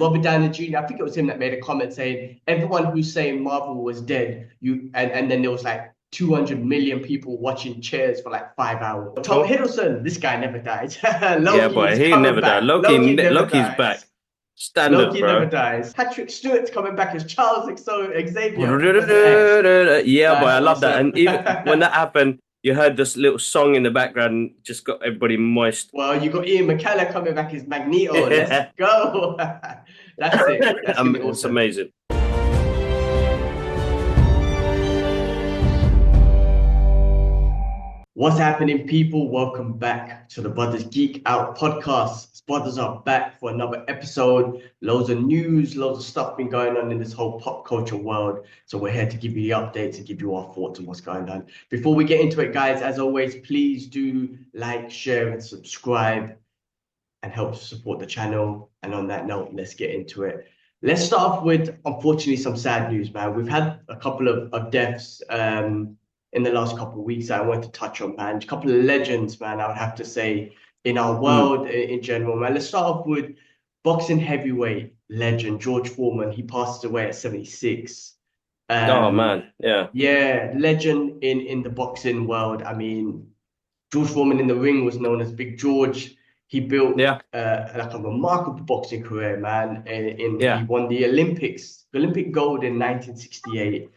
Robert Downey Jr. I think it was him that made a comment saying everyone who's saying Marvel was dead, and then there was like 200 million people watching Cheers for like 5 hours. Tom Oh, Hiddleston, this guy never dies. yeah, Loki boy, is he coming never died. back. Loki never Loki's back. dies. Standard, Loki never bro. dies. Patrick Stewart's coming back as Charles Xavier, Professor X. Yeah, boy, I That's love that. awesome. And even when that happened, you heard this little song in the background, just got everybody moist. Well, you got Ian McKellen coming back as Magneto. Let's go. That's it. That's gonna be It's awesome. amazing. What's happening, people? Welcome back to the Brothers Geek Out podcast. Brothers are back for another episode. Loads of news, loads of stuff been going on in this whole pop culture world. So we're here to give you the updates and give you our thoughts on what's going on. Before we get into it, guys, as always, please do like, share, and subscribe and help support the channel. And on that note, let's get into it. Let's start off with, unfortunately, some sad news, man. We've had a couple of deaths in the last couple of weeks that I want to touch on, man. A couple of legends, man, I would have to say, in our Mm. world in general, man. Let's start off with boxing heavyweight legend George Foreman. He passed away at 76. Oh Um, man, yeah, yeah, legend in the boxing world. I mean, George Foreman in the ring was known as Big George. He built yeah, like a remarkable boxing career, man. He yeah. won the Olympic gold in 1968,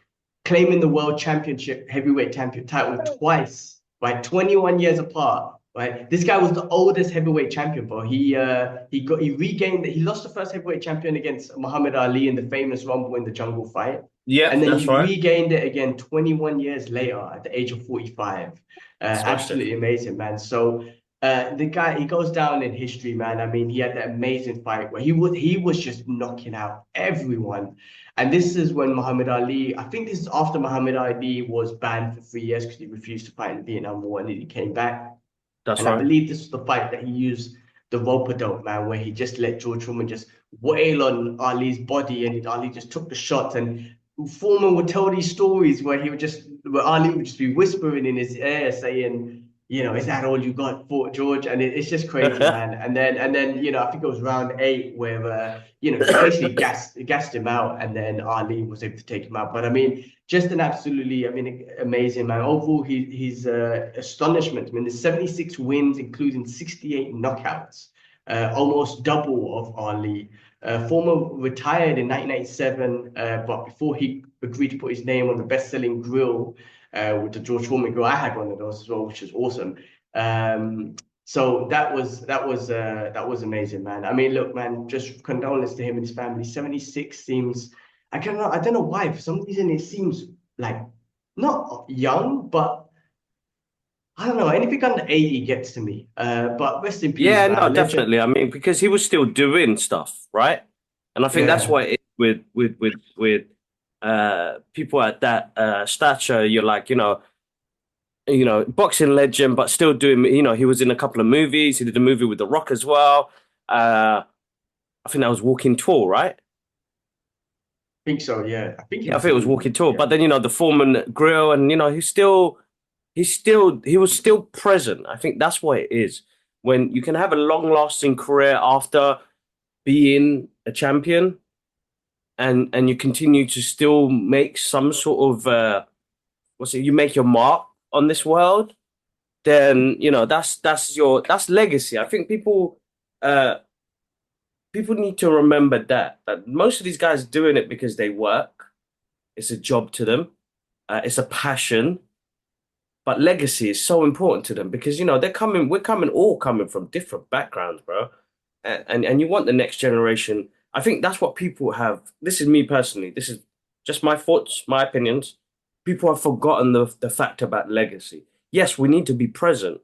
claiming the world championship heavyweight champion title twice, right? 21 years apart, right? This guy was the oldest heavyweight champion, bro. He lost the first heavyweight champion against Muhammad Ali in the famous Rumble in the Jungle fight. Yeah, And then that's he right. regained it again 21 years later at the age of 45. Smashed it. Absolutely amazing, man. So the guy, he goes down in history, man. I mean, he had that amazing fight where he was just knocking out everyone. And this is when Muhammad Ali, I think this is after Muhammad Ali was banned for 3 years because he refused to fight in the Vietnam War, and then he came back. That's And I right. believe this was the fight that he used the rope-a-dope, man, where he just let George Foreman just wail on Ali's body, and Ali just took the shots. And Foreman would tell these stories where Ali would just be whispering in his ear, saying, is that all you got, Fort George? And it's just crazy, man. And then, I think it was round eight where, he basically gassed him out, and then Ali was able to take him out. But I mean, just an absolutely, I mean, amazing, man. Overall, his astonishment. I mean, there's 76 wins, including 68 knockouts, almost double of Ali. Foreman retired in 1997, but before he agreed to put his name on the best-selling grill with the George Foreman grill, I had one of those as well, which is awesome. So that was amazing, man. I mean, look, man, just condolences to him and his family. 76 seems, I don't know why. For some reason, it seems like not young, but I don't know. Anything under 80 gets to me. But rest in peace, Yeah, no, man. Legend. definitely. I mean, because he was still doing stuff, right? And I think that's Yeah. why it, with people at that stature, you're like, boxing legend, but still doing, he was in a couple of movies. He did a movie with The Rock as well. I think that was Walking Tall, right? Think so, yeah. I think he Yeah, I was think it was Walking in, Tall. yeah. But then, the Foreman grill, and he was still present. I think that's what it is. When you can have a long-lasting career after being a champion, and you continue to still make some sort of you make your mark on this world, then that's legacy. I think uh people need to remember that most of these guys doing it because they work. It's a job to them. It's a passion. But legacy is so important to them because we're coming from different backgrounds, bro. And you want the next generation. I think that's what people have. This is me personally. This is just my thoughts, my opinions. People have forgotten the fact about legacy. Yes, we need to be present,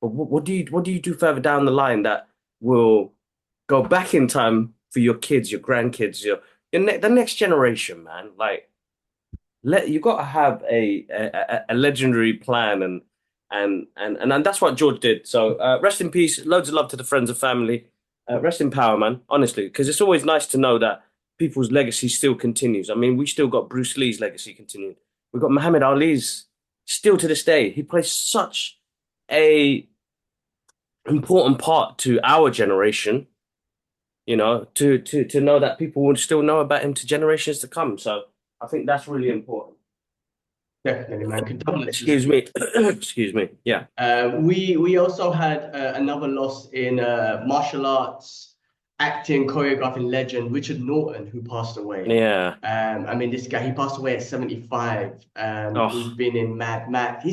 but what do you do further down the line that will go back in time for your kids, your grandkids, the next generation, man? Like, you got to have a legendary plan, and that's what George did. So rest in peace. Loads of love to the friends and family. Rest in power, man. Honestly, because it's always nice to know that people's legacy still continues. I mean, we still got Bruce Lee's legacy continuing. We've got Muhammad Ali's still to this day. He plays such a important part to our generation. you know, to know that people would still know about him to generations to come. So I think that's really important. Definitely, man. Condolences. Excuse me. Excuse me. Yeah. We also had another loss in martial arts, acting, choreographing legend Richard Norton, who passed away. Yeah. I mean, this guy, he passed away at 75. He's Oh, been in Mad Max.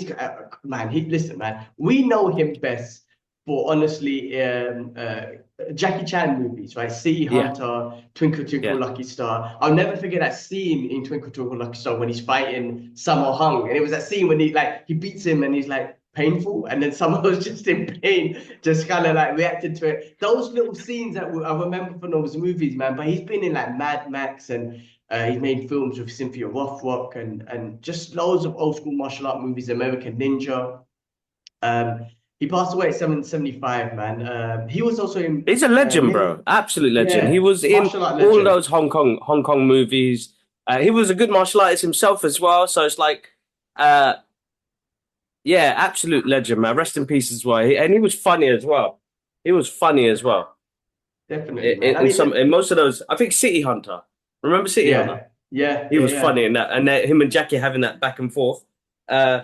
Man, listen, man, we know him best for honestly Jackie Chan movies, right? City yeah. Hunter, Twinkle Twinkle Yeah. Lucky Star. I'll never forget that scene in Twinkle Twinkle Lucky Star when he's fighting Sammo Hung, and it was that scene when he beats him and he's like painful, and then someone was just in pain, just kind of like reacted to it. Those little scenes that I remember from those movies, man. But he's been in like Mad Max, and he's made films with Cynthia Rothrock, and just loads of old school martial art movies, American Ninja. Um, he passed away at 75, man. He was also in He's a legend, bro. Absolute legend. He yeah, was in martial art all legend. those Hong Kong movies. He was a good martial artist himself as well. So it's like, uh, yeah, absolute legend, man. Rest in peace as well. And he was funny as well. He was funny as well. Definitely, man. I In mean, some, in most of those, I think City Hunter. Remember City Hunter? yeah, yeah, He yeah, was yeah. funny in that, and him and Jackie having that back and forth. Uh,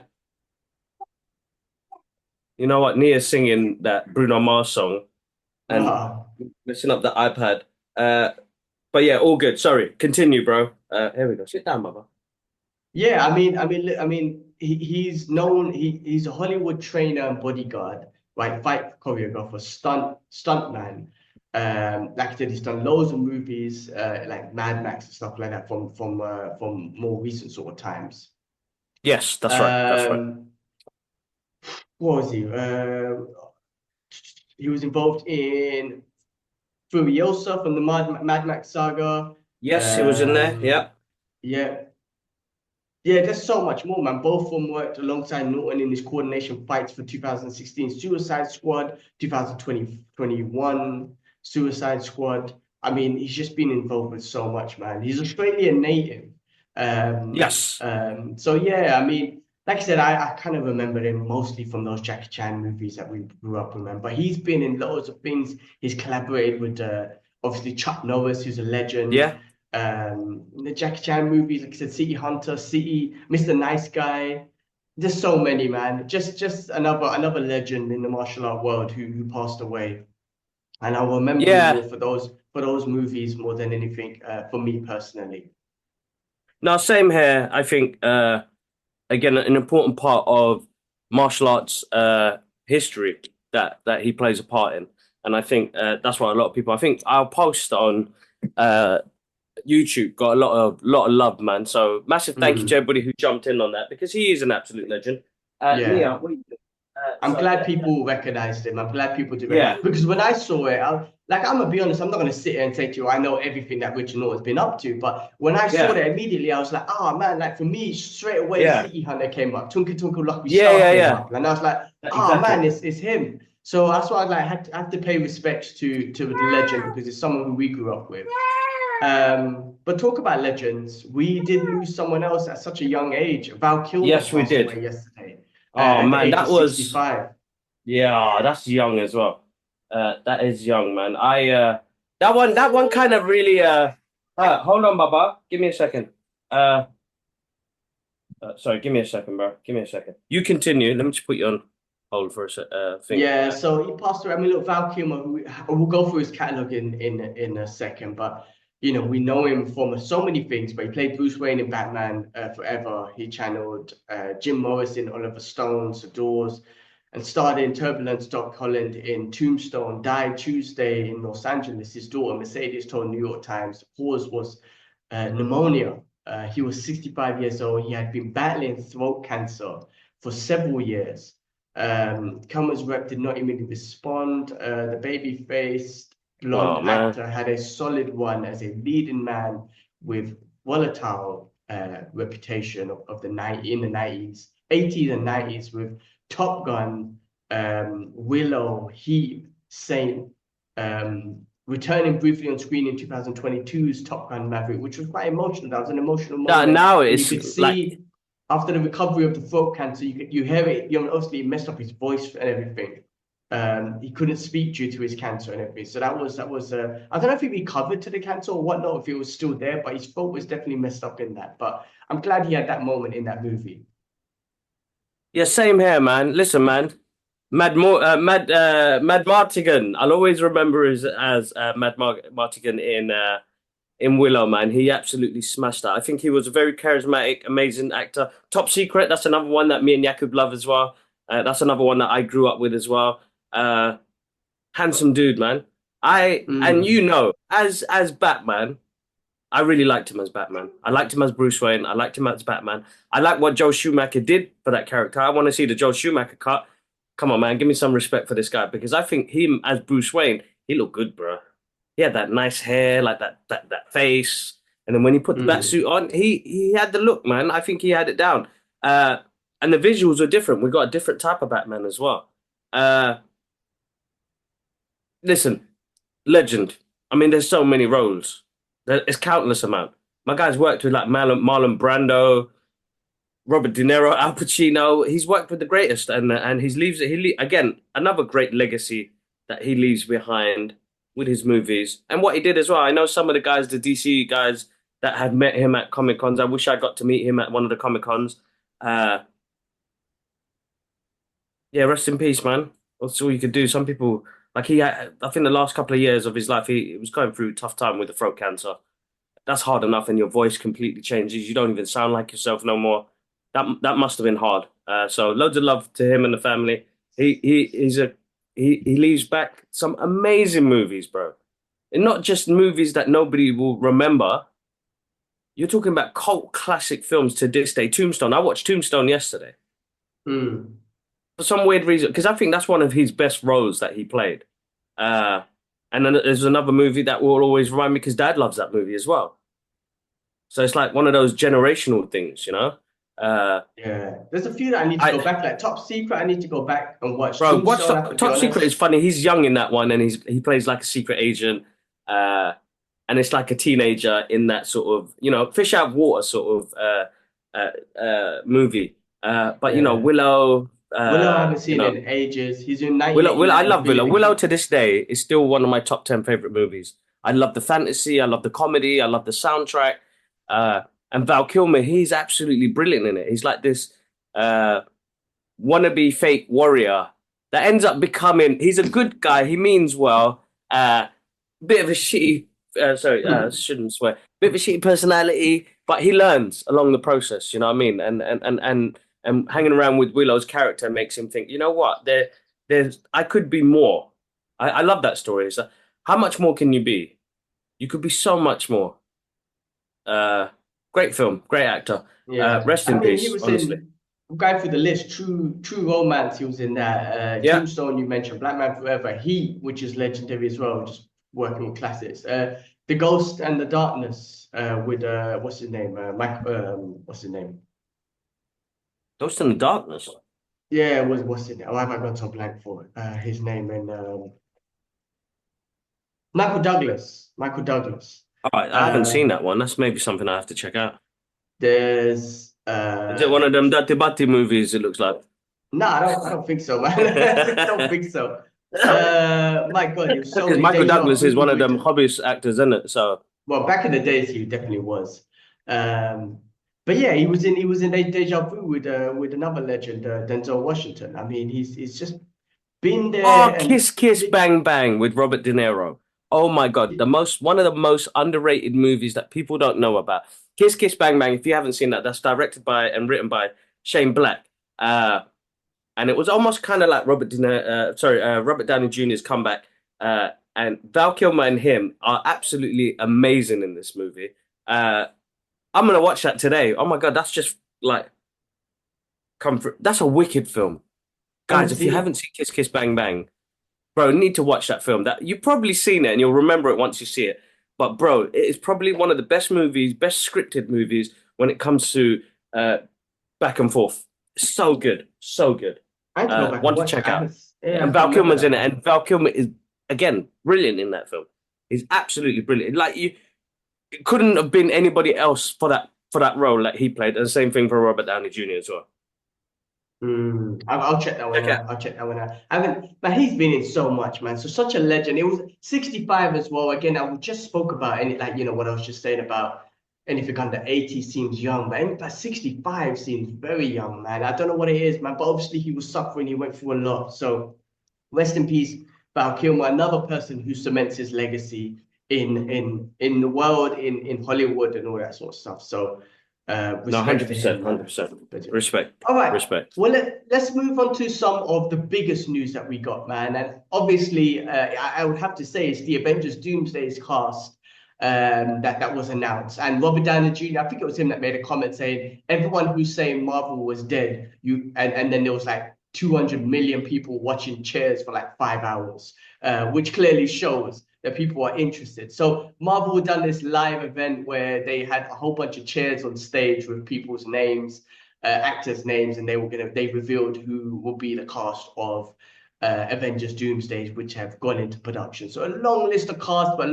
you know what? Nia's singing that Bruno Mars song and Ah. messing up the iPad. But yeah, all good. Sorry, continue, bro. Here we go. Sit down, mother. Yeah, he's known. He's a Hollywood trainer and bodyguard, right? Fight choreographer, stuntman. Like I said, he's done loads of movies, like Mad Max and stuff like that from more recent sort of times. Yes, that's right. That's right. What was he? He was involved in Furiosa from the Mad Max saga. Yes, he was in there. Um, Yeah. yeah, Yeah, there's so much more, man. Both of them worked alongside Norton in his coordination fights for 2016 Suicide Squad, 2021 Suicide Squad. I mean, he's just been involved with so much, man. He's Australian native. Yes. So yeah, I mean, like I said, I kind of remember him mostly from those Jackie Chan movies that we grew up with, man. But he's been in loads of things. He's collaborated with obviously Chuck Norris, who's a legend. Yeah. The Jackie Chan movies, like I said, City Hunter, City, Mr. Nice Guy. There's so many, man. Just another legend in the martial art world who passed away. And I'll remember him more Yeah. for those movies more than anything, for me personally. Now, same here. I think again an important part of martial arts history that he plays a part in, and I think that's why a lot of people. I think our post on uh, YouTube got a lot of love, man. So massive thank you to Mm, everybody who jumped in on that because he is an absolute legend. yeah. Nia, what do you think? I'm So glad yeah, people recognized him. I'm glad people do it. yeah, Because when I saw it, I'm gonna be honest, I'm not gonna sit here and say to you, I know everything that Richard Norton's been up to. But when I saw yeah, that immediately, I was like, oh man, like for me, straight away, yeah, City Hunter came up, Twinkle Twinkle Lucky yeah, Star yeah, came yeah. up. And I was like, oh man, Exactly. it's him. So that's why I have to pay respects to the legend because it's someone who we grew up with. But talk about legends. We did lose someone else at such a young age. Val Kilmer Yes, we passed did. away yesterday, Oh at the man, age of that was 65. yeah, that's young as well. That is young, man. I that one kind of really hold on, Baba. Give me a second. Uh, sorry, give me a second, bro. Give me a second. You continue. Let me just put you on hold for a thing. Yeah, so he passed away. I mean, look, Val Kilmer, we'll go through his catalog in a second, but we know him from so many things. But he played Bruce Wayne in Batman Forever. He channeled Jim Morris in Oliver Stone's The Doors, and starred in Turbulence Doc Holland in Tombstone. Died Tuesday in Los Angeles. His daughter Mercedes told New York Times the cause was pneumonia. He was 65 years old. He had been battling throat cancer for several years. Kilmer's rep did not immediately respond. The baby-faced blonde Oh man. actor had a solid run as a leading man with volatile reputation of the in the 90s, 80s and 90s with Top Gun, Willow, Heat, Saint, returning briefly on screen in 2022's Top Gun Maverick, which was quite emotional. That was an emotional moment, Now and you it's could like see after the recovery of the throat cancer, you hear it. Obviously it messed up his voice and everything. He couldn't speak due to his cancer and everything. So that was I don't know if he recovered to the cancer or whatnot, if it was still there, but his throat was definitely messed up in that. But I'm glad he had that moment in that movie. Yeah, same here, man. Listen, man. Mad Martigan. I'll always remember as Martigan in Willow, man. He absolutely smashed that. I think he was a very charismatic, amazing actor. Top Secret, that's another one that me and Jakub love as well. That's another one that I grew up with as well. Handsome dude, man. And Mm. as Batman, I really liked him as Batman. I liked him as Bruce Wayne. I liked him as Batman. I like what Joel Schumacher did for that character. I want to see the Joel Schumacher cut. Come on, man, give me some respect for this guy because I think him as Bruce Wayne, he looked good, bro. He had that nice hair, like that face, and then when he put the bat Mm. suit on, he had the look, man. I think he had it down. Uh, and the visuals are different. We got a different type of Batman as well. Uh, Listen, legend. I mean, there's so many roles. It's countless amount. My guy's worked with like Marlon Brando, Robert De Niro, Al Pacino. He's worked with the greatest, and again another great legacy that he leaves behind with his movies and what he did as well. I know some of the guys, the DC guys that had met him at Comic Cons. I wish I got to meet him at one of the Comic Cons. Uh, yeah, rest in peace, man. That's all you could do. Some people like I think the last couple of years of his life, he was going through a tough time with the throat cancer. That's hard enough, and your voice completely changes. You don't even sound like yourself no more. That must have been hard. So loads of love to him and the family. He leaves back some amazing movies, bro. And not just movies that nobody will remember. You're talking about cult classic films to this day. Tombstone. I watched Tombstone yesterday Mm. for some weird reason because I think that's one of his best roles that he played. Uh, and then there's another movie that will always remind me because Dad loves that movie as well. So it's like one of those generational things, you know. Uh, Yeah, there's a few that I need to go I back. Like Top Secret, I need to go back and watch. Bro, watch Tombstone, I have to be Top Secret is honest. funny. He's young in that one, and he plays like a secret agent, uh, and it's like a teenager in that sort of fish out of water sort of movie. But Yeah. Willow, Willow, I haven't seen in ages. He's in Willow. I 1989 love Willow. Feeling. Willow to this day is still one of my top 10 favorite movies. I love the fantasy. I love the comedy. I love the soundtrack. Uh, and Val Kilmer, he's absolutely brilliant in it. He's like this uh, wannabe fake warrior that ends up becoming. He's a good guy. He means well. Bit of a shitty. Sorry, shouldn't swear. Bit of a shitty personality, but he learns along the process. You know what I mean? And hanging around with Willow's character makes him think. You know what? There's. I could be more. I love that story. So, how much more can you be? You could be so much more. Uh, Great film, great actor. Yeah. Rest I in mean, he peace, was honestly. in, going through the list, True Romance, he was in that. Yeah. Tombstone, you mentioned, Black Man Forever, Heat, which is legendary as well, just working with classics. The Ghost and the Darkness, with what's his name? Mike, what's his name? Ghost in the Darkness. Yeah, what's his name? Oh, have I got so blank for it? His name and Michael Douglas. Michael Douglas. All right, I haven't Uh, seen that one. That's maybe something I have to check out. there's Is it one of them Dati Bati movies? It looks like. no, I don't think so, man. I don't think so. My God, it was so Because many Michael deja Douglas is vu one of with them hobbyist actors, isn't it? So, well, back in the days, he definitely was. Um, but yeah, he was in deja vu with another legend, Denzel Washington. I mean, he's just been there oh, and Kiss Kiss Bang Bang with Robert De Niro. Oh my God, one of the most underrated movies that people don't know about. Kiss Kiss Bang Bang. If you haven't seen that, that's directed by and written by Shane Black. And it was almost kind of like Robert Downey Jr.'s comeback. And Val Kilmer and him are absolutely amazing in this movie. Uh, I'm gonna watch that today. Oh my God, that's just like comfort. That's a wicked film, I haven't guys. If you seen it. haven't seen Kiss Kiss Bang Bang, bro, need to watch that film. That you've probably seen it and you'll remember it once you see it. But bro, it is probably one of the best movies, best scripted movies when it comes to uh, back and forth. So good, so good. I need to go back and One to watch it. check I out. haven't. Yeah, I And can't Val remember Kilmer's that in it, one. and Val Kilmer is again brilliant in that film. He's absolutely brilliant. Like you, it couldn't have been anybody else for that role that he played. And the same thing for Robert Downey Jr. as well. I'll check that one Check it out. out. I'll check that one out. I haven't, man, he's been in so much, man. So such a legend. It was 65 as well. Again, I just spoke about any like what I was just saying about anything under 80 seems young, but anything past 65 seems very young, man. I don't know what it is, man. But obviously he was suffering. He went through a lot. So rest in peace, Val Kilmer, another person who cements his legacy in the world, in Hollywood and all that sort of stuff. So No, respect to him, 100%, man. 100%. Respect to him. Respect. All right. Respect. Well, let's move on to some of the biggest news that we got, man. And obviously, I would have to say it's the Avengers Doomsday's cast that was announced. And Robert Downey Jr., I think it was him that made a comment saying, everyone who's saying Marvel was dead, and then there was like 200 million people watching Cheers for like 5 hours, which clearly shows that people are interested. So Marvel done this live event where they had a whole bunch of chairs on stage with people's names, actors' names, and they revealed who will be the cast of Avengers Doomsday, which have gone into production. So a long list of cast, but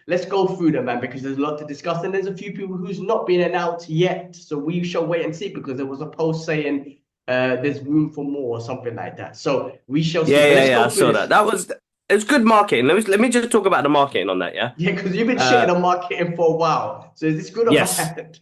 let's go through them, man, because there's a lot to discuss. And there's a few people who's not been announced yet. So we shall wait and see, because there was a post saying there's room for more or something like that. So we shall see. Yeah, But yeah, let's yeah. go I through saw this. that. It was good marketing. Let me just talk about the marketing on that. Yeah. Yeah, because you've been Uh, shitting on marketing for a while. So is this good or yes. bad?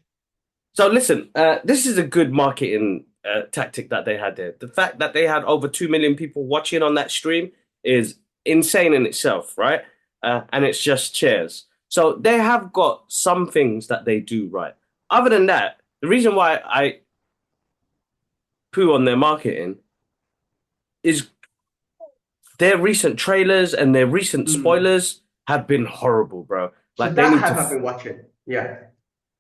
So listen, this is a good marketing tactic that they had there. The fact that they had over 2 million people watching on that stream is insane in itself, right? And it's just Cheers. So they have got some things that they do right. Other than that, the reason why I poo on their marketing is their recent trailers and their recent Mm. spoilers have been horrible, bro. So Like they that need have to, I been watching. Yeah, I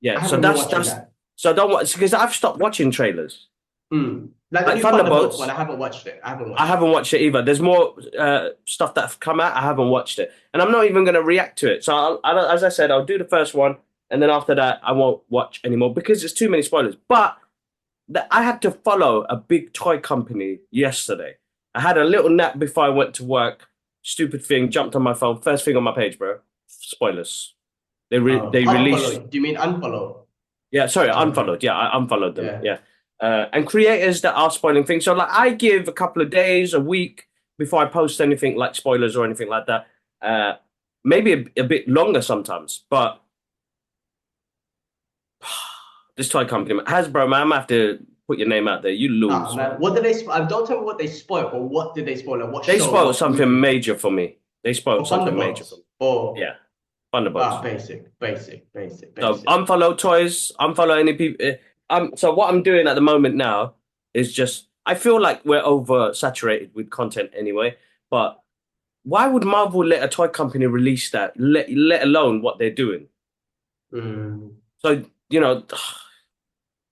yeah. So haven't been watching that. so I don't watch because I've stopped watching trailers. Like the Like new Thunderbolts one, Thunderbolts, I haven't watched it. I haven't I watched it. haven't watched it either. There's more stuff that have come out. I haven't watched it, and I'm not even going to react to it. So as I said, I'll do the first one, and then after that, I won't watch anymore because there's too many spoilers. But I had to follow a big toy company yesterday. I had a little nap before I went to work. Stupid thing, jumped on my phone. First thing on my page, bro. Spoilers. They released. Unfollow. Do you mean unfollow? Yeah, sorry, I Okay. unfollowed. Yeah, I unfollowed them. Yeah. Yeah, and creators that are spoiling things. So like, I give a couple of days, a week before I post anything like spoilers or anything like that. Maybe a bit longer sometimes, but this toy company, Hasbro, man, I'm gonna have to put your name out there. You Ah, lose, man. man. What did they don't tell me what they spoiled, but what did they spoil? Like what They show, spoiled what something movie? major for me. They spoiled Or something major for Thunderbolts? me. Or Yeah, Thunderbolts. So basic. unfollow toys, unfollow any people. So what I'm doing at the moment now is just I feel like we're oversaturated with content anyway. But why would Marvel let a toy company release that? Let alone what they're doing. Mm. So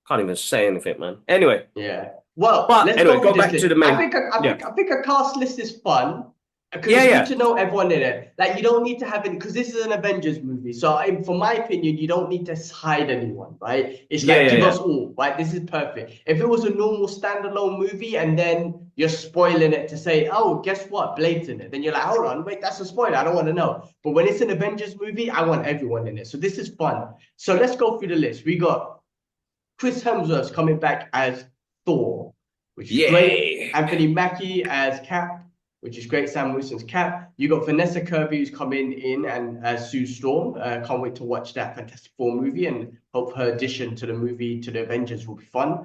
can't even say anything, man. Anyway, Yeah. Well, but let's anyway, go through go this back to list. the main. Yeah, I think a cast list is fun because yeah, it's good yeah, to know everyone in it. Like you don't need to have it because this is an Avengers movie. So, for my opinion, you don't need to hide anyone, right? It's yeah, like yeah, give yeah. us all, right? This is perfect. If it was a normal standalone movie and then you're spoiling it to say, oh, guess what, Blade's in it, then you're like, hold on, wait, that's a spoiler. I don't want to know. But when it's an Avengers movie, I want everyone in it. So this is fun. So let's go through the list. We got Chris Hemsworth's coming back as Thor, which is great. Yay! Anthony Mackie as Cap, which is great. Sam Wilson's Cap. You got Vanessa Kirby who's coming in and as Sue Storm. Can't wait to watch that Fantastic Four movie and hope her addition to the movie to the Avengers will be fun.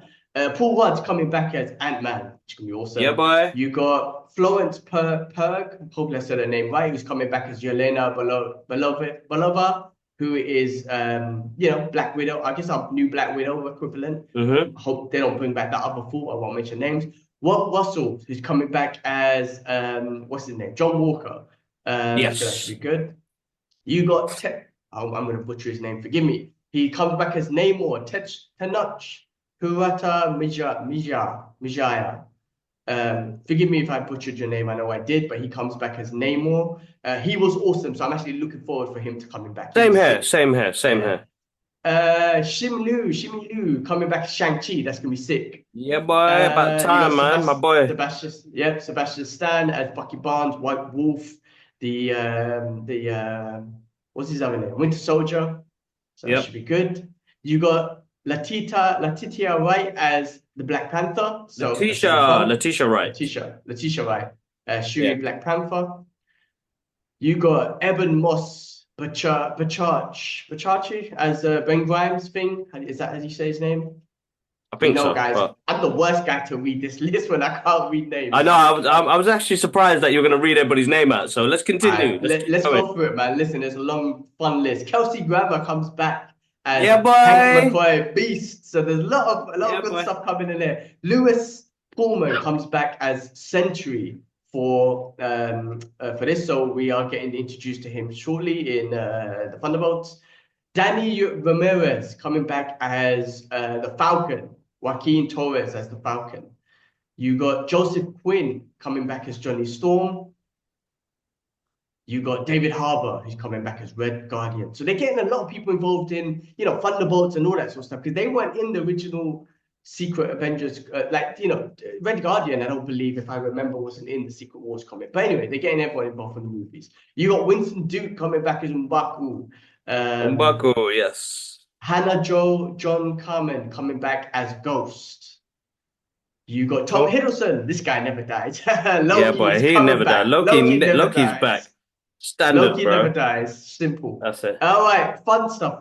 Paul Rudd's coming back as Ant-Man, which can be Yeah, awesome. boy. You got Florence Purg, hopefully I said her name right, who's coming back as Yelena Belova, who is Black Widow. I guess our new Black Widow equivalent. Mm-hmm. I hope they don't bring back that other fool. I won't mention names. Walt Russell, who's coming back as what's his name? John Walker. So that should be Yes. good. You got I'm gonna butcher his name, forgive me. He comes back as Namor, Tenoch Hirata Mijaya. Forgive me if I butchered your name. I know I did, but he comes back as Namor. He was awesome, so I'm actually looking forward for him to coming back. He Same was here. sick. Same here. Same Yeah. here. Shimi Liu coming back as Shang-Chi. That's gonna be sick. Yeah, boy. About You got time, man. My boy. Sebastian Stan as Bucky Barnes, White Wolf, what's his other name? Winter Soldier. So that Yep. should be good. You got Letitia Wright as the Black Panther. So as a Letitia Wright. Letitia Wright, Shuri Yeah. Black Panther. You got Eben Moss Bachachi as Ben Grimes thing. Is that how you say his name? I think so. Guys, But I'm the worst guy to read this list when I can't read names. I know. I was actually surprised that you're going to read everybody's name out. So let's continue. Let's go through it, man. Listen, there's a long, fun list. Kelsey Grammer comes back as Yeah, boy. Hank McCoy, Beast. So there's a lot of good boy. stuff coming in there. Lewis Pullman comes back as Sentry for this. So we are getting introduced to him shortly in the Thunderbolts. Danny Ramirez coming back as the Falcon. Joaquin Torres as the Falcon. You got Joseph Quinn coming back as Johnny Storm. You got David Harbour, who's coming back as Red Guardian. So they're getting a lot of people involved in, Thunderbolts and all that sort of stuff, because they weren't in the original Secret Avengers, Red Guardian, I don't believe, if I remember, wasn't in the Secret Wars comic. But anyway, they're getting everyone involved in the movies. You got Winston Duke coming back as M'Baku. M'Baku, yes. Hannah John Carmen coming back as Ghost. You got Tom Hiddleston. This guy never died. Yeah, boy, he never died. Loki's back. Standard, Loki bro. never dies. Simple. That's it. All right, fun stuff.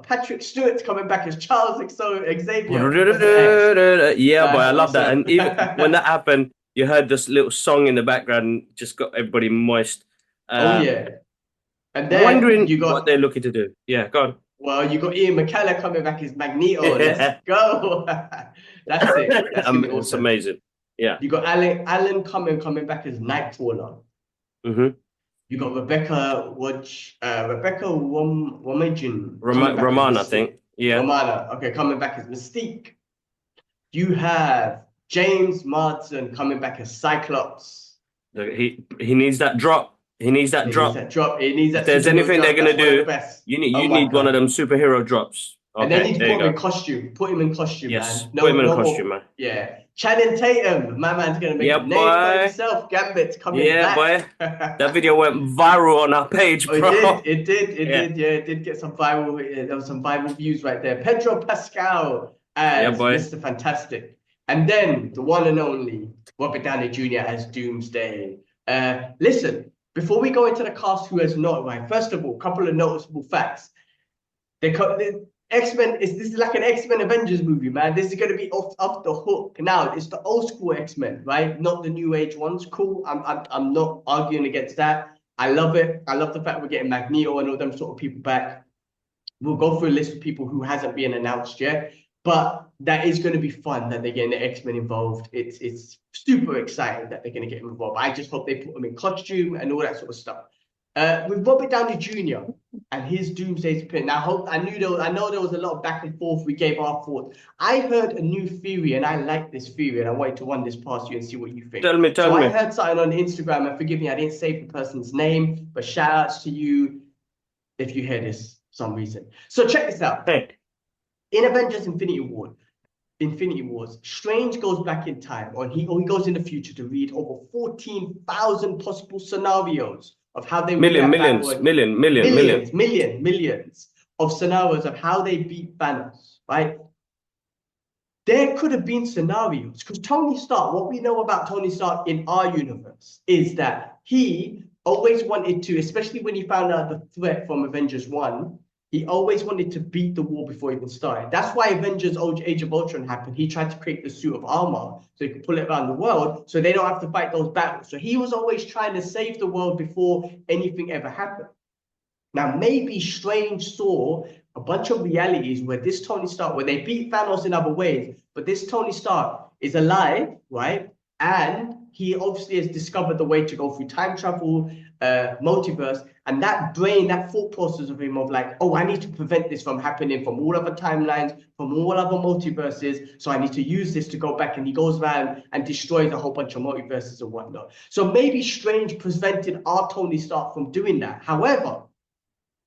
Patrick Stewart's coming back as Charles Xavier. Yeah, boy, I love that. And even when that happened, you heard this little song in the background, just got everybody moist. Oh yeah. And then wondering you got what they're looking to do. Yeah, go on. Well, you got Ian McKellen coming back as Magneto. Let's go. That's it. That's It's awesome. amazing. Yeah. You got Alan coming back as Nightcrawler. Mm-hmm. You got Rebecca Romijn. Romana, I think. Yeah. Romana. Okay, coming back as Mystique. You have James Marsden coming back as Cyclops. He needs that drop. He needs that drop. He needs that. If there's anything they're gonna do, you need one of them superhero drops. Okay, and they need to put him in costume. Put him in costume, yes, man. put him in costume, man. Yeah. Channing Tatum, my man's gonna make a name for himself. Gambit's coming back. Yeah, boy. That video went viral on our page, bro. It did. It did get some viral. There was some viral views right there. Pedro Pascal as Mr. Fantastic, and then the one and only Robert Downey Jr. as Doomsday. Listen. Before we go into the cast who has not, right? First of all, a couple of noticeable facts. The X-Men this is like an X-Men Avengers movie, man. This is going to be off the hook. Now, it's the old school X-Men, right? Not the new age ones. Cool. I'm not arguing against that. I love it. I love the fact we're getting Magneto and all them sort of people back. We'll go through a list of people who hasn't been announced yet. But that is going to be fun that they're getting the X-Men involved. It's super exciting that they're going to get them involved. I just hope they put them in costume and all that sort of stuff. With Robert Downey Jr. and his Doomsday pin, I know there was a lot of back and forth. We gave our thoughts. I heard a new theory, and I like this theory, and I wanted to run this past you and see what you think. Tell me. I heard something on Instagram, and forgive me, I didn't say the person's name, but shout outs to you if you hear this for some reason. So check this out. Hey. In Avengers Infinity Wars, Strange goes back in time, or he goes in the future to read over 14,000 possible scenarios of how they millions of scenarios of how they beat Thanos, right? There could have been scenarios, because Tony Stark, what we know about Tony Stark in our universe is that he always wanted to, especially when he found out the threat from Avengers 1, he always wanted to beat the war before it even started. That's why Avengers Age of Ultron happened. He tried to create the suit of armor so he could pull it around the world so they don't have to fight those battles. So he was always trying to save the world before anything ever happened. Now, maybe Strange saw a bunch of realities where this Tony Stark, where they beat Thanos in other ways, but this Tony Stark is alive, right? And he obviously has discovered the way to go through time travel, multiverse, and that brain, that thought process of him of like, oh, I need to prevent this from happening from all other timelines, from all other multiverses, so I need to use this to go back, and he goes around and destroys a whole bunch of multiverses and whatnot. So maybe Strange prevented our Tony Stark from doing that. However,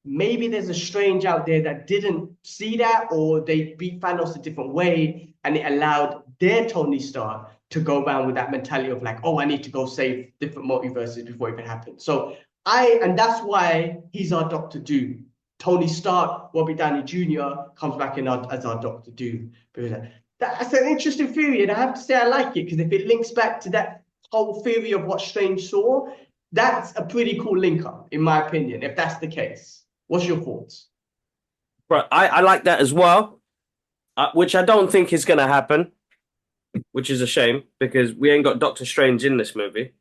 maybe there's a Strange out there that didn't see that, or they beat Thanos a different way, and it allowed their Tony Stark to go around with that mentality of like, oh, I need to go save different multiverses before it even happens. So and that's why he's our Doctor Doom. Tony Stark, Robert Downey Jr. comes back in as our Doctor Doom. Because That's an interesting theory, and I have to say I like it because if it links back to that whole theory of what Strange saw, that's a pretty cool link up, in my opinion, if that's the case. What's your thoughts? But I like that as well, which I don't think is going to happen, which is a shame because we ain't got Doctor Strange in this movie.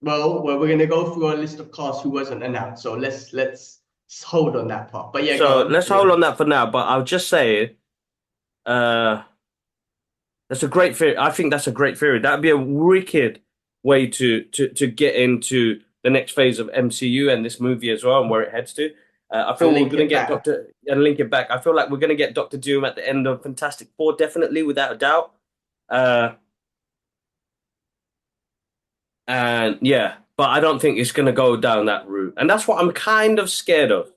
Well, we're gonna go through our list of cast who wasn't announced, so let's hold on that part. But yeah, So go on. let's hold on that for now. But I'll just say, uh, that's a great theory. I think that's a great theory. That'd be a wicked way to get into the next phase of MCU and this movie as well and where it heads to. I feel And we're link going to it get back. Doctor and link it back. I feel like we're going to get Doctor Doom at the end of Fantastic Four, definitely, without a doubt. And yeah, but I don't think it's going to go down that route. And that's what I'm kind of scared of.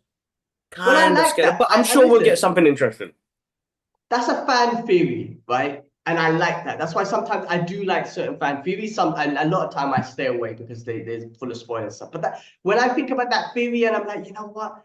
Well, I Kind of like scared of. that. But I'm And sure we'll get listen, something interesting. that's a fan theory, right? And I like that. That's why sometimes I do like certain fan theories. And a lot of time I stay away because they're full of spoilers and stuff. But when I think about that theory, and I'm like, you know what?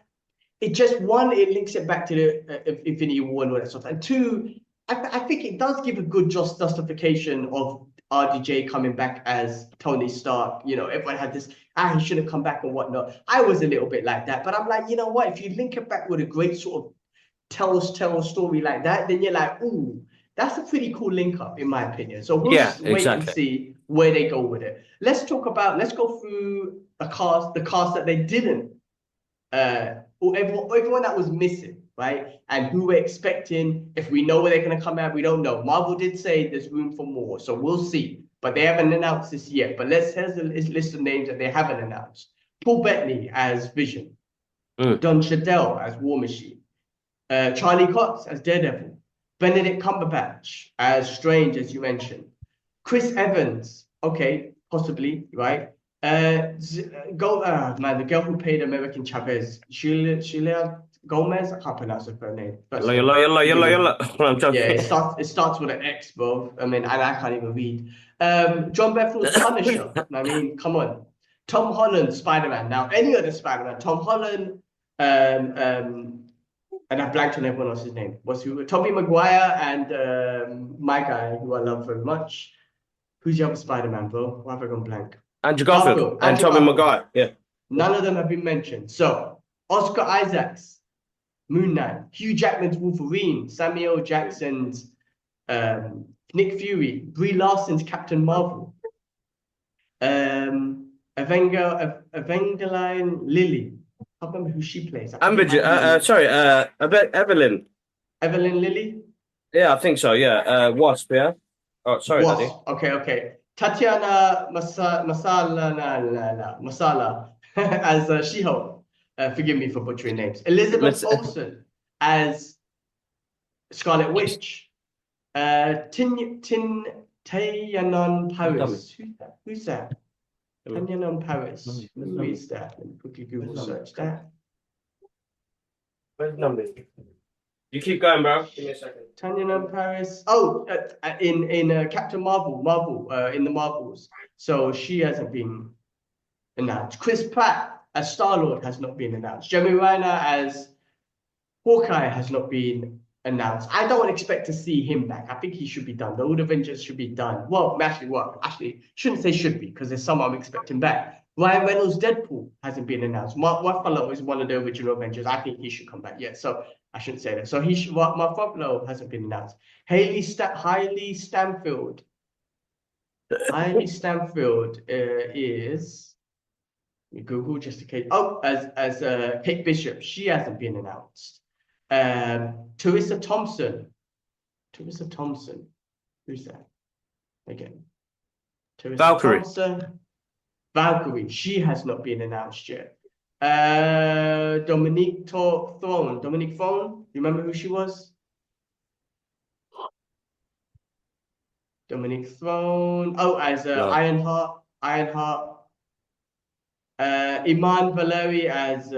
It just one, it links it back to the Infinity War and all that stuff. And two, I think it does give a good justification of RDJ coming back as Tony Stark. You know, everyone had this, he shouldn't come back and whatnot. I was a little bit like that, but I'm like, you know what? If you link it back with a great sort of tell story like that, then you're like, ooh, that's a pretty cool link up, in my opinion. So we'll Yeah, just wait and exactly. see where they go with it. Let's go through the cast that they didn't or everyone that was missing, right? And who we're expecting. If we know where they're going to come out, we don't know. Marvel did say there's room for more, so we'll see. But they haven't announced this yet. But here's a list of names that they haven't announced. Paul Bettany as Vision, Mm. Don Cheadle as War Machine, Charlie Cox as Daredevil, Benedict Cumberbatch as Strange, as you mentioned, Chris Evans, okay, possibly, right? Man, the girl who played American Chavez, Sheila Gomez. I can't pronounce her name. First name. Forgive me. I'm Yeah, joking. it starts with an X, bro. I mean, and I can't even read. John Bethle's Punisher. I mean, come on. Tom Holland, Spider-Man. Now, any other Spider-Man, Tom Holland, and I blanked on everyone else's name. Tobey Maguire and my guy, who I love very much. Who's the other Spider-Man, bro? Why have I gone blank? Andrew Garfield and Andrew Tobey Garfield. Maguire. Yeah. None of them have been mentioned. So, Oscar Isaacs, Moon Knight, Hugh Jackman's Wolverine, Samuel Jackson's Nick Fury, Brie Larson's Captain Marvel, Evangeline Lilly. I can't remember who she plays. I think it might be Evelyn. Evelyn Lilly. Yeah, I think so. Yeah. Wasp. Yeah. Oh, sorry, Daddy. Wasp. Okay. Tatiana Masala as She-Hulk. Forgive me for butchering names. Elizabeth Olsen as Scarlet Witch. Tayanon Paris. Who's that? Tayanon Paris. Who is that? Let me quickly Google search that. Where's the number? You keep going, bro. Give me a second. Tayanon Paris. Oh, in Captain Marvel, in the Marvels. So she hasn't been announced. Chris Pratt as Star-Lord has not been announced. Jeremy Renner as Hawkeye has not been announced. I don't expect to see him back. I think he should be done. The old Avengers should be done. Well, actually, shouldn't say should be because there's some I'm expecting back. Ryan Reynolds' Deadpool hasn't been announced. Mark Ruffalo is one of the original Avengers. I think he should come back. Yeah, so I shouldn't say that. So Mark Ruffalo hasn't been announced. Hailey Stanfield. Hailey Stanfield is Google just in case. Oh, as Kate Bishop, she hasn't been announced. Teresa Thompson. Who's that? Again. Teresa Valkyrie. Thompson. Valkyrie. She has not been announced yet. Dominique Thorne. You remember who she was? Dominique Thorne. Oh, as No. Ironheart. Iman Valeri as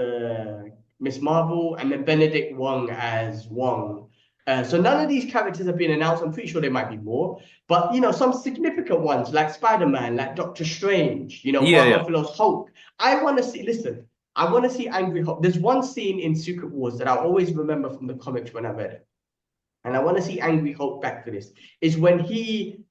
Miss Marvel, and then Benedict Wong as Wong. So none of these characters have been announced. I'm pretty sure there might be more, but some significant ones like Spider-Man, like Doctor Strange, Mark Ruffalo's Hulk. I want to see. Listen, I want to see Angry Hulk. There's one scene in Secret Wars that I always remember from the comics when I read it. and I want to see Angry Hulk back for this, is when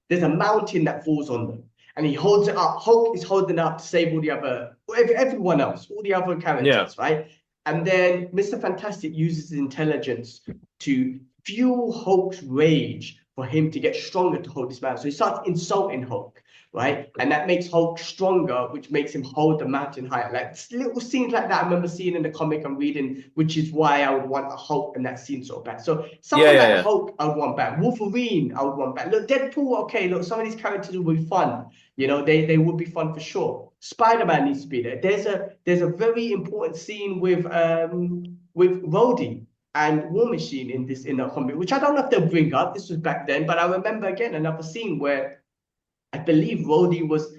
there's a mountain that falls on them and he holds it up. Hulk is holding it up to save all the other, everyone else, all the other Yeah. characters, right? And then Mr. Fantastic uses his intelligence to fuel Hulk's rage for him to get stronger to hold this mountain. So he starts insulting Hulk, right? And that makes Hulk stronger, which makes him hold the mountain higher. Like little scenes like that, I remember seeing in the comic I'm reading, which is why I would want a Hulk in that scene sort of back. So Yeah, someone yeah, like yeah. Hulk, I would want back. Wolverine, I would want back. Look, Deadpool, okay, look, some of these characters will be fun. You know, they would be fun for sure. Spider-Man needs to be there. There's a very important scene with Rhodey and War Machine in the comic, which I don't know if they'll bring up. This was back then, but I remember again another scene where I believe Rhodey was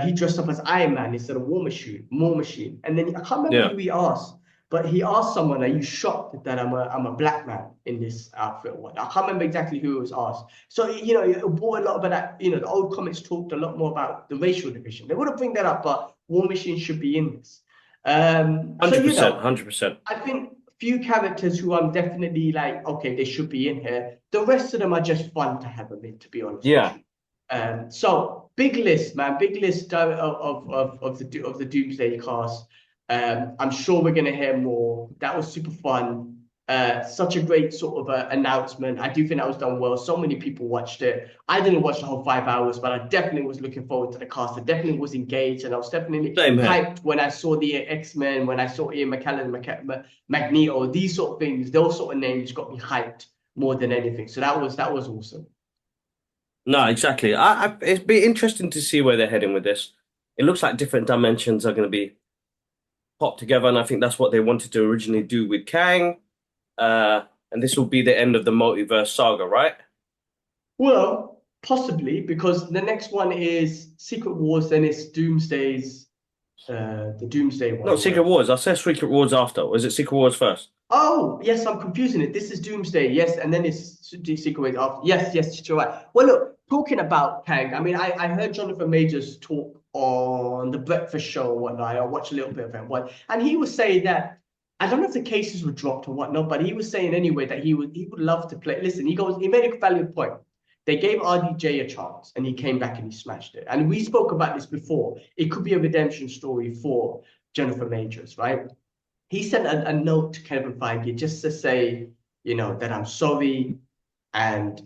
he dressed up as Iron Man instead of War Machine. And then I can't remember Yeah. who he asked, but he asked someone, "Are you shocked that I'm a black man in this outfit?" Or what? I can't remember exactly who it was asked. So you know, it brought a lot about that. You know, the old comics talked a lot more about the racial division. They wouldn't bring that up, but War Machine should be in this. So you 100%, know, 100%. I think few characters who I'm definitely like, okay, they should be in here. The rest of them are just fun to have a bit, to be honest with Yeah. you. So big list, man, big list of the Doomsday cast. I'm sure we're gonna hear more. That was super fun. Such a great sort of announcement. I do think that was done well. So many people watched it. I didn't watch the whole 5 hours, but I definitely was looking forward to the cast. I definitely was engaged, and I was definitely Same here. hyped when I saw the X-Men, when I saw Ian McKellen, Magneto, these sort of things. Those sort of names got me hyped more than anything. So that was awesome. No, exactly. It'd be interesting to see where they're heading with this. It looks like different dimensions are going to be popped together, and I think that's what they wanted to originally do with Kang. And this will be the end of the multiverse saga, right? Well, possibly because the next one is Secret Wars, then it's the Doomsday one Not or Secret whatever. Wars. I said Secret Wars after. Or is it Secret Wars first? Oh, yes, I'm confusing it. This is Doomsday, yes, and then it's Secret Wars after. Yes, yes, you're right. Well, look, talking about Kang, I mean, I heard Jonathan Majors talk on the Breakfast Show or whatnot. I watched a little bit of it, and he was saying that I don't know if the cases were dropped or whatnot, but he was saying anyway that he would love to play. Listen, he made a valid point. They gave RDJ a chance and he came back and he smashed it. And we spoke about this before. It could be a redemption story for Jennifer Majors, right? He sent a note to Kevin Feige just to say, you know, that I'm sorry. And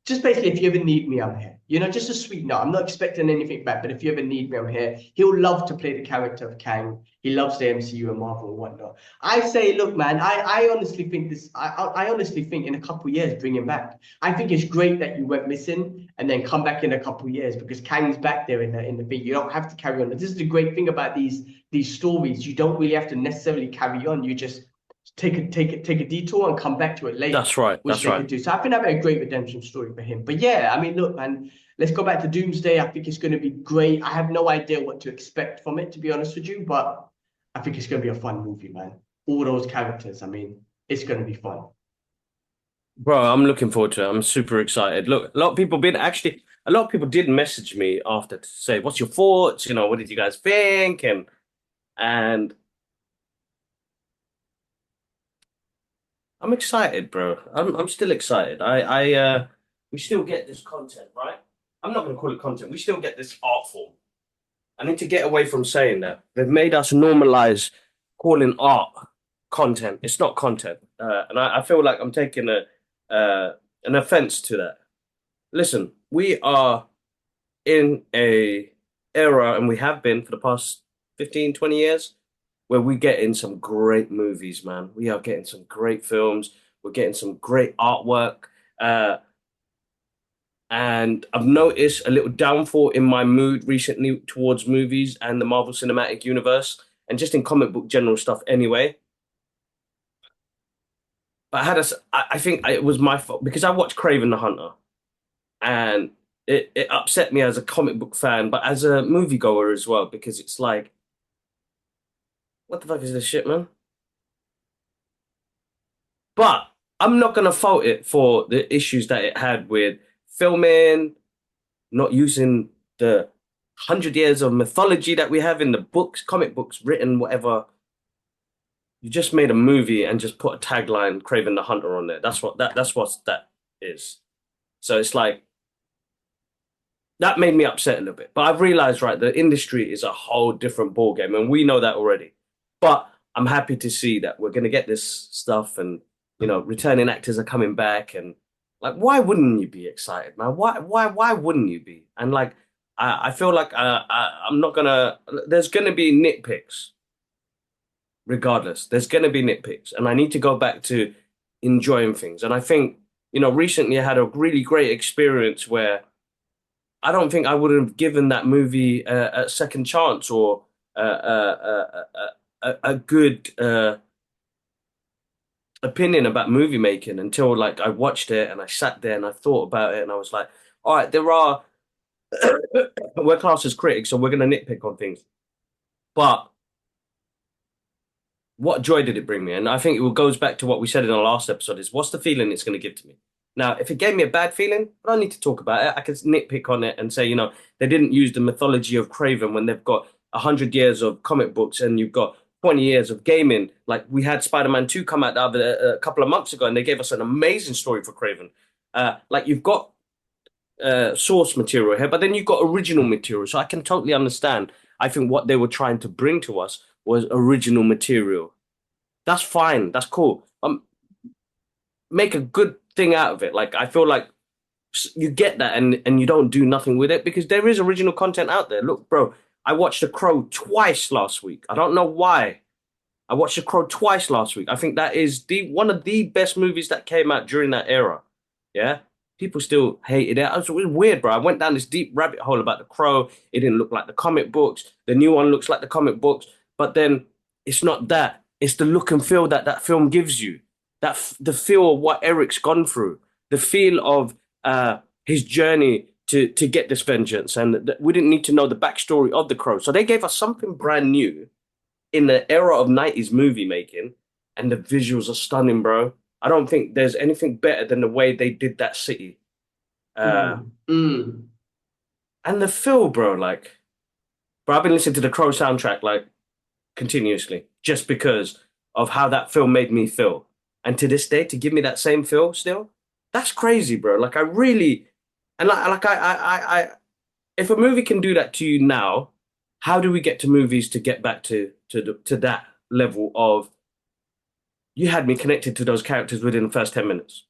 just basically, if you ever need me, I'm here. You know, just a sweet note. I'm not expecting anything back, but if you ever need me, I'm here. He'll love to play the character of Kang. He loves the MCU and Marvel and whatnot. I say, look, man, I honestly think this. I honestly think in a couple of years, bring him back. I think it's great that you went missing and then come back in a couple of years because Kang's back there in the thing. You don't have to carry on. This is the great thing about these stories. You don't really have to necessarily carry on. You just take a detour and come back to it later, That's right. which That's they right. could do. So I think that'd be a great redemption story for him. But yeah, I mean, look, man, let's go back to Doomsday. I think it's going to be great. I have no idea what to expect from it, to be honest with you, but I think it's going to be a fun movie, man. All those characters, I mean, it's going to be fun. Bro, I'm looking forward to it. I'm super excited. Look, a lot of people did message me after to say, "What's your thoughts? You know, what did you guys think?" And I'm excited, bro. I'm still excited. We still get this content, right? I'm not gonna call it content. We still get this art form. I need to get away from saying that. They've made us normalize calling art content. It's not content, and I feel like I'm taking an offense to that. Listen, we are in a era, and we have been for the past 15, 20 years, where we get in some great movies, man. We are getting some great films. We're getting some great artwork. Uh, and I've noticed a little downfall in my mood recently towards movies and the Marvel Cinematic Universe, and just in comic book general stuff anyway. But I think it was my fault because I watched Craven the Hunter, and it upset me as a comic book fan, but as a moviegoer as well, because it's like, what the fuck is this shit, man? But I'm not gonna fault it for the issues that it had with filming, not using the 100 years of mythology that we have in the books, comic books, written, whatever. You just made a movie and just put a tagline Craven the Hunter on there. That's what that is. So it's like that made me upset a little bit. But I've realized, right, the industry is a whole different ballgame, and we know that already. But I'm happy to see that we're gonna get this stuff, and returning actors are coming back, and like, why wouldn't you be excited, man? Why wouldn't you be? And like, I feel like I'm not gonna. There's gonna be nitpicks, regardless. There's gonna be nitpicks, and I need to go back to enjoying things. And I think, recently I had a really great experience where I don't think I would have given that movie a second chance or a good opinion about movie making until like I watched it and I sat there and I thought about it and I was like, all right, there are we're classed as critics, so we're going to nitpick on things, but what joy did it bring me? And I think it goes back to what we said in our last episode: is what's the feeling it's going to give to me? Now, if it gave me a bad feeling, I don't need to talk about it. I can nitpick on it and say, they didn't use the mythology of Craven when they've got 100 years of comic books and you've got 20 years of gaming. Like we had Spider-Man 2 come out a couple of months ago and they gave us an amazing story for Craven. Like you've got source material here, but then you've got original material. So I can totally understand. I think what they were trying to bring to us was original material. That's fine. That's cool. Make a good thing out of it. Like I feel like you get that and you don't do nothing with it because there is original content out there. Look, bro, I watched The Crow twice last week. I don't know why. I watched The Crow twice last week. I think that is the one of the best movies that came out during that era. Yeah. People still hated it. It was weird, bro. I went down this deep rabbit hole about The Crow. It didn't look like the comic books. The new one looks like the comic books, but then it's not that. It's the look and feel that that film gives you. The feel of what Eric's gone through, the feel of his journey to get this vengeance, and we didn't need to know the backstory of the Crow. So they gave us something brand new in the era of 90s movie making, and the visuals are stunning, bro. I don't think there's anything better than the way they did that city. And the feel, bro, like, bro, I've been listening to the Crow soundtrack like continuously just because of how that film made me feel. And to this day, to give me that same feel still, that's crazy, bro. Like I really, and if a movie can do that to you now, how do we get to movies to get back to that level of you had me connected to those characters within the first 10 minutes.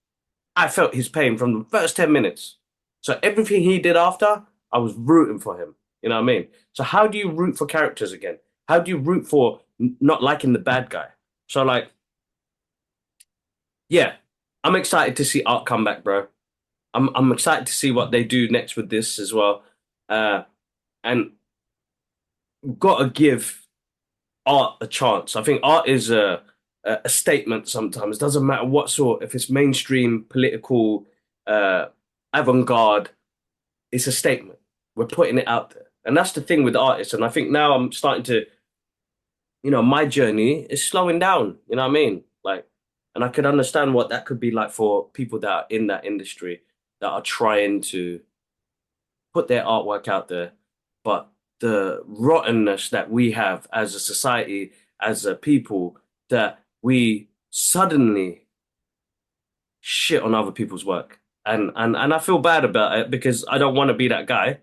I felt his pain from the first 10 minutes. So everything he did after, I was rooting for him. You know what I mean? So how do you root for characters again? How do you root for not liking the bad guy? So like, yeah, I'm excited to see Art come back, bro. I'm excited to see what they do next with this as well. And we've got to give Art a chance. I think Art is a statement sometimes. Doesn't matter what sort, if it's mainstream, political, avant-garde, it's a statement. We're putting it out there. And that's the thing with artists. And I think now I'm starting to, my journey is slowing down. You know what I mean? Like, and I could understand what that could be like for people that are in that industry that are trying to put their artwork out there. But the rottenness that we have as a society, as a people, that we suddenly shit on other people's work. And I feel bad about it because I don't want to be that guy.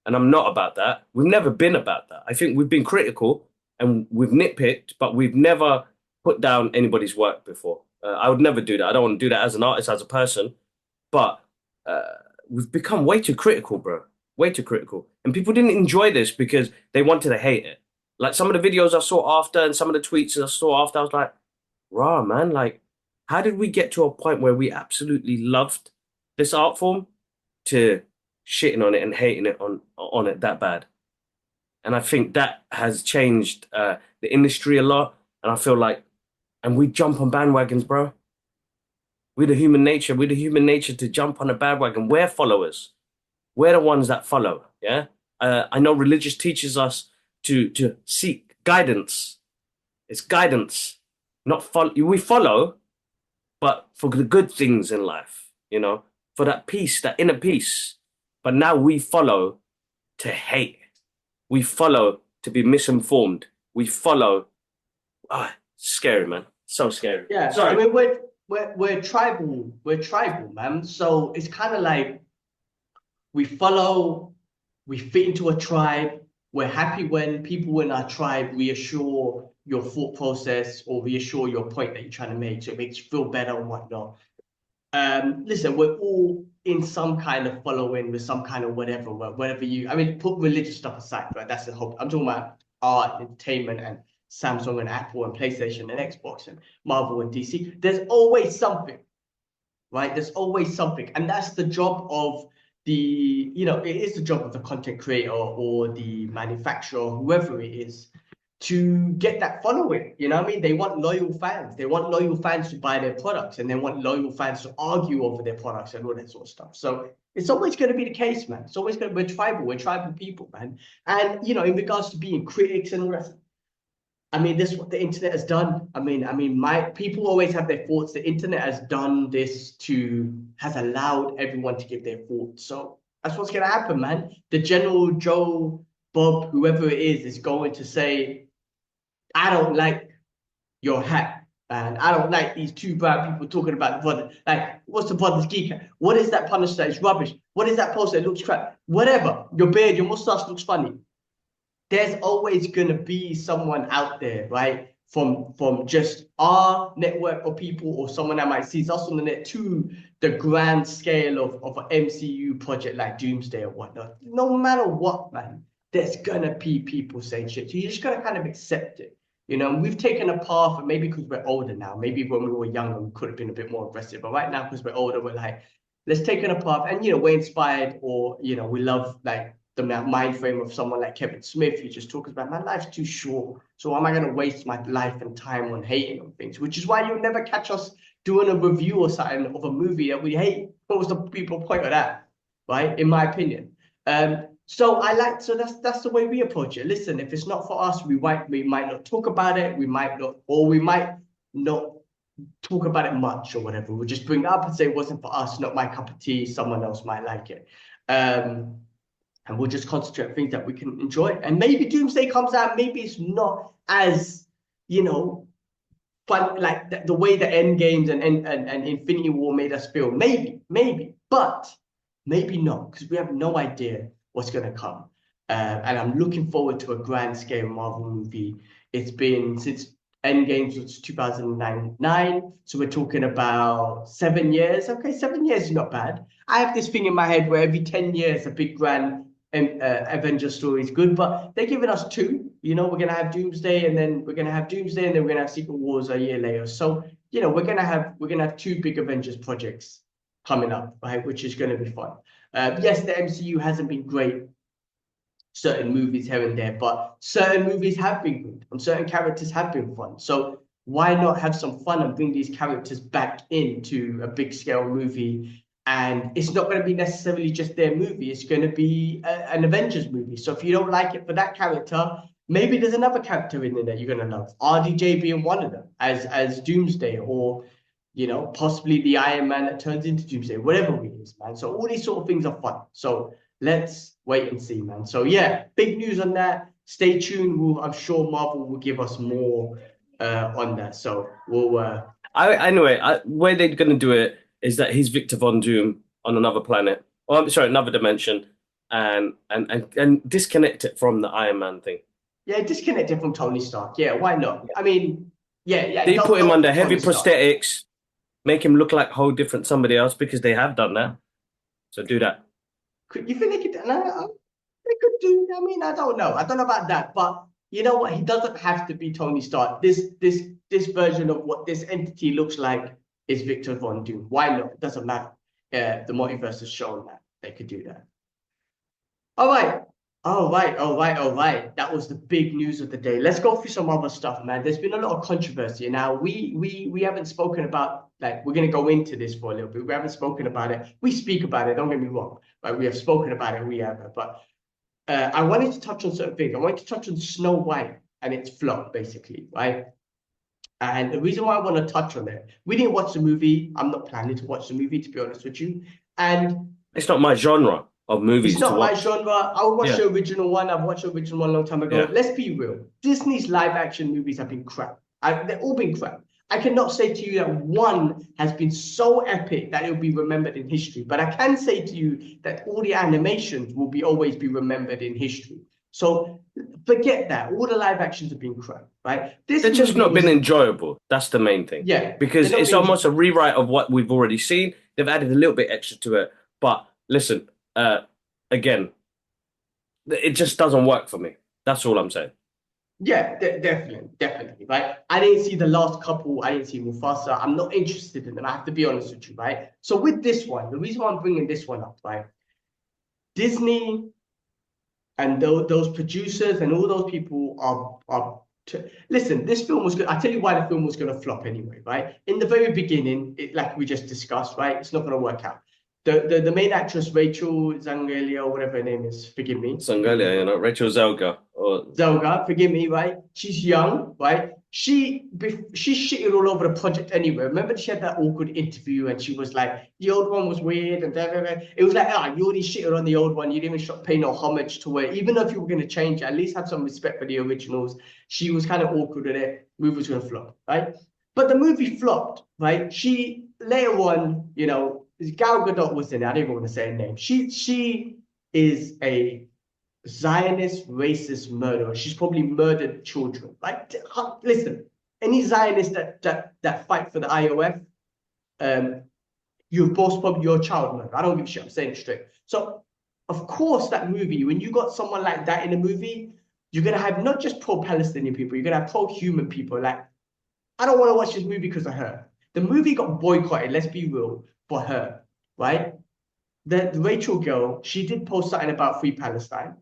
And I'm not about that. We've never been about that. I think we've been critical and we've nitpicked, but we've never put down anybody's work before. I would never do that. I don't want to do that as an artist, as a person. But we've become way too critical, bro. Way too critical. And people didn't enjoy this because they wanted to hate it. Like some of the videos I saw after and some of the tweets I saw after, I was like, rah, man, like, how did we get to a point where we absolutely loved this art form to shitting on it and hating it on it that bad? And I think that has changed the industry a lot. And I feel like, and we jump on bandwagons, bro. We're the human nature. We're the human nature to jump on a bandwagon. We're followers. We're the ones that follow. Yeah. I know religious teaches us to seek guidance. It's guidance, not follow. We follow, but for the good things in life, for that peace, that inner peace. But now we follow to hate. We follow to be misinformed. We follow. scary, man. So scary. Yeah, I Sorry. mean we're tribal. We're tribal, man. So it's kind of like we follow, we fit into a tribe. We're happy when people in our tribe reassure your thought process or reassure your point that you're trying to make, so it makes you feel better and whatnot. Listen, we're all in some kind of following with some kind of whatever you. I mean, put religious stuff aside, right? That's the whole. I'm talking about art, entertainment, and Samsung and Apple and PlayStation and Xbox and Marvel and DC. There's always something, right? There's always something, and that's the job of it is the job of the content creator or the manufacturer, whoever it is, to get that following. You know what I mean? They want loyal fans. They want loyal fans to buy their products, and they want loyal fans to argue over their products and all that sort of stuff. So it's always going to be the case, man. It's always going to be we're tribal people, man. And in regards to being critics and all that, I mean, this is what the internet has done. I mean, my people always have their thoughts. The internet has done this has allowed everyone to give their thoughts. So that's what's gonna happen, man. The general Joe, Bob, whoever it is going to say, I don't like your hat, and I don't like these two brown people talking about the brother. Like, what's the brother's Geekout? What is that punish that is rubbish? What is that post that looks crap? Whatever. Your beard, your mustache looks funny. There's always going to be someone out there, right? From just our network of people or someone that might see us on the net to the grand scale of an MCU project like Doomsday or whatnot. No matter what, man, there's going to be people saying shit. So you just got to kind of accept it. We've taken a path, and maybe because we're older now, maybe when we were younger, we could have been a bit more aggressive. But right now, because we're older, we're like, let's take a path. And, we're inspired, or, we love, like, the mind frame of someone like Kevin Smith, who just talks about, my life's too short, so why am I going to waste my life and time on hating on things? Which is why you'll never catch us doing a review or something of a movie that we hate. What was the people point of that, right? In my opinion. So that's the way we approach it. Listen, if it's not for us, we might not talk about it, we might not talk about it much or whatever. We'll just bring it up and say it wasn't for us, not my cup of tea, someone else might like it. And we'll just concentrate on things that we can enjoy. And maybe Doomsday comes out, maybe it's not as, fun, like the way the Endgames and Infinity War made us feel. Maybe, but maybe not, because we have no idea what's going to come. And I'm looking forward to a grand scale Marvel movie. It's been since Endgames was 2009, so we're talking about 7 years. Okay, 7 years is not bad. I have this thing in my head where every 10 years a big grand Avengers story is good, but they're giving us two. We're gonna have Doomsday, and then we're gonna have Secret Wars a year later. So we're gonna have two big Avengers projects coming up, right? Which is gonna be fun. Yes, the MCU hasn't been great. Certain movies here and there, but certain movies have been good, and certain characters have been fun. So why not have some fun and bring these characters back into a big scale movie? And it's not going to be necessarily just their movie. It's going to be an Avengers movie. So if you don't like it for that character, maybe there's another character in there that you're going to love. RDJ being one of them as Doomsday, or, possibly the Iron Man that turns into Doomsday, whatever it is, man. So all these sort of things are fun. So let's wait and see, man. So yeah, big news on that. Stay tuned. I'm sure Marvel will give us more on that. So we'll... Anyway, way they're going to do it is that he's Victor Von Doom on another planet, or I'm sorry, another dimension, and disconnect it from the Iron Man thing. Yeah, disconnect it from Tony Stark. Yeah, why not? I mean, yeah. They put him under heavy prosthetics, make him look like a whole different somebody else, because they have done that. So do that. You think they could? No, they could do. I mean, I don't know. I don't know about that, but you know what? He doesn't have to be Tony Stark. This version of what this entity looks like is Victor Von Doom. Why not? It doesn't matter. The multiverse has shown that they could do that. All right. That was the big news of the day. Let's go through some other stuff, man. There's been a lot of controversy. Now, we haven't spoken about, like, we're going to go into this for a little bit. We haven't spoken about it. We speak about it, don't get me wrong. But we have spoken about it, we have. But I wanted to touch on certain things. I wanted to touch on Snow White and its flop, basically, right? And the reason why I want to touch on it, we didn't watch the movie. I'm not planning to watch the movie, to be honest with you. And it's not my genre of movies. It's not my genre. I would watch the original one. I've watched the original one a long time ago. Yeah. Let's be real. Disney's live action movies have been crap. They've all been crap. I cannot say to you that one has been so epic that it will be remembered in history, but I can say to you that all the animations will be always be remembered in history. So forget that. All the live actions have been crap, right? This They've just movie not was, been enjoyable. That's the main thing. yeah, Because they're not it's being, almost a rewrite of what we've already seen. They've added a little bit extra to it. But listen, again, it just doesn't work for me. That's all I'm saying. yeah, definitely, right? I didn't see the last couple. I didn't see Mufasa. I'm not interested in them. I have to be honest with you, right? So with this one, the reason why I'm bringing this one up, right? Disney and those producers and all those people are listen, this film was good. I tell you why the film was going to flop anyway, right? In the very beginning, like we just discussed, right? It's not going to work out. The main actress, Rachel Zangelia, or whatever her name is, forgive me. Sangalia, Rachel Zelga. Or Zelga, forgive me, right? She's young, right? She shitted all over the project anyway. Remember she had that awkward interview and she was like, the old one was weird and blah, blah, blah. It was like, you already shitted on the old one. You didn't even pay no homage to it. Even if you were going to change it, at least have some respect for the originals. She was kind of awkward with it. Movie was going to flop, right? But the movie flopped, right? She later on, Gal Gadot was in it. I don't even want to say her name. She is a Zionist racist murderer. She's probably murdered children. Like, listen, any Zionist that fight for the IOF, you've both probably your child murder. I don't give a shit. I'm saying it straight. So, of course, that movie, when you got someone like that in a movie, you're gonna have not just pro-Palestinian people, you're gonna have pro-human people. Like, I don't want to watch this movie because of her. The movie got boycotted, let's be real, for her, right? The Rachel girl, she did post something about Free Palestine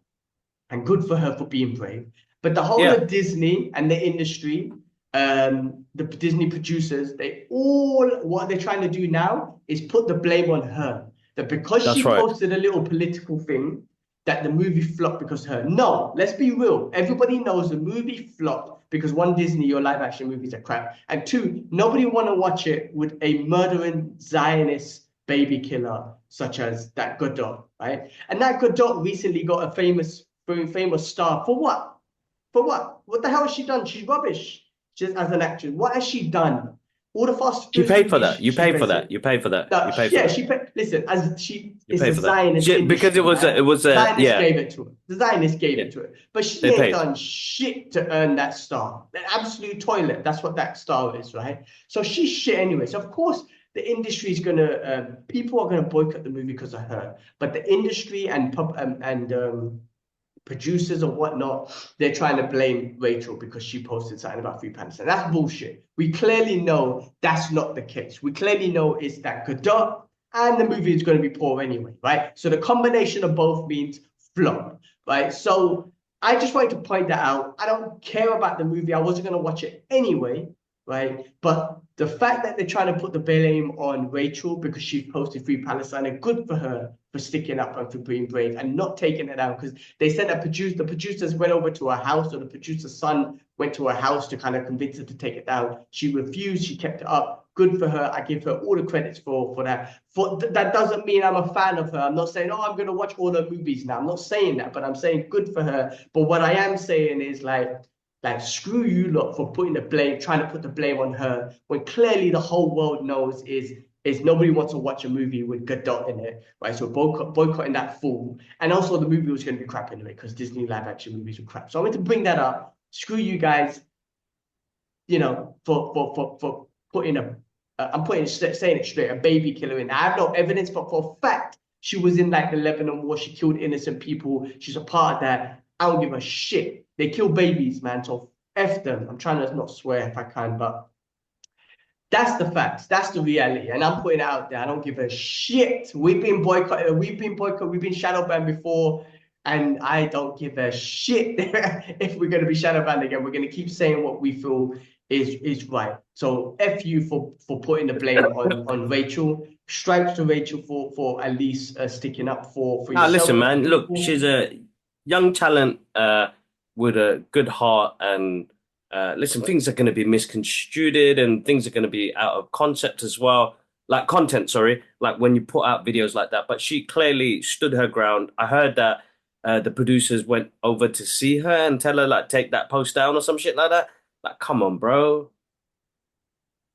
and good for her for being brave. But the whole of Disney and the industry, the Disney producers, what they're trying to do now is put the blame on her. That because she posted a little political thing, that the movie flopped because of her. No, let's be real. Everybody knows the movie flopped because one, Disney, your live action movies are crap. And two, nobody want to watch it with a murdering Zionist baby killer such as that Godot, right? And that Godot recently got a very famous star. For what? For what? What the hell has she done? She's rubbish. Just as an actress. What has she done? All the Fast You Furious paid for movies that. You she paid for plays that. in. You paid for that. No, You paid for yeah, that. she paid. Listen, as she You is paid a for that. Zionist Because it was industry, it was the Zionists yeah. gave it to her. The Zionists gave it to her. But she They ain't paid. done shit to earn that star. The absolute toilet. That's what that star is, right? So she's shit anyway. So of course the industry is gonna people are gonna boycott the movie because of her. But the industry and producers or whatnot, they're trying to blame Rachel because she posted something about Free Palestine. That's bullshit. We clearly know that's not the case. We clearly know it's that Godot and the movie is going to be poor anyway, right? So the combination of both means flop, right? So I just wanted to point that out. I don't care about the movie. I wasn't going to watch it anyway, right? But the fact that they're trying to put the blame on Rachel because she posted Free Palestine, and good for her for sticking up and for being brave and not taking it down, because they sent the producers went over to her house, or the producer's son went to her house to kind of convince her to take it down. She refused. She kept it up. Good for her. I give her all the credits for that. That doesn't mean I'm a fan of her. I'm not saying, I'm going to watch all her movies now. I'm not saying that, but I'm saying good for her. But what I am saying is like screw you lot for trying to put the blame on her, when clearly the whole world knows is nobody wants to watch a movie with Godot in it, right? So boycotting that fool. And also the movie was going to be crap anyway, because Disney live action movies were crap. So I want to bring that up. Screw you guys, for putting saying it straight, a baby killer in. I have no evidence, but for a fact, she was in like the Lebanon war. She killed innocent people. She's a part of that. I don't give a shit. They kill babies, man. So F them. I'm trying to not swear if I can, but that's the facts. That's the reality. And I'm putting it out there. I don't give a shit. We've been boycotted. We've been shadow banned before. And I don't give a shit if we're going to be shadow banned again. We're going to keep saying what we feel is right. So F you for putting the blame on Rachel. Stripes to Rachel for at least sticking up for yourself. Listen, man. Look, she's a young talent with a good heart, and listen, things are going to be misconstrued and things are going to be out of concept as well. Like content, sorry, like when you put out videos like that. But she clearly stood her ground. I heard that the producers went over to see her and tell her like take that post down or some shit like that. Like, come on, bro.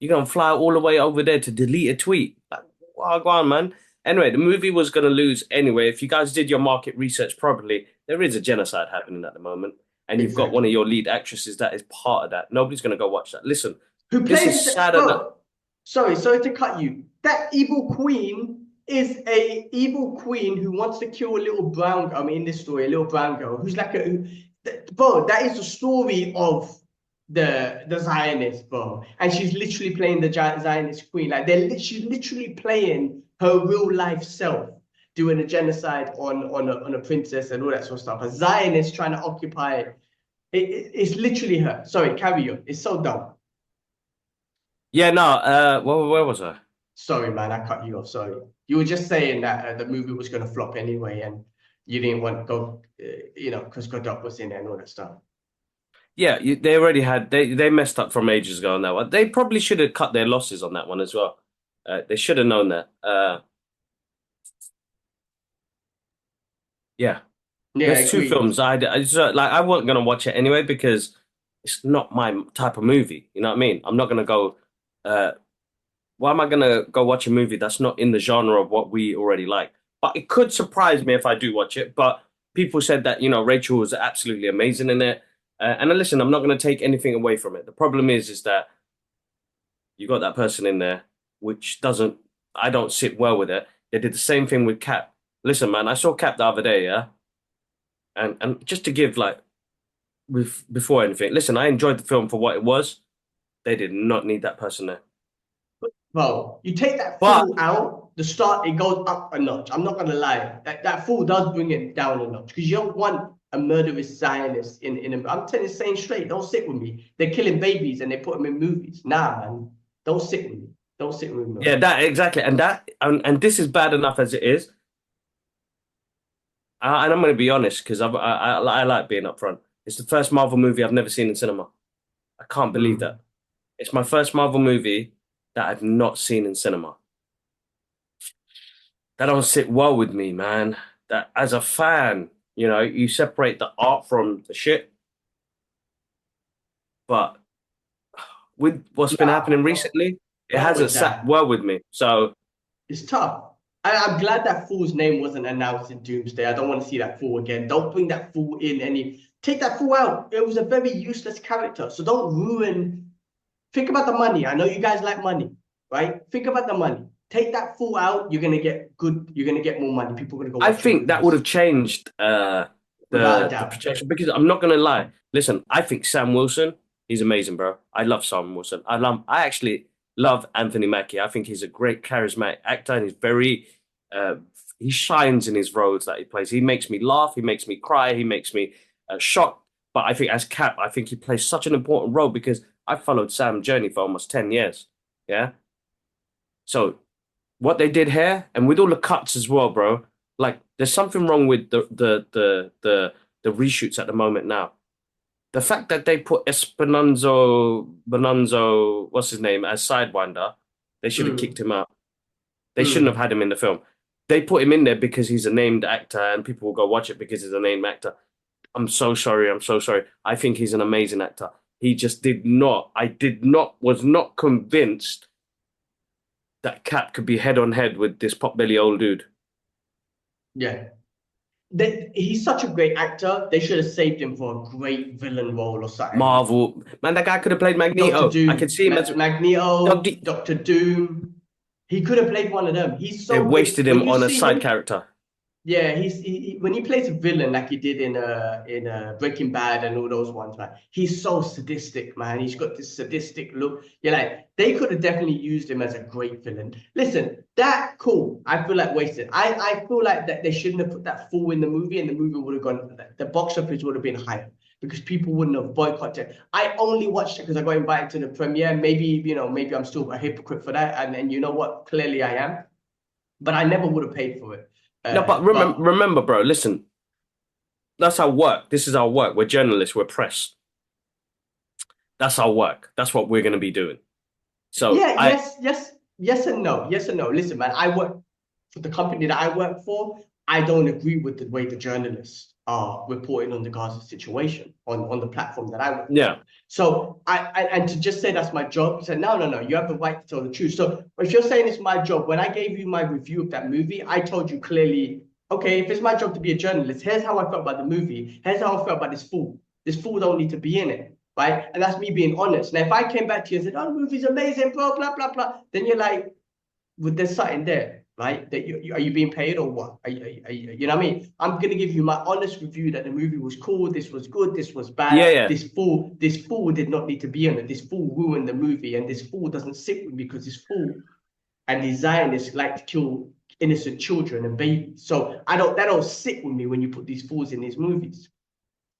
You're gonna fly all the way over there to delete a tweet. Like, wow, go on, man. Anyway, the movie was gonna lose anyway. If you guys did your market research properly, there is a genocide happening at the moment, and you've got one of Exactly. your lead actresses that is part of that. Nobody's gonna go watch that. Listen, Who this plays is it, sad enough. bro? Sorry to cut you. That evil queen is a evil queen who wants to kill a little brown girl. I mean, in this story, a little brown girl who's like bro. That is the story of the Zionist, bro. And she's literally playing the Zionist queen. Like she's literally playing her real life self, doing a genocide on a princess and all that sort of stuff. A Zionist trying to occupy. It's literally her. Sorry, carry on. It's so dumb. Yeah, no. Where was I? Sorry, man, I cut you off. Sorry. You were just saying that the movie was going to flop anyway, and you didn't want to go, because Godot was in it and all that stuff. Yeah, they already had they messed up from ages ago on that one. They probably should have cut their losses on that one as well. They should have known that. Yeah, Yeah, there's two agreed. films. Like I wasn't gonna watch it anyway because it's not my type of movie. You know what I mean? I'm not gonna go. Uh, why am I gonna go watch a movie that's not in the genre of what we already like? But it could surprise me if I do watch it. But people said that Rachel was absolutely amazing in it. And listen, I'm not gonna take anything away from it. The problem is that you got that person in there, which doesn't. I don't sit well with it. They did the same thing with Cap. Listen, man, I saw Cap the other day, yeah, and just to give like before anything, listen, I enjoyed the film for what it was. They did not need that person there. Well, you take that But fool out, the start it goes up a notch. I'm not gonna lie. That fool does bring it down a notch because you don't want a murderous Zionist in a. I'm telling you, saying straight, don't sit with me. They're killing babies and they put them in movies. Nah, man, don't sit with me. Don't sit with me. yeah, that exactly, and this is bad enough as it is. And I'm going to be honest because I like being upfront. It's the first Marvel movie I've never seen in cinema. I can't believe Mm. that. It's my first Marvel movie that I've not seen in cinema. That don't sit well with me, man. That as a fan, you separate the art from the shit. But with what's been Nah, happening not, recently, it not hasn't with sat that. well with me. So It's tough. I'm glad that fool's name wasn't announced in Doomsday. I don't want to see that fool again. Don't bring that fool in any. Take that fool out. It was a very useless character. So don't ruin. Think about the money. I know you guys like money, right? Think about the money. Take that fool out. You're gonna get good. You're gonna get more money. People are gonna go I watch your think that would movies have changed without a the doubt. projection because I'm not gonna lie. Listen, I think Sam Wilson, he's amazing, bro. I love Sam Wilson. I actually love Anthony Mackie. I think he's a great charismatic actor and he's very uh, he shines in his roles that he plays. He makes me laugh, he makes me cry, he makes me shocked. But I think as Cap, I think he plays such an important role because I followed Sam's journey for almost 10 years. Yeah. So what they did here, and with all the cuts as well, bro. Like, there's something wrong with the reshoots at the moment now. The fact that they put Bonanzo, what's his name, as Sidewinder, they should have kicked Mm, him out. They shouldn't have mm. had him in the film. They put him in there because he's a named actor, and people will go watch it because he's a named actor. I'm so sorry. I'm so sorry. I think he's an amazing actor. He just did not. Was not convinced that Cap could be head on head with this potbelly old dude. Yeah. He's such a great actor. They should have saved him for a great villain role or something. Marvel. Man, that guy could have played Doctor Magneto. I could Doom, see him as Magneto, Doctor Doom. He could have played one of them. He's they so good. wasted When him you on a see side him, character. yeah, when he plays a villain like he did in Breaking Bad and all those ones, man. He's so sadistic, man. He's got this sadistic look. You're like, they could have definitely used him as a great villain. Listen, that cool. I feel like wasted. I feel like that they shouldn't have put that fool in the movie, and the movie would have gone. The box office would have been higher because people wouldn't have boycotted. I only watched it because I got invited to the premiere. Maybe I'm still a hypocrite for that, and you know what? Clearly I am. But I never would have paid for it. No, but But remember, bro, listen, that's our work. This is our work. We're journalists, we're press. That's our work. That's what we're gonna be doing. So yeah, yes and no. Yes and no. Listen, man, I work for the company that I work for. I don't agree with the way the journalists are reporting on the Gaza situation on the platform that I work. Yeah. So and to just say that's my job, say no, you have the right to tell the truth. So if you're saying it's my job, when I gave you my review of that movie, I told you clearly, okay, if it's my job to be a journalist, here's how I felt about the movie. Here's how I felt about this fool. This fool don't need to be in it, right? And that's me being honest. Now, if I came back to you and said, oh, the movie's amazing, blah, blah, blah, blah, then you're like, well, there's something there, right? That are you being paid or what? You know what I mean? I'm gonna give you my honest review that the movie was cool, this was good, this was bad. Yeah. This fool did not need to be in it. This fool ruined the movie, and this fool doesn't sit with me because this fool and these Zionists like to kill innocent children and babies. So that don't sit with me when you put these fools in these movies.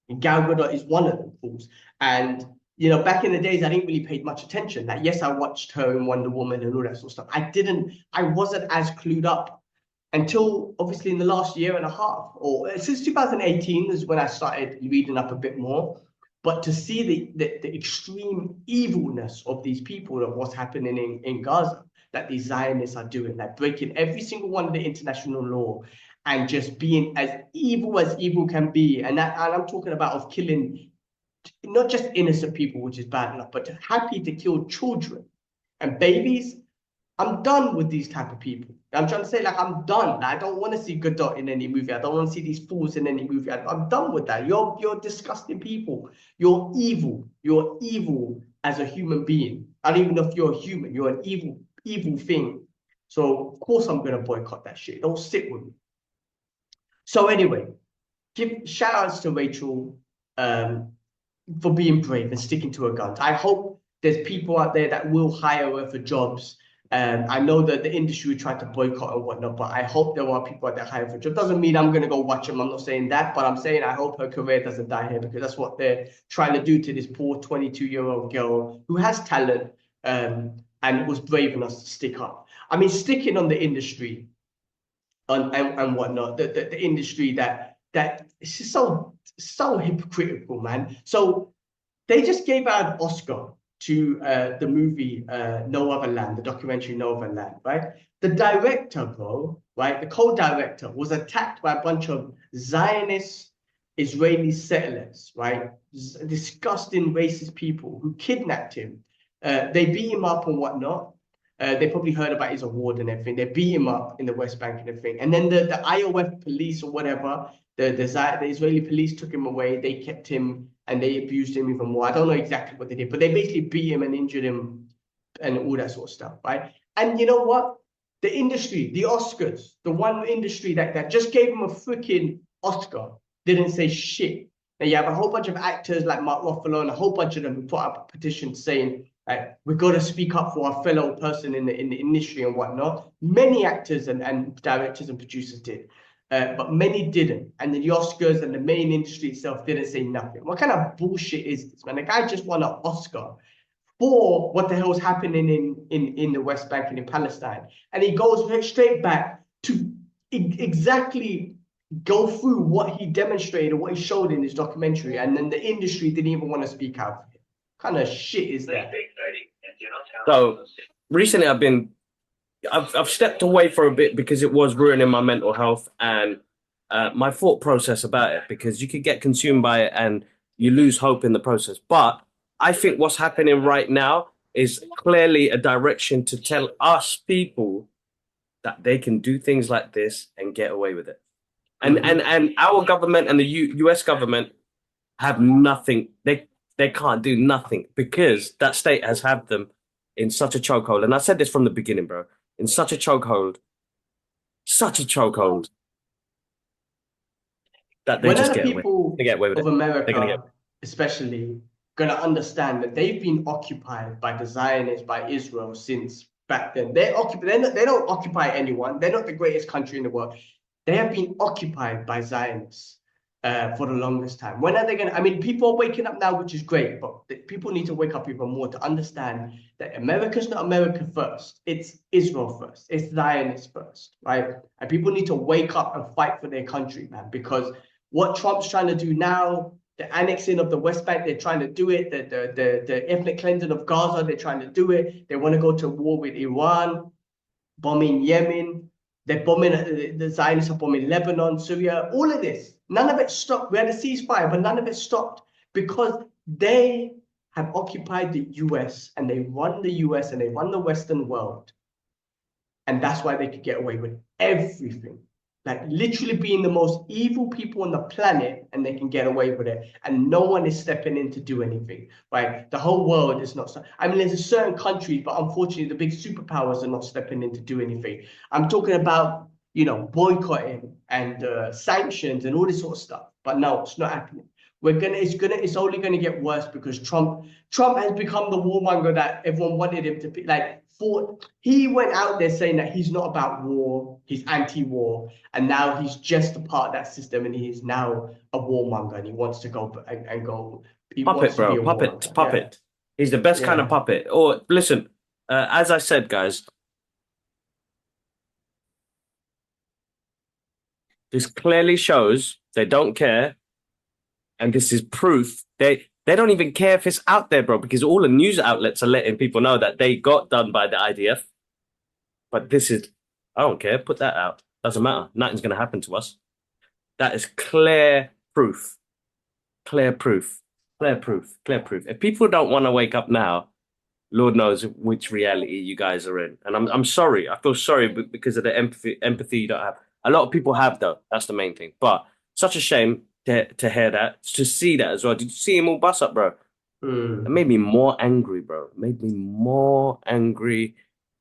And Gal Gadot is one of them fools. And back in the days, I didn't really pay much attention. Like, yes, I watched her in Wonder Woman and all that sort of stuff. I wasn't as clued up until obviously in the last year and a half, or since 2018 is when I started reading up a bit more. But to see the extreme evilness of these people, of what's happening in Gaza, that these Zionists are doing, like breaking every single one of the international law and just being as evil can be. And I'm talking about of killing not just innocent people, which is bad enough, but happy to kill children and babies. I'm done with these type of people. I'm trying to say, like, I'm done. I don't want to see Godot in any movie. I don't want to see these fools in any movie. I'm done with that. You're disgusting people. You're evil. You're evil as a human being. I don't even know if you're a human. You're an evil thing. So of course I'm going to boycott that shit. Don't sit with me. So anyway, give shout outs to Rachel for being brave and sticking to her guns. I hope there's people out there that will hire her for jobs. I know that the industry tried to boycott and whatnot, but I hope there are people out there hiring for jobs. Doesn't mean I'm going to go watch them. I'm not saying that, but I'm saying I hope her career doesn't die here, because that's what they're trying to do to this poor 22-year-old girl who has talent and was brave enough to stick up. I mean, sticking on the industry and whatnot, the industry that it's just so hypocritical, man. So they just gave out an Oscar to the movie No Other Land, the documentary No Other Land, right? The director, bro, right? The co-director was attacked by a bunch of Zionist Israeli settlers, right? Disgusting racist people who kidnapped him. They beat him up and whatnot. They probably heard about his award and everything. They beat him up in the West Bank and everything. And then the IOF police or whatever, the Israeli police took him away. They kept him and they abused him even more. I don't know exactly what they did, but they basically beat him and injured him and all that sort of stuff, right? And you know what? The industry, the Oscars, the one industry that just gave him a freaking Oscar, didn't say shit. Now you have a whole bunch of actors like Mark Ruffalo and a whole bunch of them who put up a petition saying, we've got to speak up for our fellow person in the industry and whatnot. Many actors and directors and producers did. But many didn't. And the Oscars and the main industry itself didn't say nothing. What kind of bullshit is this, man? The guy just won an Oscar for what the hell's happening in the West Bank and in Palestine. And he goes straight back to exactly go through what he demonstrated, what he showed in his documentary. And then the industry didn't even want to speak out for him. What kind of shit is that? So recently I've stepped away for a bit because it was ruining my mental health and my thought process about it, because you could get consumed by it and you lose hope in the process. But I think what's happening right now is clearly a direction to tell us people that they can do things like this and get away with it. And our government and the US government have nothing. They can't do nothing because that state has had them in such a chokehold. And I said this from the beginning, bro. In such a chokehold that they just get away. They get away with it. America, especially, gonna understand that they've been occupied by the Zionists, by Israel since back then. They don't occupy anyone. They're not the greatest country in the world. They have been occupied by Zionists for the longest time. When are they gonna? I mean, people are waking up now, which is great, but people need to wake up even more to understand that America's not America first. It's Israel first. It's Zionists first, right? And people need to wake up and fight for their country, man, because what Trump's trying to do now, the annexing of the West Bank, they're trying to do it. The ethnic cleansing of Gaza, they're trying to do it. They want to go to war with Iran, bombing Yemen. They're bombing, the Zionists are bombing Lebanon, Syria, all of this. None of it stopped. We had a ceasefire, but none of it stopped because they have occupied the US and they run the US and they run the Western world. And that's why they could get away with everything. Like literally being the most evil people on the planet, and they can get away with it. And no one is stepping in to do anything, right? The whole world is not. I mean, there's a certain countries, but unfortunately, the big superpowers are not stepping in to do anything. I'm talking about, boycotting and sanctions and all this sort of stuff. But no, it's not happening. It's only gonna get worse because Trump has become the warmonger that everyone wanted him to be. Like, he went out there saying that he's not about war, he's anti-war, and now he's just a part of that system, and he is now a warmonger, and he wants to go and go. He Puppet, wants to be bro. a Puppet. warmonger. Puppet. He's the best kind of Yeah. puppet. Or listen, as I said, guys, this clearly shows they don't care, and this is proof they don't even care if it's out there, bro, because all the news outlets are letting people know that they got done by the IDF. But this is, I don't care. Put that out. Doesn't matter. Nothing's going to happen to us. That is clear proof. Clear proof. Clear proof. Clear proof. If people don't want to wake up now, Lord knows which reality you guys are in. And I'm sorry. I feel sorry because of the empathy you don't have. A lot of people have, though. That's the main thing. But such a shame to hear that, to see that as well. Did you see him all bust up, bro? It made me more angry, bro. It made me more angry.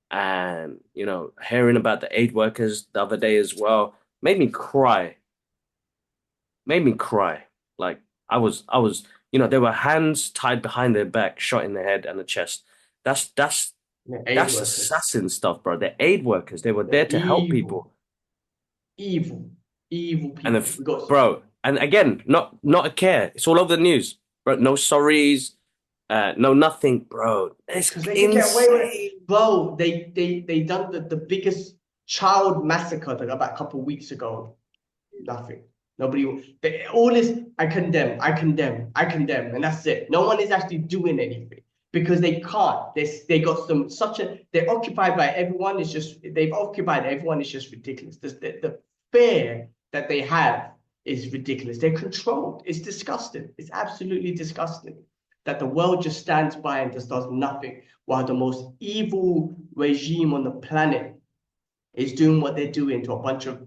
And, hearing about the aid workers the other day as well made me cry. Made me cry. Like, I was, there were hands tied behind their back, shot in the head and the chest. That's assassin stuff, bro. They're aid workers. They were there to help people. Evil And people. bro, and again, not a care. It's all over the news, bro. No sorries, no nothing, bro. It's because they can get away with it, bro. They done the biggest child massacre about a couple of weeks ago. Nothing. Nobody. All this. I condemn, and that's it. No one is actually doing anything because they can't. They got They're occupied by everyone. They've occupied everyone. It's just ridiculous. The fear that they have is ridiculous. They're controlled. It's disgusting. It's absolutely disgusting that the world just stands by and just does nothing while the most evil regime on the planet is doing what they're doing to a bunch of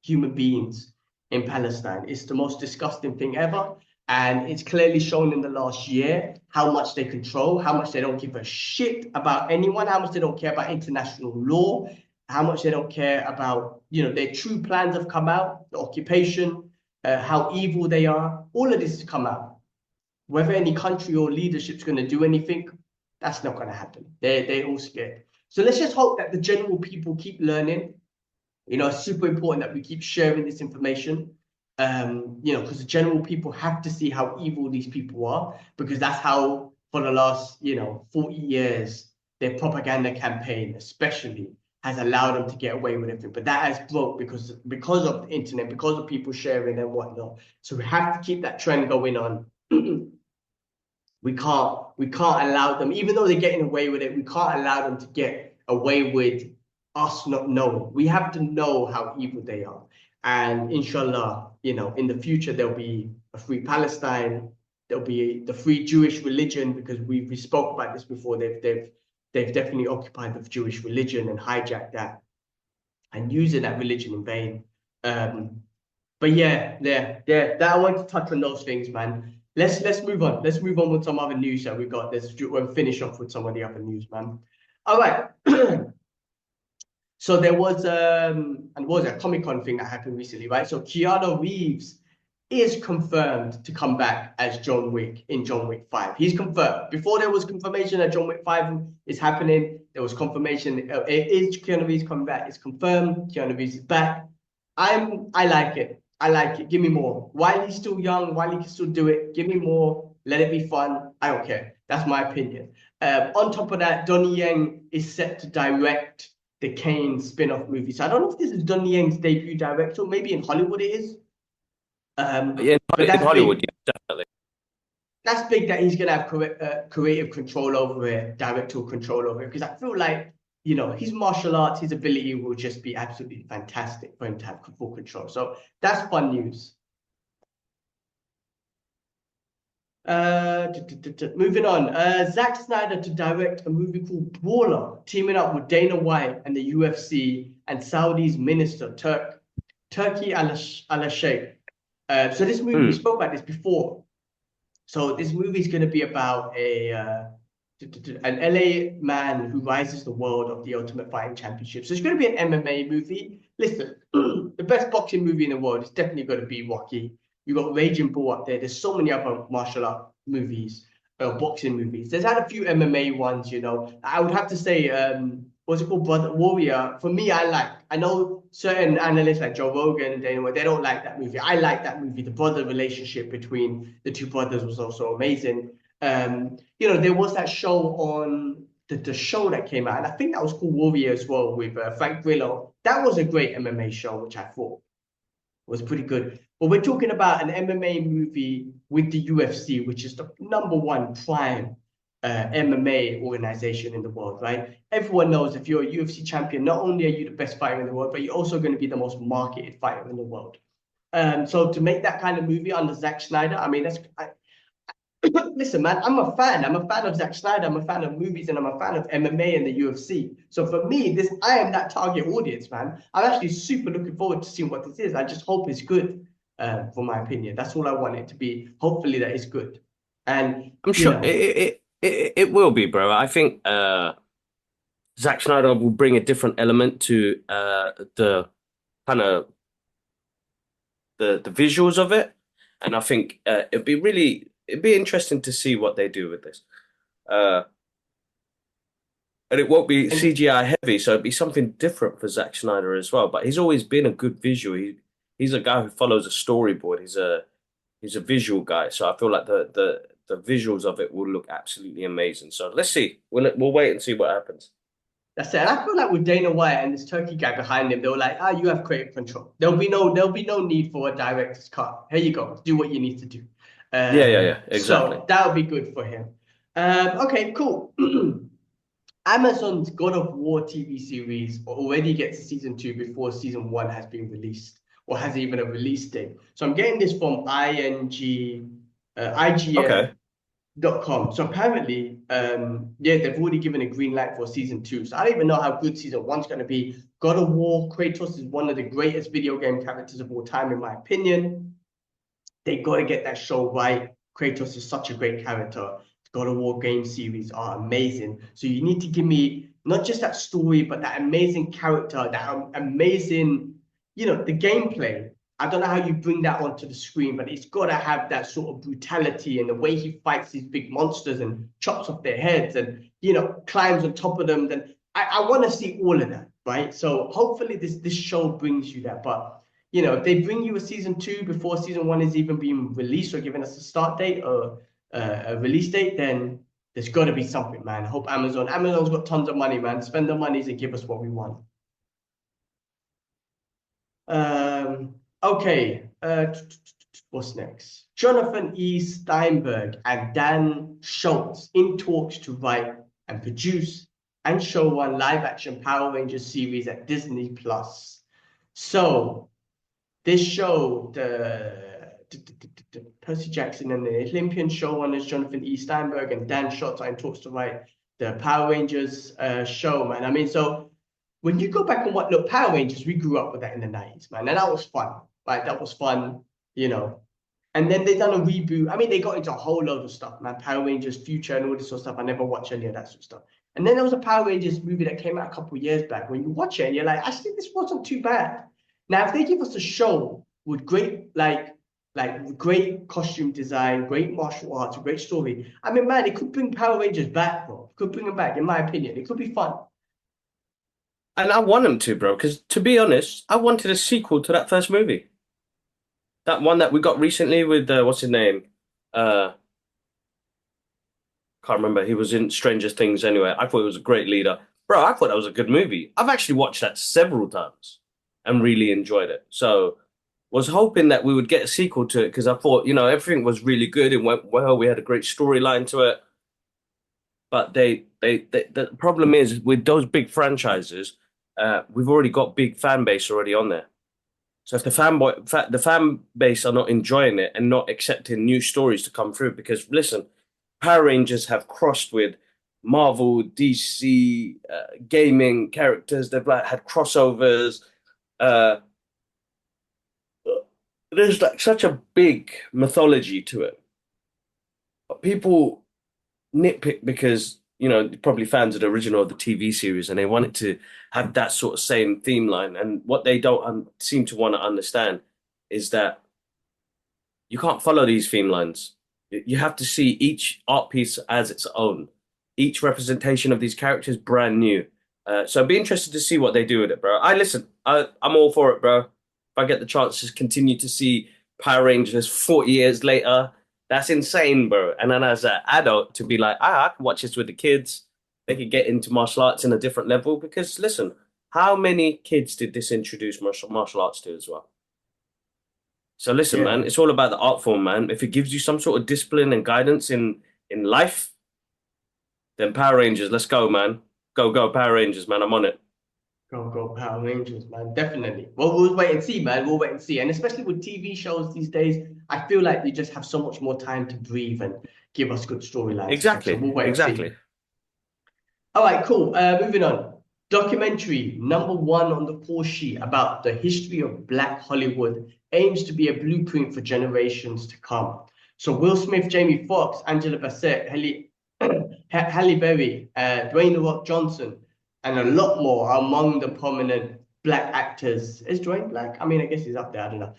human beings in Palestine. It's the most disgusting thing ever. And it's clearly shown in the last year how much they control, how much they don't give a shit about anyone, how much they don't care about international law, how much they don't care about, their true plans have come out, the occupation, how evil they are. All of this has come out. Whether any country or leadership's going to do anything, that's not going to happen. They're all scared. So let's just hope that the general people keep learning. It's super important that we keep sharing this information, because the general people have to see how evil these people are, because that's how, for the last, 40 years, their propaganda campaign, especially, has allowed them to get away with everything. But that has broke because of the internet, because of people sharing and whatnot. So we have to keep that trend going on. We can't allow them, even though they're getting away with it, we can't allow them to get away with us not knowing. We have to know how evil they are. And inshallah, in the future, there'll be a free Palestine. There'll be the free Jewish religion, because we spoke about this before. They've definitely occupied the Jewish religion and hijacked that and using that religion in vain. But yeah, that I want to touch on those things, man. Let's move on. Let's move on with some other news that we got. We'll finish off with some of the other news, man. All right. So there was a Comic-Con thing that happened recently, right? So Keanu Reeves is confirmed to come back as John Wick in John Wick 5. He's confirmed. Before there was confirmation that John Wick 5 is happening, there was confirmation it is Keanu Reeves coming back. It's confirmed. Keanu Reeves is back. I like it. I like it. Give me more. While he's still young, while he can still do it, give me more. Let it be fun. I don't care. That's my opinion. On top of that, Donnie Yen is set to direct the Kane spin-off movie. So I don't know if this is Donnie Yen's debut director. Maybe in Hollywood it is. Yeah, but that's in Hollywood, big. yeah, definitely. That's big that he's going to have creative control over it, directorial control over it. Because I feel like his martial arts, his ability will just be absolutely fantastic for him to have full control. So that's fun news. Moving on. Zack Snyder to direct a movie called Brawler, teaming up with Dana White and the UFC and Saudi's minister Turkey al-Sheikh. So this movie, we Mm. spoke about this before. So this movie is going to be about an LA man who rises the world of the Ultimate Fighting Championship. So it's going to be an MMA movie. Listen, the best boxing movie in the world is definitely going to be Rocky. You got Raging Bull up there. There's so many other martial art movies, boxing movies. There's had a few MMA ones, I would have to say, what's it called, Brother Warrior? For me, I know certain analysts like Joe Rogan and Dana White, they don't like that movie. I like that movie. The brother relationship between the two brothers was also amazing. There was that show on the show that came out, and I think that was called Warrior as well with Frank Grillo. That was a great MMA show, which I thought was pretty good. But we're talking about an MMA movie with the UFC, which is the #1 prime MMA organization in the world, right? Everyone knows if you're a UFC champion, not only are you the best fighter in the world, but you're also going to be the most marketed fighter in the world. So to make that kind of movie under Zack Snyder, I mean, listen, man, I'm a fan. I'm a fan of Zack Snyder. I'm a fan of movies, and I'm a fan of MMA and the UFC. So for me, I am that target audience, man. I'm actually super looking forward to seeing what this is. I just hope it's good, for my opinion. That's all I want it to be. Hopefully that is good. And I'm sure it will be, bro. I think Zack Snyder will bring a different element to the kind of the visuals of it, and I think it'd be interesting to see what they do with this. Uh, and it won't be and CGI heavy, so it'd be something different for Zack Snyder as well. But he's always been a good visual. He's a guy who follows a storyboard. He's a visual guy, so I feel like the visuals of it will look absolutely amazing. So let's see. We'll wait and see what happens. that's it. And I feel like with Dana White and this Turkey guy behind him, they were like, you have creative control. There'll be no need for a director's cut. Here you go. Do what you need to do. Yeah, exactly. So that would be good for him. Okay, cool. Amazon's God of War TV series already gets to season 2 before season 1 has been released or has even a release date. So I'm getting this from Okay. IGN.com. So apparently, they've already given a green light for season 2. So I don't even know how good season 1's going to be. God of War, Kratos is one of the greatest video game characters of all time, in my opinion. They got to get that show right. Kratos is such a great character. God of War game series are amazing. So you need to give me not just that story, but that amazing character, that amazing, the gameplay. I don't know how you bring that onto the screen, but it's got to have that sort of brutality and the way he fights these big monsters and chops off their heads and, climbs on top of them. Then I want to see all of that, right? So hopefully this show brings you that. But if they bring you a season 2 before season 1 is even being released or giving us a start date or a release date, then there's got to be something, man. I hope Amazon's got tons of money, man. Spend the monies and give us what we want. Okay. What's next? Jonathan E. Steinberg and Dan Schultz in talks to write and produce and show one live-action Power Rangers series at Disney Plus. So this show, the Percy Jackson and the Olympian showrunners Jonathan E. Steinberg and Dan Schultz are in talks to write the Power Rangers show, man. I mean, so when you go back and watch, look, Power Rangers, we grew up with that in the 90s, man, and that was fun, right? That was fun, And then they done a reboot. I mean, they got into a whole load of stuff, man. Power Rangers Future and all this sort of stuff. I never watched any of that sort of stuff. And then there was a Power Rangers movie that came out a couple of years back. When you watch it, and you're like, actually, this wasn't too bad. Now, if they give us a show with great, like great costume design, great martial arts, a great story, I mean, man, it could bring Power Rangers back, bro. It could bring them back, in my opinion. It could be fun. And I want them to, bro, because to be honest, I wanted a sequel to that first movie. That one that we got recently with what's his name? Can't remember. He was in Stranger Things anyway. I thought he was a great leader. Bro, I thought that was a good movie. I've actually watched that several times and really enjoyed it. So was hoping that we would get a sequel to it because I thought, everything was really good. It went well. We had a great storyline to it. But the problem is with those big franchises, we've already got big fan base already on there. So if the fan base are not enjoying it and not accepting new stories to come through, because listen, Power Rangers have crossed with Marvel, DC, gaming characters. They've like had crossovers. Uh, there's like such a big mythology to it. But people nitpick because probably fans of the original of the TV series and they want it to have that sort of same theme line. And what they don't seem to want to understand is that you can't follow these theme lines. You have to see each art piece as its own. Each representation of these characters brand new. So I'd be interested to see what they do with it, bro. I'm all for it, bro. If I get the chance to continue to see Power Rangers 40 years later, that's insane, bro. And then as an adult to be like, I can watch this with the kids. They could get into martial arts in a different level. Because listen, how many kids did this introduce martial arts to as well? So listen, man, Yeah. it's all about the art form, man. If it gives you some sort of discipline and guidance in life, then Power Rangers, let's go, man. Go, Power Rangers, man. I'm on it. Go Power Rangers, man. Definitely. Well, we'll wait and see, man. We'll wait and see. And especially with TV shows these days, I feel like they just have so much more time to breathe and give us good storylines and stuff. So Exactly, we'll wait and see. exactly. All right, cool. Moving on. Documentary number one on the call sheet about the history of Black Hollywood aims to be a blueprint for generations to come. So Will Smith, Jamie Foxx, Angela Bassett, Halle Berry, Dwayne The Rock Johnson, and a lot more are among the prominent Black actors. Is Dwayne Black? I mean, I guess he's up there. I don't know.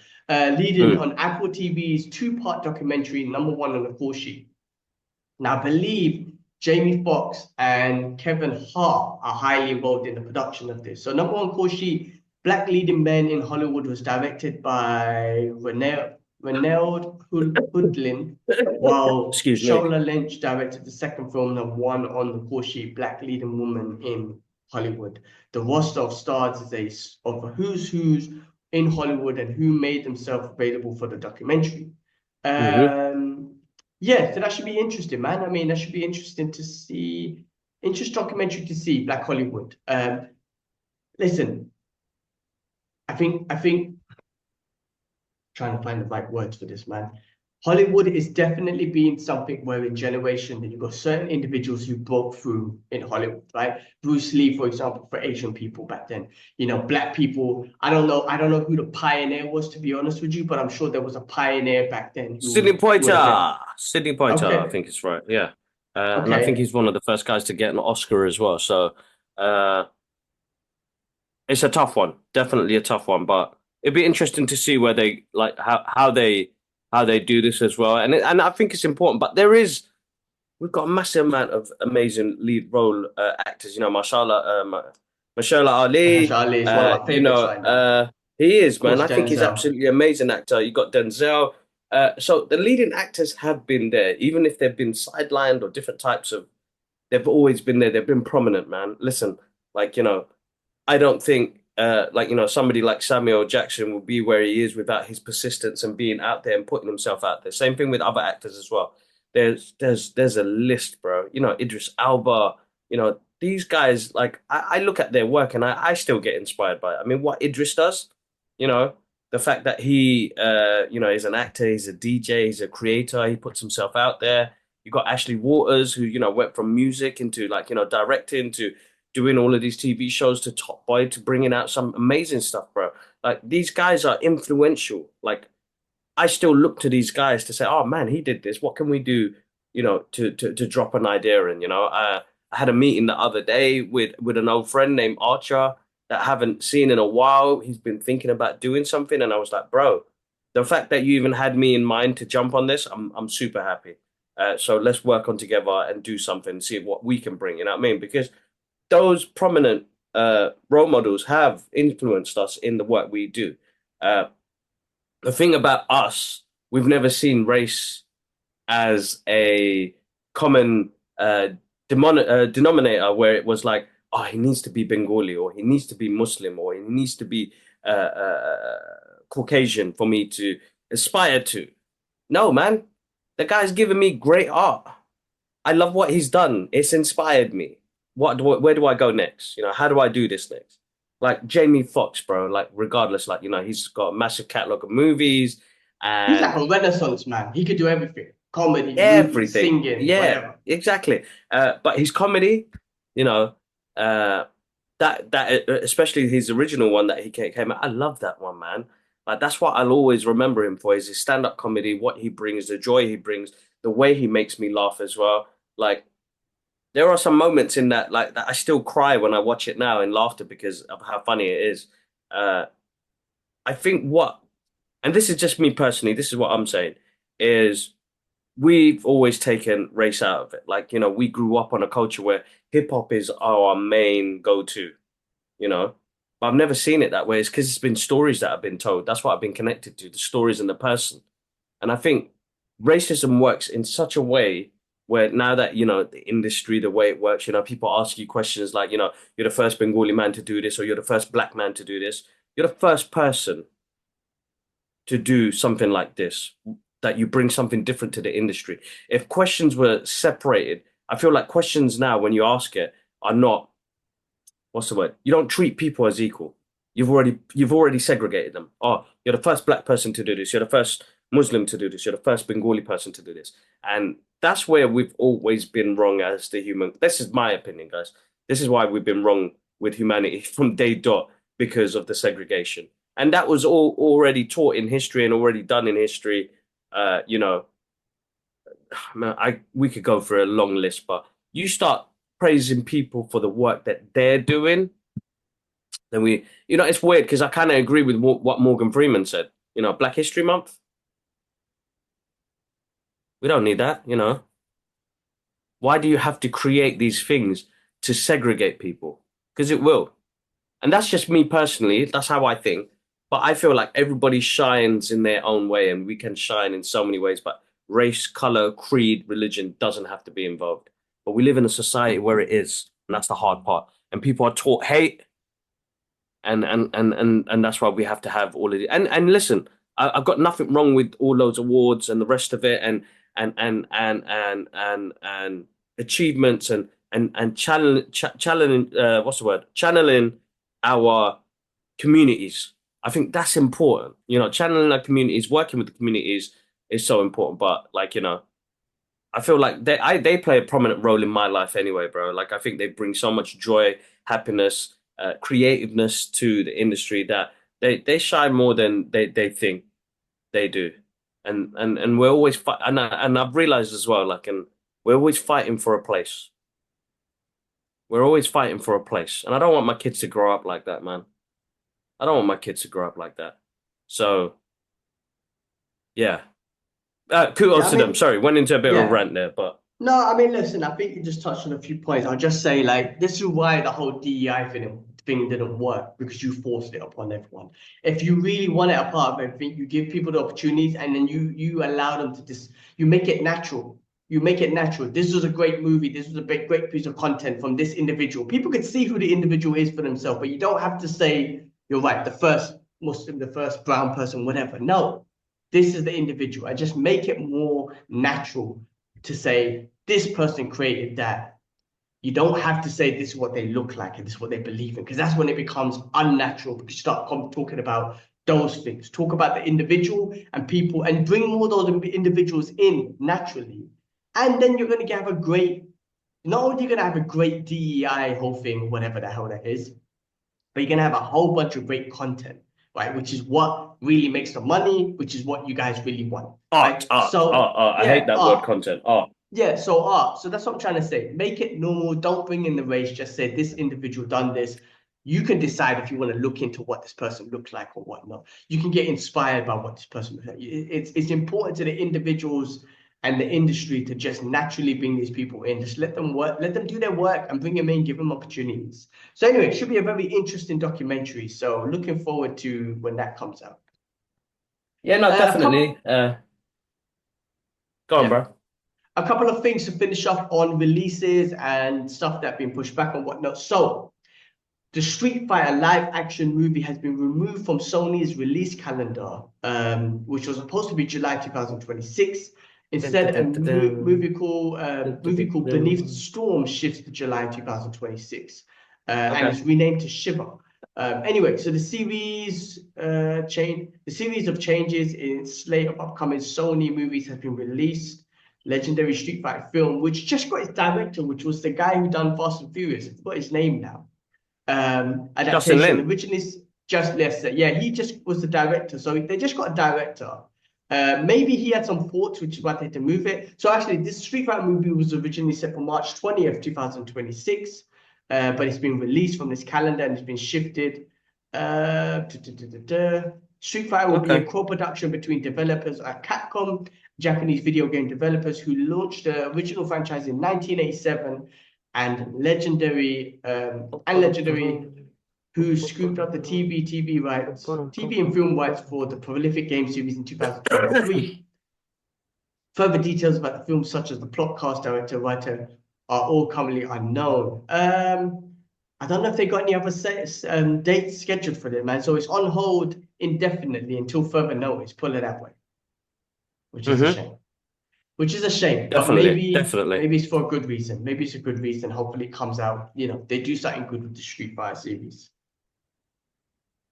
Leading Mm, on Apple TV's two-part documentary, number one on the call sheet. Now, I believe Jamie Foxx and Kevin Hart are highly involved in the production of this. So, number one call sheet, Black Leading Men in Hollywood was directed by Reneld Hoodlin, while excuse me. Shola Lynch directed the second film, the one on the call sheet, Black Leading Woman in Hollywood. The roster of stars is of who's in Hollywood and who made themselves available for the documentary. Hmm. Um, yeah, so that should be interesting, man. I mean, that should be interesting to see, interest documentary to see Black Hollywood. Listen, I think trying to find the right words for this, man. Hollywood is definitely being something where in generation that you've got certain individuals who broke through in Hollywood, right? Bruce Lee, for example, for Asian people back then. Black people. I don't know who the pioneer was, to be honest with you, but I'm sure there was a pioneer back then who Sidney would have been Poitier. Sidney Poitier, I okay. think it's right. Yeah. And I think Okay. he's one of the first guys to get an Oscar as well. So uh, it's a tough one. Definitely a tough one. But it'd be interesting to see where they like how they do this as well. And I think it's important. But we've got a massive amount of amazing lead role actors. Mashallah Ali. Mahershala Ali is one of my favorites right now. He is, Of man. course, I think he's Denzel. absolutely amazing actor. You got Denzel. So the leading actors have been there, even if they've been sidelined or different types of. They've always been there. They've been prominent, man. Listen, like I don't think somebody like Samuel Jackson will be where he is without his persistence and being out there and putting himself out there. Same thing with other actors as well. There's a list, bro. Idris Elba. These guys. Like I look at their work and I still get inspired by it. I mean, what Idris does. You know, the fact that he is an actor, he's a DJ, he's a creator. He puts himself out there. You got Ashley Waters, who went from music into directing to doing all of these TV shows to Top Boy to bringing out some amazing stuff, bro. Like these guys are influential. Like I still look to these guys to say, oh man, he did this. What can we do, to drop an idea in, I had a meeting the other day with an old friend named Archer that I haven't seen in a while. He's been thinking about doing something, and I was like, bro, the fact that you even had me in mind to jump on this, I'm super happy. So let's work on together and do something, see what we can bring. You know what I mean? Because those prominent role models have influenced us in the work we do. Uh, the thing about us, we've never seen race as a common denominator where it was like, oh, he needs to be Bengali or he needs to be Muslim or he needs to be Caucasian for me to aspire to. No, man, the guy's giving me great art. I love what he's done. It's inspired me. Where do I go next? You know, how do I do this next? Like Jamie Foxx, bro. Like regardless, like you know, he's got a massive catalog of movies He's like and a renaissance man. He could do everything. Comedy, movies, everything. singing, Yeah, whatever. exactly. But his comedy, you know, uh, especially his original one that he came out. I love that one, man. Like that's what I'll always remember him for is his stand-up comedy, what he brings, the joy he brings, the way he makes me laugh as well. Like there are some moments in that like that I still cry when I watch it now in laughter because of how funny it is. Uh, I think what, and this is just me personally, this is what I'm saying, is we've always taken race out of it. Like, you know, we grew up on a culture where hip hop is our main go-to, you know. But I've never seen it that way. It's because it's been stories that have been told. That's what I've been connected to, the stories and the person. And I think racism works in such a way where now that, you know, the industry, the way it works, you know, people ask you questions like, you know, you're the first Bengali man to do this, or you're the first black man to do this. You're the first person to do something like this, that you bring something different to the industry. If questions were separated, I feel like questions now, when you ask it, are not, what's the word? You don't treat people as equal. You've already segregated them. Oh, you're the first black person to do this. You're the first Muslim to do this. You're the first Bengali person to do this. And that's where we've always been wrong as the human. This is my opinion, guys. This is why we've been wrong with humanity from day dot because of the segregation. And that was all already taught in history and already done in history. You know, man, we could go for a long list, but you start praising people for the work that they're doing, then you know, it's weird because I kind of agree with what Morgan Freeman said. You know, Black History Month, we don't need that. You know, why do you have to create these things to segregate people? Because it will. And that's just me personally. That's how I think. But I feel like everybody shines in their own way, and we can shine in so many ways. But race, color, creed, religion doesn't have to be involved. But we live in a society where it is, and that's the hard part. And people are taught hate, and that's why we have to have all of it. And listen, I've got nothing wrong with all those awards and the rest of it, and achievements and channeling what's the word? Channeling our communities. I think that's important. You know, channeling our communities, working with the communities is so important. But like, you know, I feel like they play a prominent role in my life anyway, bro. Like I think they bring so much joy, happiness, creativeness to the industry that they shine more than they think they do. And we're always and I've realized as well, like, and we're always fighting for a place. We're always fighting for a place. And I don't want my kids to grow up like that, man. I don't want my kids to grow up like that. So yeah. Yeah, Kudos I to them. mean, Sorry, went into a bit of a yeah. rant there, but No, I mean, listen, I think you just touched on a few points. I'll just say, like, this is why the whole DEI thing didn't work because you forced it upon everyone. If you really want it a part of everything, you give people the opportunities and then you allow them to just, you make it natural. You make it natural. This was a great movie. This was a great piece of content from this individual. People could see who the individual is for themselves, but you don't have to say, you're right, the first Muslim, the first brown person, whatever. No, this is the individual. I just make it more natural to say this person created that. You don't have to say this is what they look like and this is what they believe in, because that's when it becomes unnatural because you start talking about those things. Talk about the individual and people and bring more of those individuals in naturally. And then you're going to have a great, not only you're going to have a great DEI whole thing, whatever the hell that is, but you're going to have a whole bunch of great content, right? Which is what really makes the money, which is what you guys really want, art, right? art, art, So, art. I hate yeah, that word content. Art. yeah, so art. So that's what I'm trying to say. Make it normal. Don't bring in the race. Just say this individual done this. You can decide if you want to look into what this person looks like or whatnot. You can get inspired by what this person looks like. It's important to the individuals and the industry to just naturally bring these people in. Just let them work, let them do their work and bring them in, give them opportunities. So anyway, it should be a very interesting documentary. So looking forward to when that comes out. Yeah, no, A definitely. couple, Go on, yeah. bro. A couple of things to finish off on releases and stuff that have been pushed back and whatnot. So, the Street Fighter live action movie has been removed from Sony's release calendar, which was supposed to be July 2026. Dun, dun, Instead, a dun, dun, dun. Dun, dun, movie dun, called Beneath the dun. Storm shifts to July 2026, and Okay. is renamed to Shiver. Anyway, so the series of changes in slate of upcoming Sony movies has been released. Legendary Street Fighter film, which just got its director, which was the guy who done Fast and Furious. I forgot his name now. Justin Adaptation Lin. originally just Lester. Yeah, he just was the director, so they just got a director. Maybe he had some thoughts, which is why they had to move it. So actually, this Street Fighter movie was originally set for March 20th, 2026, but it's been released from this calendar and it's been shifted. Street Fighter will be a Okay. co-production between developers at Capcom, Japanese video game developers who launched the original franchise in 1987, and Legendary, who scooped up the TV and film rights for the prolific game series in 2023. Further details about the film, such as the plot, cast, director, writer, are all currently unknown. I don't know if they got any other dates scheduled for it, man. So it's on hold indefinitely until further notice. Put it that way, which is a Mm-hmm. shame. Which is a shame, but Definitely. maybe Definitely. it's for a good reason. Maybe it's a good reason. Hopefully, it comes out. They do something good with the Street Fighter series.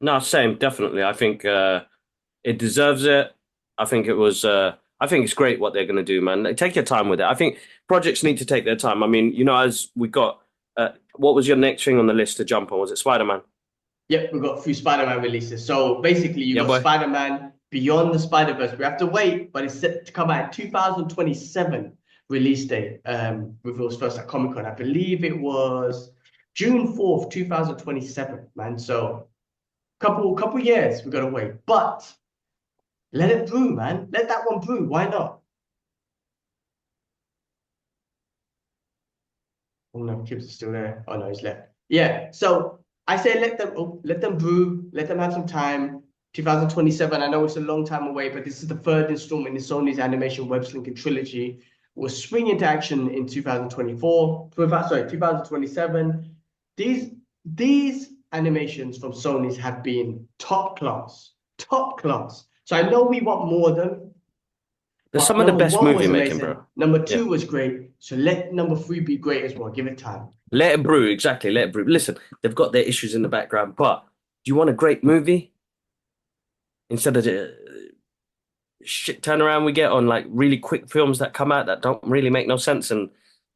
No, same. Definitely. I think it deserves it. I think it was. I think it's great what they're going to do, man. Take your time with it. I think projects need to take their time. I mean, as we got. What was your next thing on the list to jump on? Was it Spider-Man? Yep, we've got a few Spider-Man releases. So basically, you Yeah, got boy. Spider-Man Beyond the Spider-Verse. We have to wait, but it's set to come out 2027 release date. Reveals first at Comic-Con. I believe it was June 4th, 2027, man. So couple years we gotta wait. But let it brew, man. Let that one brew. Why not? Oh no, Kibbs is still there. Oh no, he's left. Yeah. So I say let them brew, let them have some time. 2027. I know it's a long time away, but this is the third installment in Sony's animation web slinging trilogy. Will spring into action in 2024. Sorry, 2027. These animations from Sony's have been top class, top class. So I know we want more of them, There's but some of the number best one movie was making, amazing. bro. Number Yeah. two was great. So let number three be great as well. Give it time. Let it brew, exactly. Let it brew. Listen, they've got their issues in the background, but do you want a great movie instead of the shit turnaround we get on like really quick films that come out that don't really make no sense and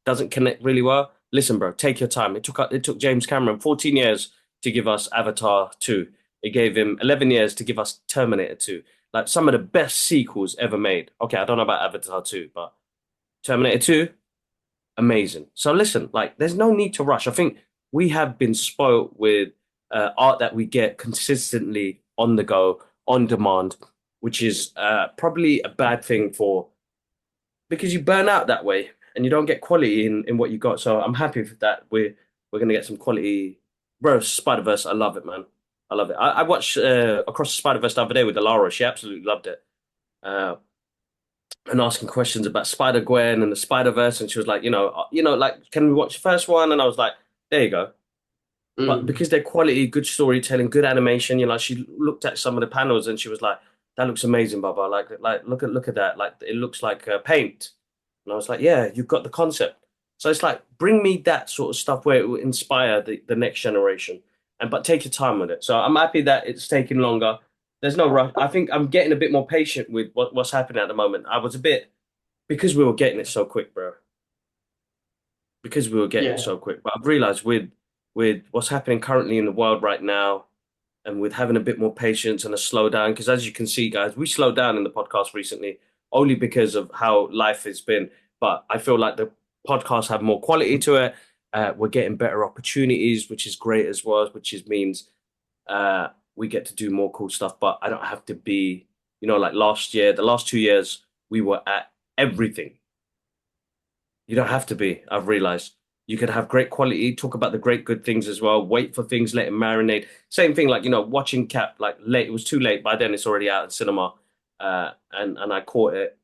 doesn't connect really well? Listen, bro, take your time. It took James Cameron 14 years to give us Avatar 2. It gave him 11 years to give us Terminator 2. Like some of the best sequels ever made. Okay, I don't know about Avatar 2, but Terminator 2, amazing. So listen, like, there's no need to rush. I think we have been spoiled with art that we get consistently on the go, on demand, which is probably a bad thing because you burn out that way and you don't get quality in what you got. So I'm happy with that. We're gonna get some quality. Bro, Spider-Verse, I love it, man. I love it. I watched Across the Spider-Verse the other day with Alara. She absolutely loved it. Uh, and asking questions about Spider-Gwen and the Spider-Verse, and she was like, like, can we watch the first one? And I was like, there you go. But Mm. because they're quality, good storytelling, good animation, she looked at some of the panels and she was like, that looks amazing, Baba. Like look at that. Like it looks like paint. And I was like, yeah, you've got the concept. So it's like, bring me that sort of stuff where it will inspire the next generation. But take your time with it. So I'm happy that it's taking longer. There's no rush. I think I'm getting a bit more patient with what's happening at the moment. I was a bit because we were getting it so quick, bro. Because we were getting it Yeah. so quick. But I've realized with what's happening currently in the world right now, and with having a bit more patience and a slow down, because as you can see, guys, we slowed down in the podcast recently only because of how life has been. But I feel like the podcasts have more quality to it. We're getting better opportunities, which is great as well, means we get to do more cool stuff. But I don't have to be, like last year, the last 2 years, we were at everything. You don't have to be. I've realized you can have great quality, talk about the great good things as well, wait for things, let it marinate. Same thing, like, watching Cap, like late, it was too late. By then it's already out in cinema. And I caught it.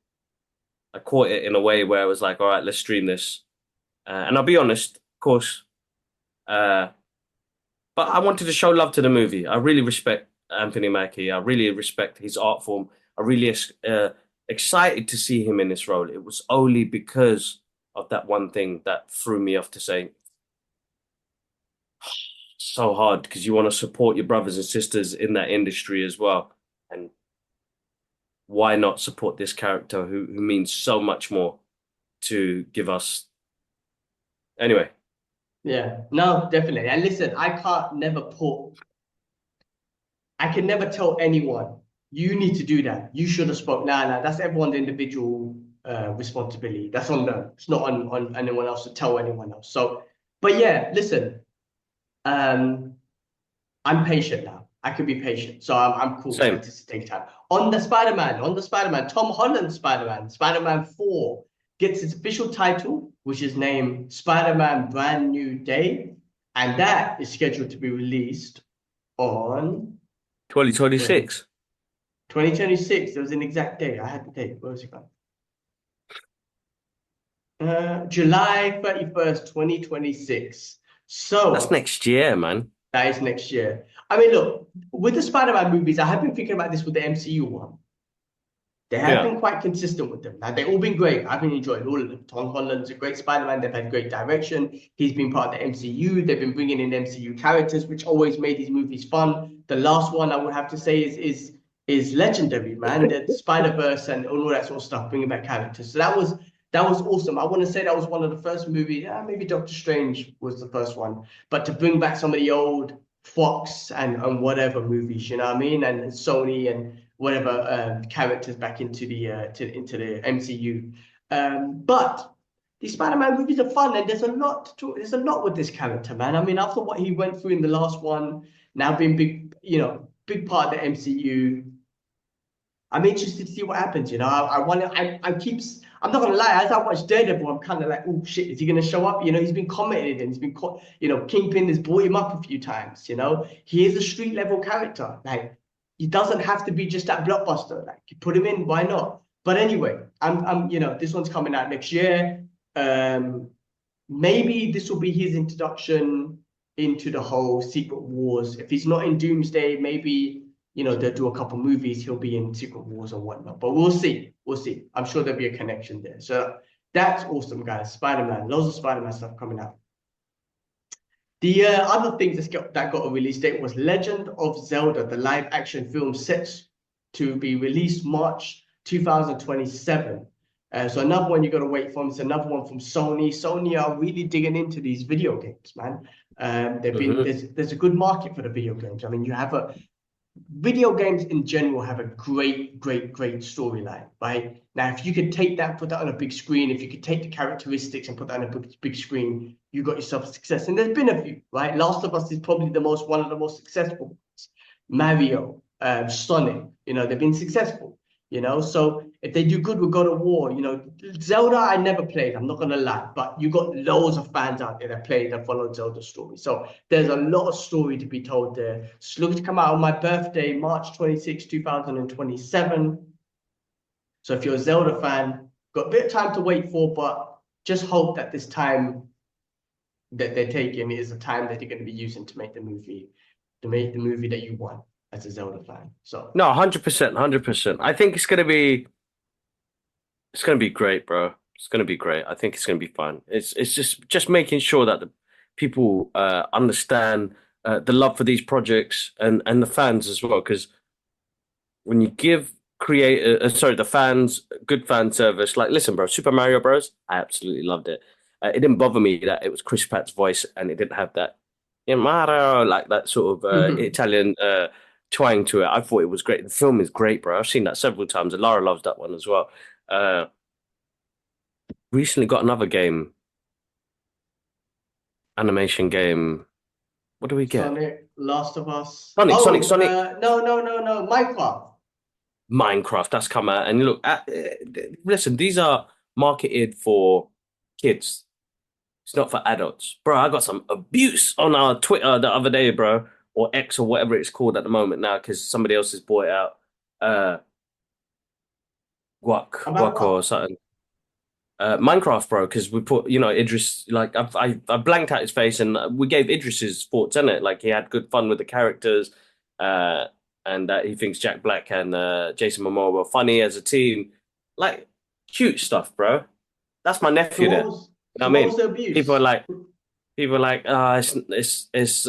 I caught it in a way where I was like, all right, let's stream this. And I'll be honest, of course, uh, but I wanted to show love to the movie. I really respect Anthony Mackie. I really respect his art form. I really excited to see him in this role, it was only because of that one thing that threw me off to say so hard because you want to support your brothers and sisters in that industry as well. And why not support this character who means so much more to give us anyway. Yeah, no, definitely. And listen, I can never tell anyone, you need to do that. You should have spoke. Nah, that's everyone's individual responsibility. That's on them. It's not on anyone else to tell anyone else. So, but yeah, listen, um, I'm patient now. I can be patient. So I'm cool for Same. it to take time. On the Spider-Man, Tom Holland Spider-Man, Spider-Man 4 gets its official title, which is named Spider-Man Brand New Day. And that is scheduled to be released on 2026. 2026. There was an exact date. I had the date. Where was it gone? July 31st, 2026. That's So next year, man. that is next year. I mean, look, with the Spider-Man movies, I have been thinking about this with the MCU one. They have Yeah. been quite consistent with them. Now, they've all been great. I've been enjoying all of them. Tom Holland's a great Spider-Man. They've had great direction. He's been part of the MCU. They've been bringing in MCU characters, which always made these movies fun. The last one I would have to say is legendary, man. The Spider-Verse and all that sort of stuff, bringing back characters. So that was awesome. I want to say that was one of the first movies. Yeah, maybe Doctor Strange was the first one, but to bring back some of the old Fox and whatever movies, you know what I mean, and Sony and whatever characters back into the into the MCU. But these Spider-Man movies are fun, and there's a lot with this character, man. I mean, after what he went through in the last one, now being big part of the MCU. I'm interested to see what happens. I want to. I'm not gonna lie. As I watch Daredevil, I'm kind of like, oh shit, is he gonna show up? He's been commented and he's been caught. Kingpin has brought him up a few times. He is a street level character. Like, he doesn't have to be just that blockbuster. Like, you put him in, why not? But anyway, this one's coming out next year. Maybe this will be his introduction into the whole Secret Wars. If he's not in Doomsday, maybe they'll do a couple movies. He'll be in Secret Wars or whatnot. But we'll see. We'll see. I'm sure there'll be a connection there. So that's awesome, guys. Spider-Man. Loads of Spider-Man stuff coming out. The other things that got a release date was Legend of Zelda, the live-action film set to be released March 2027. So another one you got to wait for. It's another one from Sony. Sony are really digging into these video games, man. There's a good market for the video games. I mean, video games in general have a great storyline, right? Now, if you could take that, put that on a big screen, if you could take the characteristics and put that on a big screen, you got yourself success. And there's been a few, right? Last of Us is probably one of the most successful ones. Mario, Sonic, they've been successful. So if they do good with God of War, Zelda, I never played, I'm not gonna lie, but you got loads of fans out there that follow Zelda's story. So there's a lot of story to be told there. It's looking to come out on my birthday, March 26, 2027. So if you're a Zelda fan, got a bit of time to wait for, but just hope that this time that they're taking is a time that you're going to be using to make the movie that you want as a Zelda fan. So No, 100%, 100%. I think it's gonna be great, bro. It's gonna be great. I think it's gonna be fun. It's just making sure that the people understand the love for these projects and the fans as well. Because when you give the fans good fan service, like listen, bro, Super Mario Bros. I absolutely loved it. It didn't bother me that it was Chris Pratt's voice and it didn't have that Mario like that sort of Italian twang to it. I thought it was great. The film is great, bro. I've seen that several times, and Lara loves that one as well. Recently got another game, animation game. What do we get? Sonic, Last of Us. Sonic. No, Minecraft. Minecraft, that's come out. And look, listen, these are marketed for kids. It's not for adults. Bro, I got some abuse on our Twitter the other day, bro, or X or whatever it's called at the moment now, because somebody else has bought it out. Guac or something. Minecraft, bro, because we put, Idris, like, I blanked out his face and we gave Idris's thoughts in it. Like, he had good fun with the characters, and that he thinks Jack Black and Jason Momoa were funny as a team. like cute stuff, bro. That's my So nephew what there. was You know so what I what mean? was the People are abuse? like, it's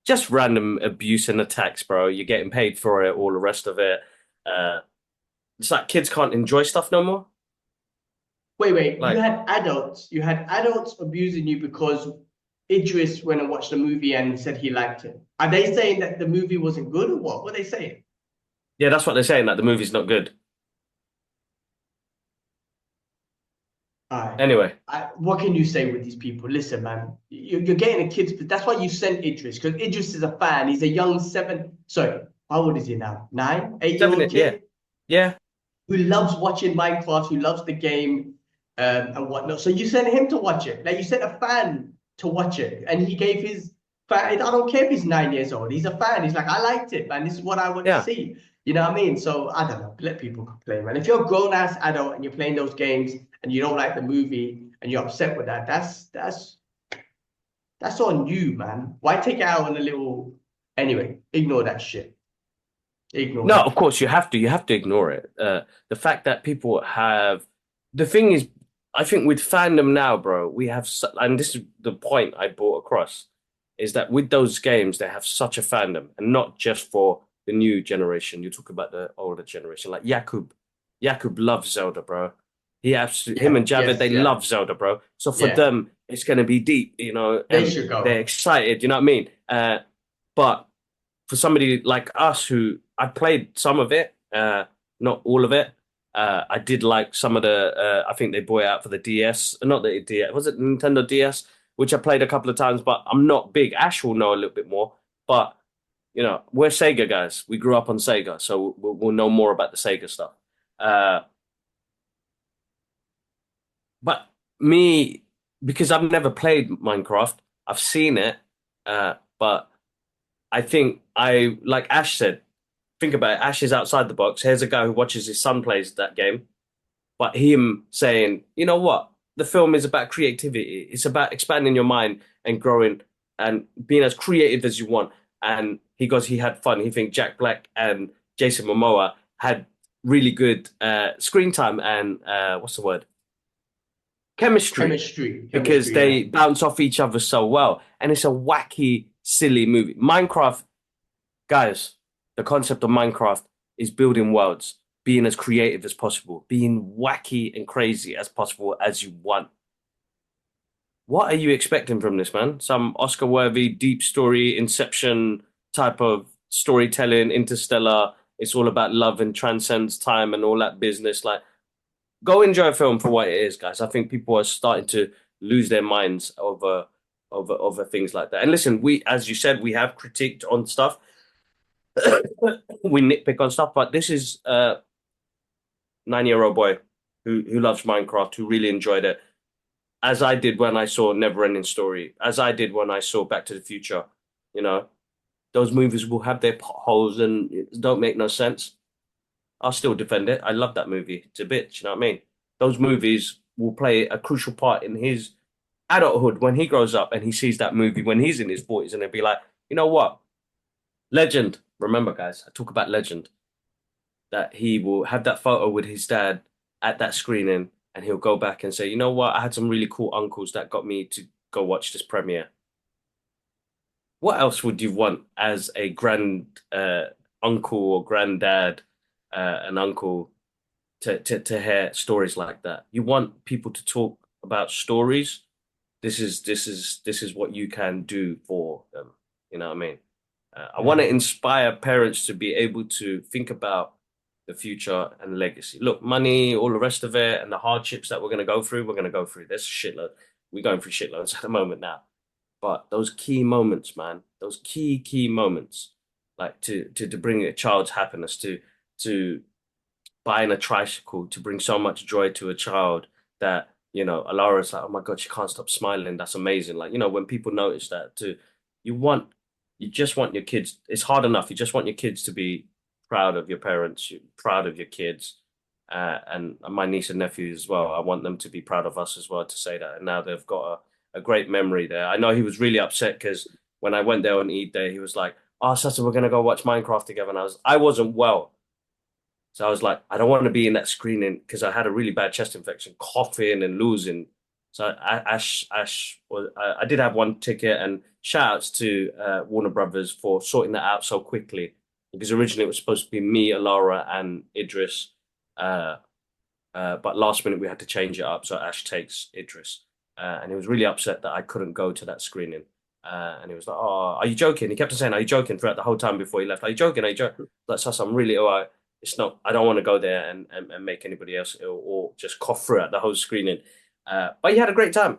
just random abuse and attacks, bro. You're getting paid for it, all the rest of it. Uh, it's like kids can't enjoy stuff no more. Wait, Like, you had adults abusing you because Idris went and watched the movie and said he liked it. Are they saying that the movie wasn't good or what? What are they saying? yeah, that's what they're saying. Like the movie's not good. Alright. Anyway, What can you say with these people? Listen, man, you're getting a kid's. That's why you sent Idris, because Idris is a fan. He's a young how old is he now? 9, 8 year old yeah, kid yeah. who loves watching Minecraft, who loves the game, and whatnot. So you sent him to watch it. Like you sent a fan to watch it, and he gave his fan. I don't care if he's 9 years old. He's a fan. He's like, I liked it, man. This is what I want to Yeah. see. You know what I mean? So I don't know. Let people complain, man. If you're a grown ass adult and you're playing those games and you don't like the movie and you're upset with that, that's on you, man. Why take it out on a little? Anyway, ignore that shit. Ignore No, that. of course you have to ignore it. The fact that people have the thing is, I think with fandom now, bro, we have and this is the point I brought across is that with those games they have such a fandom, and not just for the new generation. You talk about the older generation, like Jakub loves Zelda, bro. He absolutely him Yeah. and Javid they Yes. Yeah. love Zelda, bro. So for Yeah. them, it's gonna be deep, you know, They and should they're go. excited. You know what I mean? But for somebody like us who I played some of it, not all of it. I did like some of the. I think they brought it out for the DS, not the DS. Was it Nintendo DS, which I played a couple of times, but I'm not big. Ash will know a little bit more, but you know we're Sega guys. We grew up on Sega, so we'll know more about the Sega stuff. Uh, but me, because I've never played Minecraft, I've seen it, but I think I like Ash said. Think about it. Ash is outside the box. Here's a guy who watches his son plays that game, but him saying, you know what? The film is about creativity. It's about expanding your mind and growing and being as creative as you want. And he goes, he had fun. He thinks Jack Black and Jason Momoa had really good screen time and what's the word? Chemistry because Chemistry, yeah. they bounce off each other so well. And it's a wacky, silly movie. Minecraft, guys, the concept of Minecraft is building worlds, being as creative as possible, being wacky and crazy as possible as you want. What are you expecting from this, man? Some Oscar-worthy, deep story, Inception type of storytelling, Interstellar. It's all about love and transcends time and all that business. Like, go enjoy a film for what it is, guys. I think people are starting to lose their minds over things like that. And listen, we, as you said, we have critiqued on stuff. We nitpick on stuff, but this is a 9-year-old boy who loves Minecraft, who really enjoyed it, as I did when I saw Neverending Story, as I did when I saw Back to the Future. You know, those movies will have their potholes and it don't make no sense. I'll still defend it. I love that movie. It's a bitch, you know what I mean? Those movies will play a crucial part in his adulthood when he grows up and he sees that movie when he's in his 40s and he'll be like, you know what? Legend. Remember, guys, I talk about legend. That he will have that photo with his dad at that screening and he'll go back and say, you know what, I had some really cool uncles that got me to go watch this premiere. What else would you want as a grand uncle or granddad, an uncle to hear stories like that? You want people to talk about stories. This is what you can do for them. You know what I mean? I want to Yeah. inspire parents to be able to think about the future and legacy. Look, money, all the rest of it, and the hardships that we're going to go through, we're going to go through. There's a shitload. We're going through shitloads at the moment now. But those key moments, man, those key moments, like to bring a child's happiness, to buying a tricycle, to bring so much joy to a child that, you know, Alara's like, oh my God, she can't stop smiling. That's amazing. Like, you know, when people notice that too, you want, you just want your kids, it's hard enough. You just want your kids to be proud of your parents, proud of your kids. And my niece and nephew as well. I want them to be proud of us as well to say that. And now they've got a great memory there. I know he was really upset because when I went there on Eid Day, he was like, "Oh, Sasa, we're gonna go watch Minecraft together." And I wasn't well. So I was like, I don't want to be in that screening because I had a really bad chest infection, coughing and losing. So I did have one ticket, and shout outs to Warner Brothers for sorting that out so quickly because originally it was supposed to be me, Alara, and Idris. Uh, but last minute we had to change it up, so Ash takes Idris, and he was really upset that I couldn't go to that screening. And he was like, "Oh, are you joking?" He kept on saying, "Are you joking?" throughout the whole time before he left. Are you joking? Are you joking? Like, Sus, I'm really alright. It's not. I don't want to go there and make anybody else ill or just cough throughout the whole screening. But he had a great time,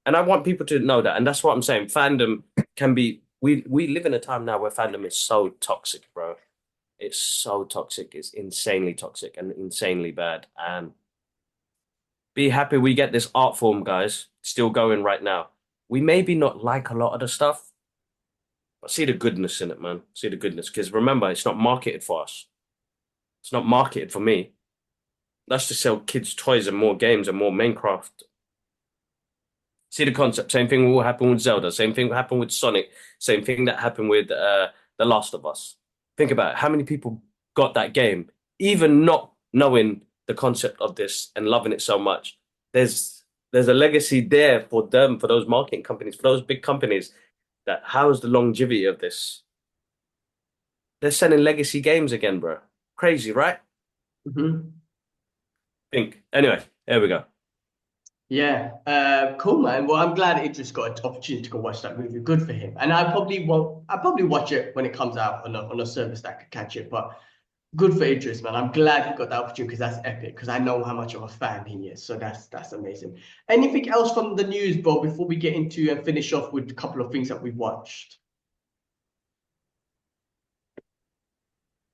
and I want people to know that. And that's what I'm saying. Fandom can be. We live in a time now where fandom is so toxic, bro. It's so toxic. It's insanely toxic and insanely bad. And be happy we get this art form, guys, still going right now. We maybe not like a lot of the stuff, but see the goodness in it, man. See the goodness. Because remember, it's not marketed for us. It's not marketed for me. That's to sell kids toys and more games and more Minecraft. See the concept. Same thing will happen with Zelda. Same thing will happen with Sonic. Same thing that happened with The Last of Us. Think about it. How many people got that game, even not knowing the concept of this and loving it so much? There's a legacy there for them, for those marketing companies, for those big companies. That how's the longevity of this? They're selling legacy games again, bro. Crazy, right? Hmm. Think. Anyway, there we go. Yeah, cool, man. Well, I'm glad Idris got an opportunity to go watch that movie. Good for him. And I probably won't. I'll probably watch it when it comes out on a service that could catch it. But good for Idris, man. I'm glad he got the opportunity because that's epic. Because I know how much of a fan he is. So that's amazing. Anything else from the news, bro? Before we get into and finish off with a couple of things that we've watched.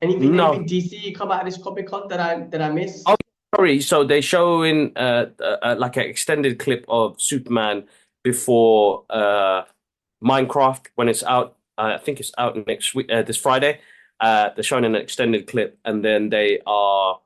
Anything No. DC come out of this Comic Con that I Oh, missed? sorry. So they're showing like an extended clip of Superman before Minecraft when it's out. I think it's out next week, this Friday. They're showing an extended clip, and then they are.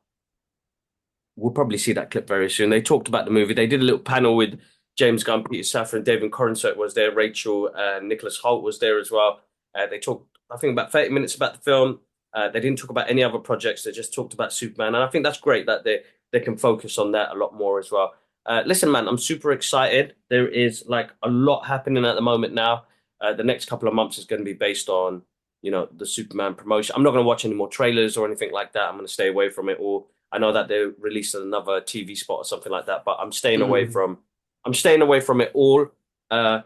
We'll probably see that clip very soon. They talked about the movie. They did a little panel with James Gunn, Peter Safran, David Corenswet was there, Rachel, Nicholas Hoult was there as well. They talked, I think, about 30 minutes about the film. They didn't talk about any other projects. They just talked about Superman, and I think that's great that they can focus on that a lot more as well. Listen, man, I'm super excited. There is like a lot happening at the moment now. The next couple of months is going to be based on, the Superman promotion. I'm not going to watch any more trailers or anything like that. I'm going to stay away from it all. I know that they released another TV spot or something like that, but I'm staying away from it all. Uh,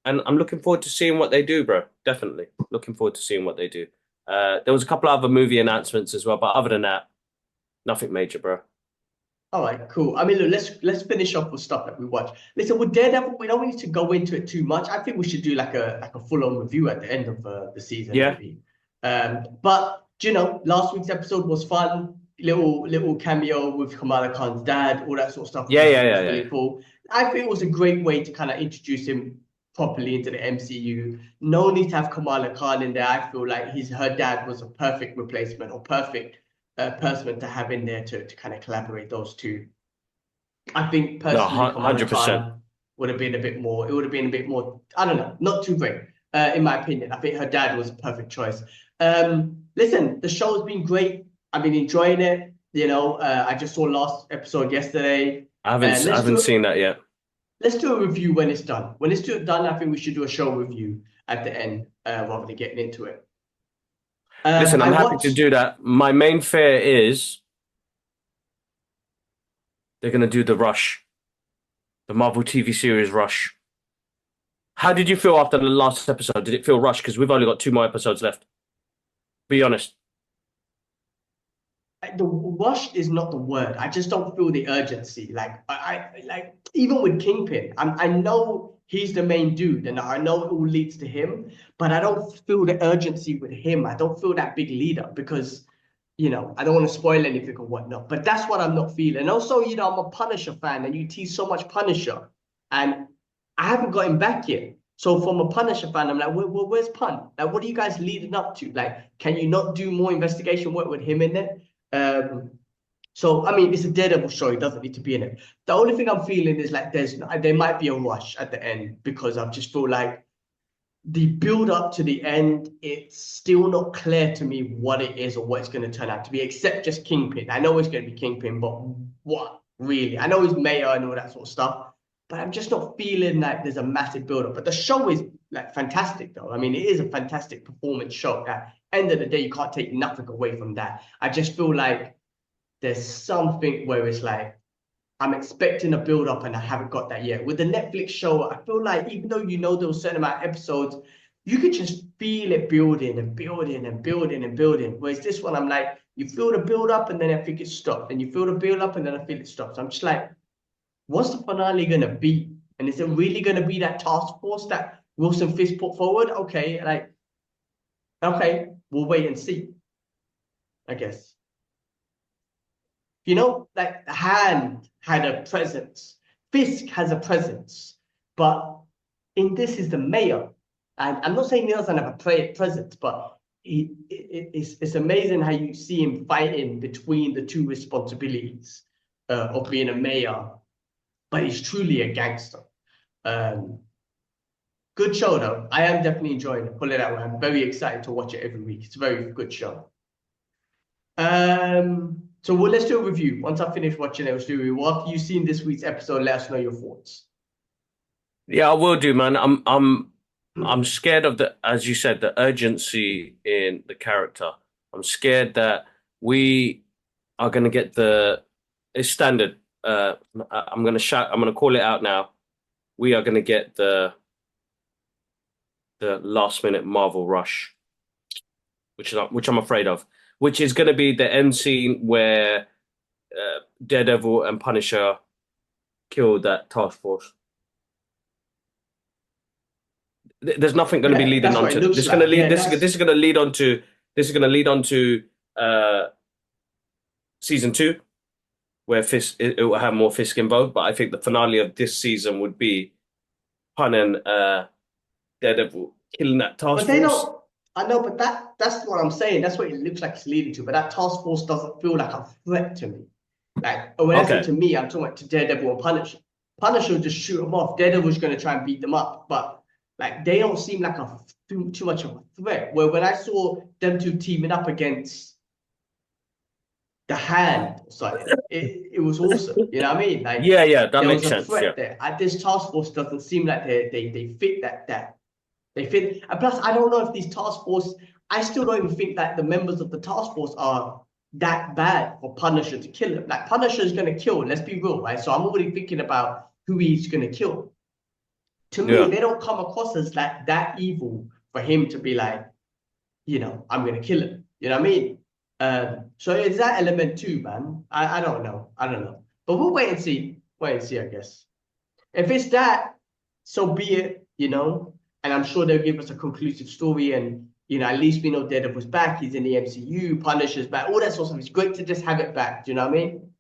and I'm looking forward to seeing what they do, bro. Definitely looking forward to seeing what they do. There was a couple of other movie announcements as well, but other than that, nothing major, bro. All right, cool. I mean, look, let's finish off with stuff that we watch. Listen, with Daredevil, we don't need to go into it too much. I think we should do like a full-on review at the end of the season, Yeah, maybe. But last week's episode was fun. Little cameo with Kamala Khan's dad, all that sort of stuff yeah, yeah, was yeah, really yeah. cool. I think it was a great way to kind of introduce him properly into the MCU. No need to have Kamala Khan in there. I feel like her dad was a perfect replacement or perfect person to have in there to kind of collaborate those two. I think No, personally, Kamala 100%. Khan would have been a bit more, it would have been a bit more, I don't know, not too great, in my opinion. I think her dad was a perfect choice. Listen, the show's been great. I've been enjoying it. I just saw last episode yesterday. I haven't seen that yet. Let's do a review when it's done. When it's done, I think we should do a show review at the end, rather than getting into it. Listen, I I'm happy to watched do that. My main fear is they're gonna do the Rush, the Marvel TV series Rush. How did you feel after the last episode? Did it feel rushed? Because we've only got two more episodes left. Be honest. the rush is not the word. I just don't feel the urgency. Like I like even with Kingpin, I know he's the main dude, and I know it all leads to him, but I don't feel the urgency with him. I don't feel that big leader because I don't want to spoil anything or whatnot. But that's what I'm not feeling. And also, I'm a Punisher fan, and you tease so much Punisher, and I haven't got him back yet. So from a Punisher fan, I'm like, where's Pun? Like, what are you guys leading up to? Like, can you not do more investigation work with him in there? Um, so I mean, it's a Daredevil show. It doesn't need to be in it. The only thing I'm feeling is like there might be a rush at the end because I just feel like the build up to the end, it's still not clear to me what it is or what it's going to turn out to be, except just Kingpin. I know it's going to be Kingpin, but what really? I know he's mayor and all that sort of stuff, but I'm just not feeling like there's a massive build up. But the show is like fantastic, though. I mean, it is a fantastic performance show. At the end of the day, you can't take nothing away from that. I just feel like there's something where it's like, I'm expecting a build up and I haven't got that yet. With the Netflix show, I feel like even though you know there was a certain amount of episodes, you could just feel it building and building and building and building. Whereas this one, I'm like, you feel the build up and then I think it stopped. And you feel the build up and then I feel it stops. I'm just like, what's the finale gonna be? And is it really gonna be that task force that Wilson Fisk put forward? Okay, like, okay, we'll wait and see, I guess. You know, like Hand had a presence, Fisk has a presence, but in this is the mayor. And I'm not saying he doesn't have a presence, but it's amazing how you see him fighting between the two responsibilities of being a mayor, but he's truly a gangster. Um, Good show though. I am definitely enjoying it. Put it that way. I'm very excited to watch it every week. It's a very good show. So let's do a review. Once I finish watching it, let's do a review. After you've seen this week's episode, let us know your thoughts. Yeah, I will do, man. I'm scared of the, as you said, the urgency in the character. I'm scared that we are going to get the it's standard. I'm going to shout. I'm going to call it out now. We are going to get the last minute Marvel rush, which I'm afraid of. Which is going to be the end scene where Daredevil and Punisher kill that task force. There's nothing going to be Yeah, leading that's what it onto looks this. Going to like. lead Yeah, this is going to lead on to this is going to lead on to uh, season two, where Fisk it will have more Fisk involved. But I think the finale of this season would be Pun and Daredevil killing that task but they force. don't. I know, but that's what I'm saying. That's what it looks like it's leading to. But that task force doesn't feel like a threat to me. Like when I say Okay, to me, I'm talking about to Daredevil and Punisher. Punisher will just shoot them off. Daredevil's going to try and beat them up, but like they don't seem like a too much of a threat. Where when I saw them two teaming up against the Hand or something, it was awesome. You know what I mean? Like yeah, that there makes was a sense. Yeah, threat there. This task force doesn't seem like they fit that they fit. And plus, I don't know if these task force. I still don't even think that the members of the task force are that bad for Punisher to kill him. Like Punisher is going to kill. Let's be real, right? So I'm already thinking about who he's going to kill. To me, yeah. they don't come across as like that evil for him to be like, I'm going to kill him. You know what I mean? So is that element too, man? I don't know. I don't know. But we'll wait and see. Wait and see, I guess. If it's that, so be it, and I'm sure they'll give us a conclusive story. And, at least we know Daredevil's back. He's in the MCU, Punisher's back, all that sort of stuff. It's great to just have it back. Do you know what I mean?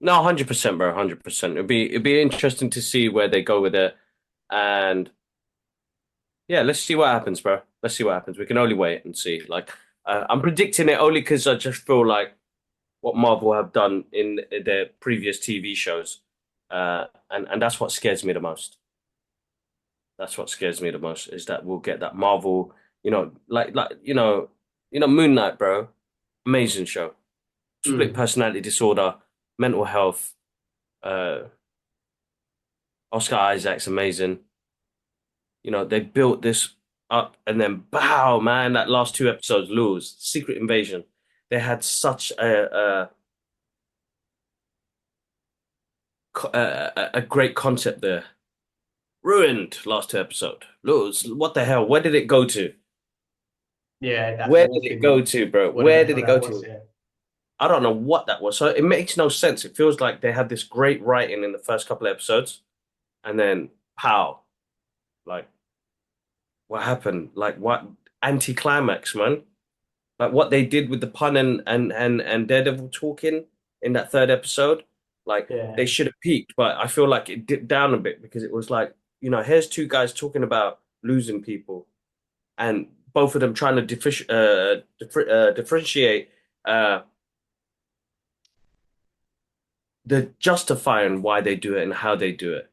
No, 100%, bro, 100%. It'd be interesting to see where they go with it, and yeah, let's see what happens, bro. Let's see what happens. We can only wait and see. Like, I'm predicting it only because I just feel like what Marvel have done in their previous TV shows, and that's what scares me the most. That's what scares me the most is that we'll get that Marvel, Moon Knight, bro, amazing show. Split Mm. personality disorder, mental health. Uh, Oscar Isaac's amazing. They built this up and then bow, man, that last two episodes lose. Secret Invasion. They had such a great concept there. Ruined last two episode. Lose. What the hell? Where did it go to? Yeah, that Where whole did it go thing, to, bro? whatever Where the did hell it go that was, to? yeah. I don't know what that was. So it makes no sense. It feels like they had this great writing in the first couple of episodes, and then pow, like what happened? Like what anticlimax, man? Like what they did with the pun and Daredevil talking in that third episode, like Yeah. they should have peaked, but I feel like it dipped down a bit because it was like, here's two guys talking about losing people, and both of them trying to differentiate uh, the justifying why they do it and how they do it,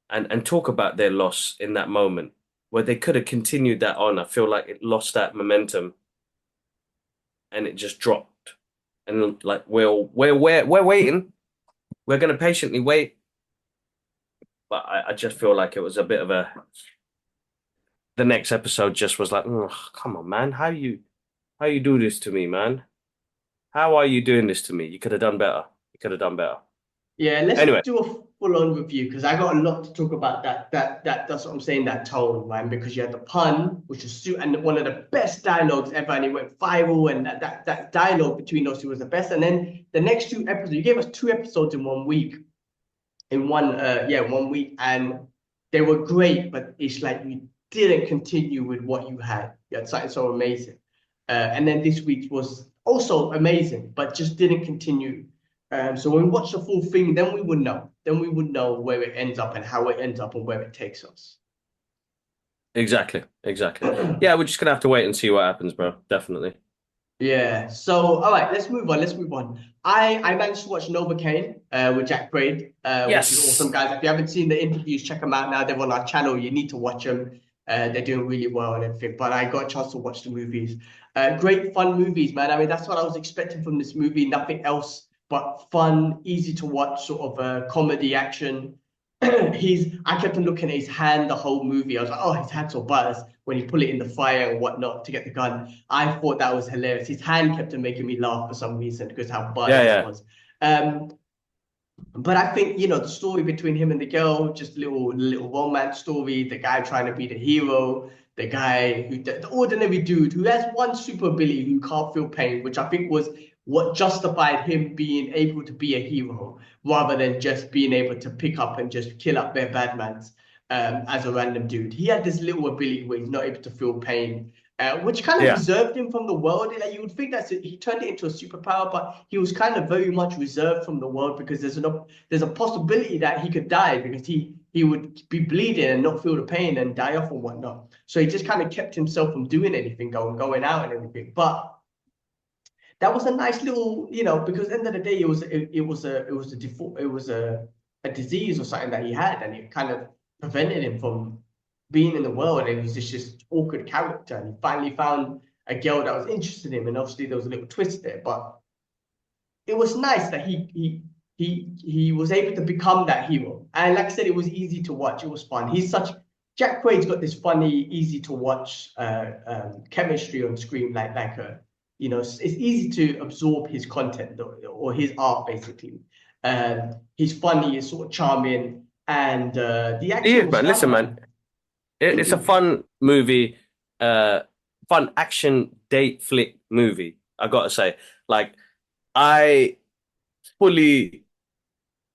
and talk about their loss in that moment. where they could have continued that on. I feel like it lost that momentum and it just dropped. And like we're waiting. We're gonna patiently wait. But I just feel like it was a bit of a the next episode just was like, "Ugh, come on, man. How you do this to me, man? How are you doing this to me? You could have done better. You could have done better." Yeah, let's Anyway, do a full-on review because I got a lot to talk about that's what I'm saying, that tone, man, because you had the pun, which was and one of the best dialogues ever, and it went viral, and that dialogue between those two was the best. And then the next two episodes, you gave us two episodes in 1 week, in one week, and they were great, but it's like you didn't continue with what you had. You had something so amazing. And then this week was also amazing, but just didn't continue. So when we watch the full thing, then we would know. Then we would know where it ends up and how it ends up and where it takes us. exactly, exactly. Yeah, we're just gonna have to wait and see what happens, bro. Definitely. Yeah. So all right, let's move on. Let's move on. I managed to watch Novocaine with Jack Quaid, which is awesome, Yes. guys. If you haven't seen the interviews, check them out now. They're on our channel. You need to watch them. They're doing really well and everything. But I got a chance to watch the movies. Great fun movies, man. I mean, that's what I was expecting from this movie. Nothing else but fun, easy to watch, sort of comedy action. I kept on looking at his hand the whole movie. I was like, oh, his hand's so butters when he put it in the fire and whatnot to get the gun. I thought that was hilarious. His hand kept on making me laugh for some reason because how Yeah, butters it yeah, was. But I think, the story between him and the girl, just little romance story, the guy trying to be the hero, the guy the ordinary dude who has one super ability who can't feel pain, which I think was what justified him being able to be a hero rather than just being able to pick up and just kill up their bad mans as a random dude. He had this little ability where he's not able to feel pain, which kind of yeah, reserved him from the world. Like, you would think that he turned it into a superpower, but he was kind of very much reserved from the world because there's a possibility that he could die because he would be bleeding and not feel the pain and die off and whatnot. So he just kind of kept himself from doing anything, going out and everything. But that was a nice little, because at the end of the day, it was a disease or something that he had, and it kind of prevented him from being in the world, and he was just awkward character. And he finally found a girl that was interested in him, and obviously there was a little twist there, but it was nice that he was able to become that hero. And like I said, it was easy to watch. It was fun. Jack Quaid's got this funny, easy to watch chemistry on screen, like a it's easy to absorb his content or his art basically. He's funny, he's sort of charming, and the he action is, was man. fun, Listen, man. man. It's a fun movie, fun action date flick movie. I gotta say, like, I fully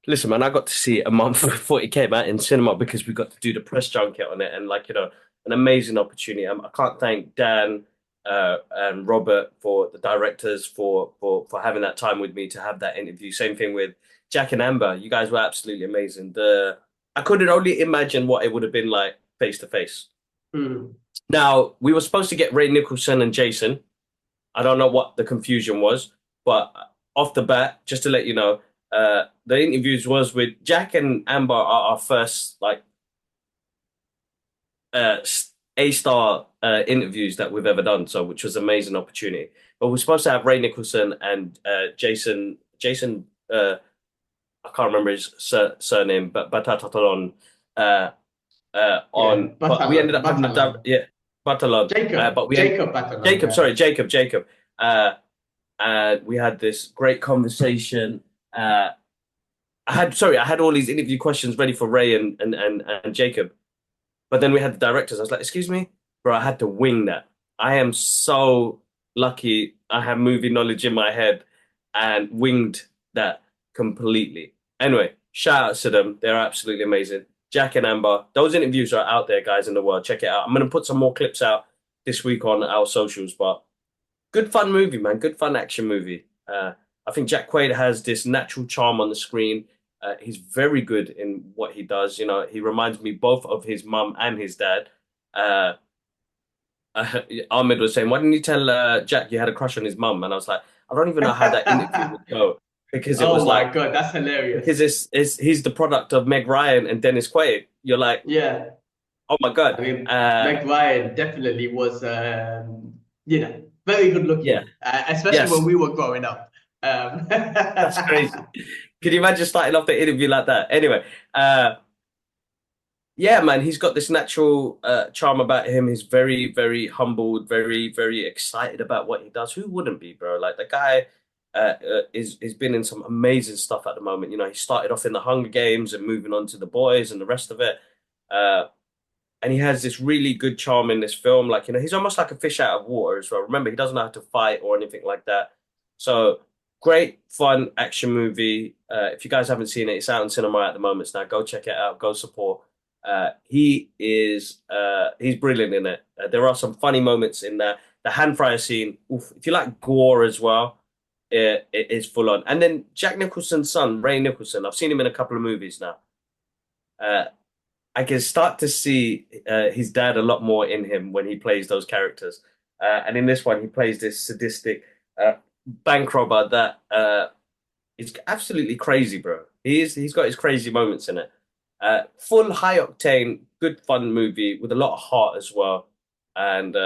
listen, man. I got to see it a month before it came out in cinema because we got to do the press junket on it, and like an amazing opportunity. I can't thank Dan and Robert, for the directors, for having that time with me to have that interview. Same thing with Jack and Amber. You guys were absolutely amazing. The I couldn't only imagine what it would have been like face to face. Mm. Now, we were supposed to get Ray Nicholson and Jason. I don't know what the confusion was, but off the bat, just to let you know, the interviews was with Jack and Amber are our first like uh, A-star interviews that we've ever done, so which was an amazing opportunity. But we're supposed to have Ray Nicholson and Jason. I can't remember his surname, but Batatalon Yeah, on. But we ended up having Batalon. yeah, Batalon. But we had Jacob Batalon, Jacob. yeah. Sorry, Jacob. And we had this great conversation. I had all these interview questions ready for Ray and Jacob, but then we had the directors. I was like, "Excuse me, bro, I had to wing that. I am so lucky. I have movie knowledge in my head and winged that completely." Anyway, shout out to them. They're absolutely amazing. Jack and Amber, those interviews are out there, guys, in the world. Check it out. I'm going to put some more clips out this week on our socials, but good fun movie, man. Good fun action movie. I think Jack Quaid has this natural charm on the screen. He's very good in what he does. He reminds me both of his mum and his dad. Uh, Ahmed was saying, "Why didn't you tell Jack you had a crush on his mum?" And I was like, I don't even know how that interview would go because it was Oh my like God, that's because hilarious. he's the product of Meg Ryan and Dennis Quaid. You're like, Yeah. Oh my I God. mean, Meg Ryan definitely was, very good Yeah. looking, especially when Yes. we were growing up. Um, That's crazy. Can you imagine starting off the interview like that? Anyway, uh, yeah, man, he's got this natural charm about him. He's very, very humbled, very, very excited about what he does. Who wouldn't be, bro? Like the guy is been in some amazing stuff at the moment. You know, he started off in the Hunger Games and moving on to the boys and the rest of it. Uh, and he has this really good charm in this film. Like, you know, he's almost like a fish out of water as well. Remember, he doesn't know how to fight or anything like that. So great, fun action movie. If you guys haven't seen it, it's out in cinema at the moment. Now go check it out. Go support. He's brilliant in it. There are some funny moments in there. The hand fryer scene. Oof, if you like gore as well, it is full on. And then Jack Nicholson's son, Ray Nicholson. I've seen him in a couple of movies now. Uh, I can start to see his dad a lot more in him when he plays those characters. And in this one, he plays this sadistic bank robber that is absolutely crazy, bro. He's got his crazy moments in it. Full high octane, good fun movie with a lot of heart as well. And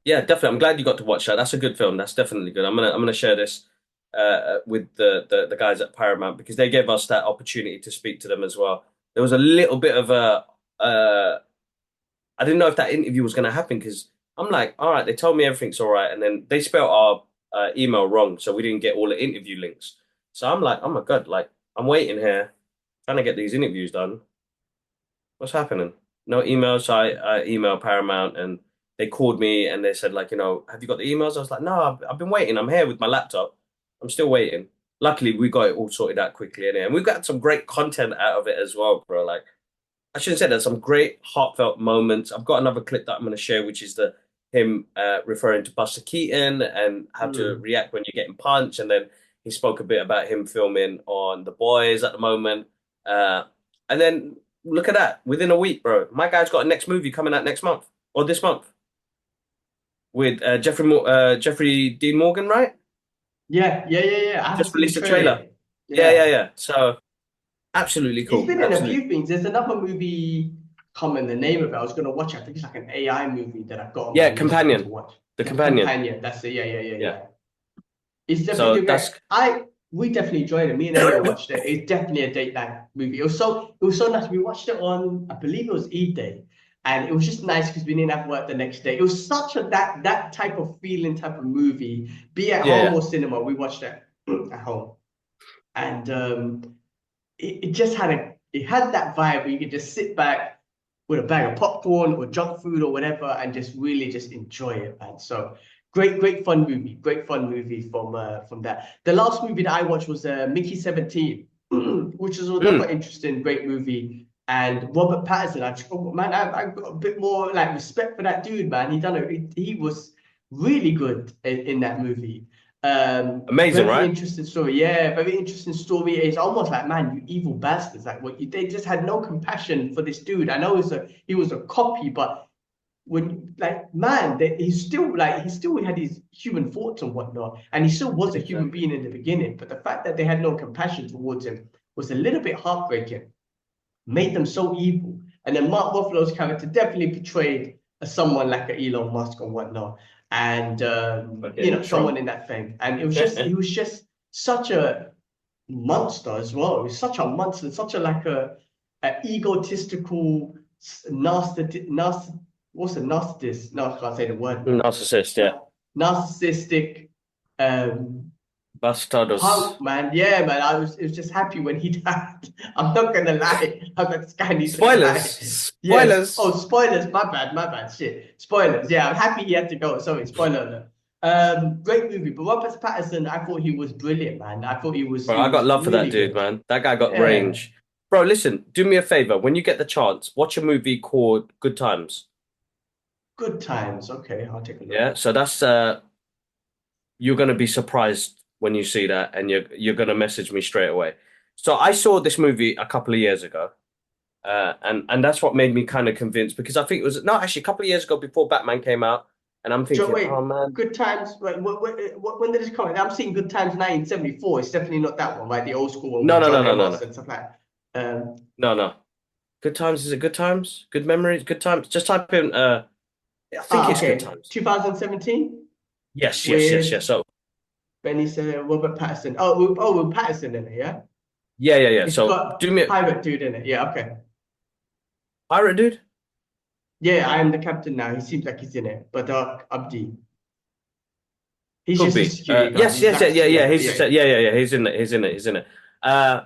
yeah, definitely. I'm glad you got to watch that. That's a good film. That's definitely good. I'm gonna share this with the guys at Paramount because they gave us that opportunity to speak to them as well. There was a little bit of a I didn't know if that interview was gonna happen because I'm like, all right, they told me everything's all right, and then they spelled our email wrong, so we didn't get all the interview links. So I'm like, oh my God, like I'm waiting here trying to get these interviews done. What's happening? No emails. So I emailed Paramount and they called me and they said, like, you know, have you got the emails? I was like, no, I've been waiting. I'm here with my laptop. I'm still waiting. Luckily, we got it all sorted out quickly. And we've got some great content out of it as well, bro. Like, I shouldn't say that. Some great heartfelt moments. I've got another clip that I'm going to share, which is the him referring to Buster Keaton and how to hmm. react when you're getting punched. And then he spoke a bit about him filming on The Boys at the moment. Uh, and then look at that. Within a week, bro, my guy's got a next movie coming out next month or this month with Jeffrey Dean Morgan, right? Yeah, yeah, yeah, yeah. I He haven't just seen the released a trailer trailer. yet. Yeah, yeah, Yeah. yeah. So absolutely He's cool. been in a Absolutely. few things. There's another movie, can't remember the name of it. I was gonna watch it. I think it's like an AI movie that I've got on my Yeah, list to Companion. watch. The The Companion. Companion. That's it. Yeah, yeah, yeah, Yeah. yeah. It's definitely So doing great. that's We definitely enjoyed it. Me and Emma watched it. It's definitely a date night movie. It was so nice. We watched it on, I believe it was Eid Day. And it was just nice because we didn't have work the next day. It was such a that type of feeling type of movie. Be at yeah, home yeah. or cinema. We watched it at home. And it just had that vibe where you could just sit back with a bag of popcorn or junk food or whatever and just really just enjoy it, man. So great fun movie from that. The last movie that I watched was Mickey 17, which is another Mm, interesting, great movie. And Robert Pattinson, I've got a bit more like respect for that dude, man. He was really good in that movie. amazing, Very right? interesting story. Yeah, very interesting story. It's almost like, man, you evil bastards. Like, they just had no compassion for this dude. I know he was a copy, but when like, man, he still had his human thoughts and whatnot, and he still was a human Exactly. being in the beginning. But the fact that they had no compassion towards him was a little bit heartbreaking. Made them so evil. And then Mark Ruffalo's character definitely portrayed as someone like a Elon Musk and whatnot, and Fucking someone Trump. in that thing. And he was just such a monster as well. He was such a monster, such a egotistical, nasty. What's a narcissist? No, I can't say the word, man. Narcissist, yeah. Narcissistic, um, Bastardos. punk, man. Yeah, man. It was just happy when he died. I'm not gonna lie. I was like, this guy needs to die. Spoilers. Yes. Oh, Spoilers. spoilers. My bad. Shit. Spoilers. Yeah, I'm happy he had to go. Sorry, spoiler alert. Great movie. But Robert Pattinson, I thought he was brilliant, man. I thought he was Bro, he I got was love for that really dude, good. man. That guy got Yeah. range. Bro, listen, do me a favor. When you get the chance, watch a movie called Good Times. Good times. Okay, I'll take a Yeah. look. So that's you're gonna be surprised when you see that and you're gonna message me straight away. So I saw this movie a couple of years ago. And that's what made me kind of convinced because I think it was no, actually a couple of years ago before Batman came out, and I'm Joe, thinking, oh wait. man, Good times. Wait, when did this come out? I'm seeing Good Times 1974. It's definitely not that one, right? The old school one no, with no, no, John no, M. no, no, Marston and stuff like that. no, no. Good times, is it good times? Good memories, good times. Just type in I think Ah, it's good okay. times. 2017 Yes, yes, yes, with yes. So Benny Sir, Robert Pattinson. With Pattinson in it, yeah? yeah, yeah, yeah. It's So do got me a Pirate Dude in it. Yeah, okay. pirate dude. Yeah, I am the captain now. He seems like he's in it. But Abdi, he's Could just a be. security guard. Yes, He's yes, like yeah, a yeah, yeah. yeah, yeah. Yeah, yeah, yeah. He's in it. He's in it. He's in it. He's in it. Uh,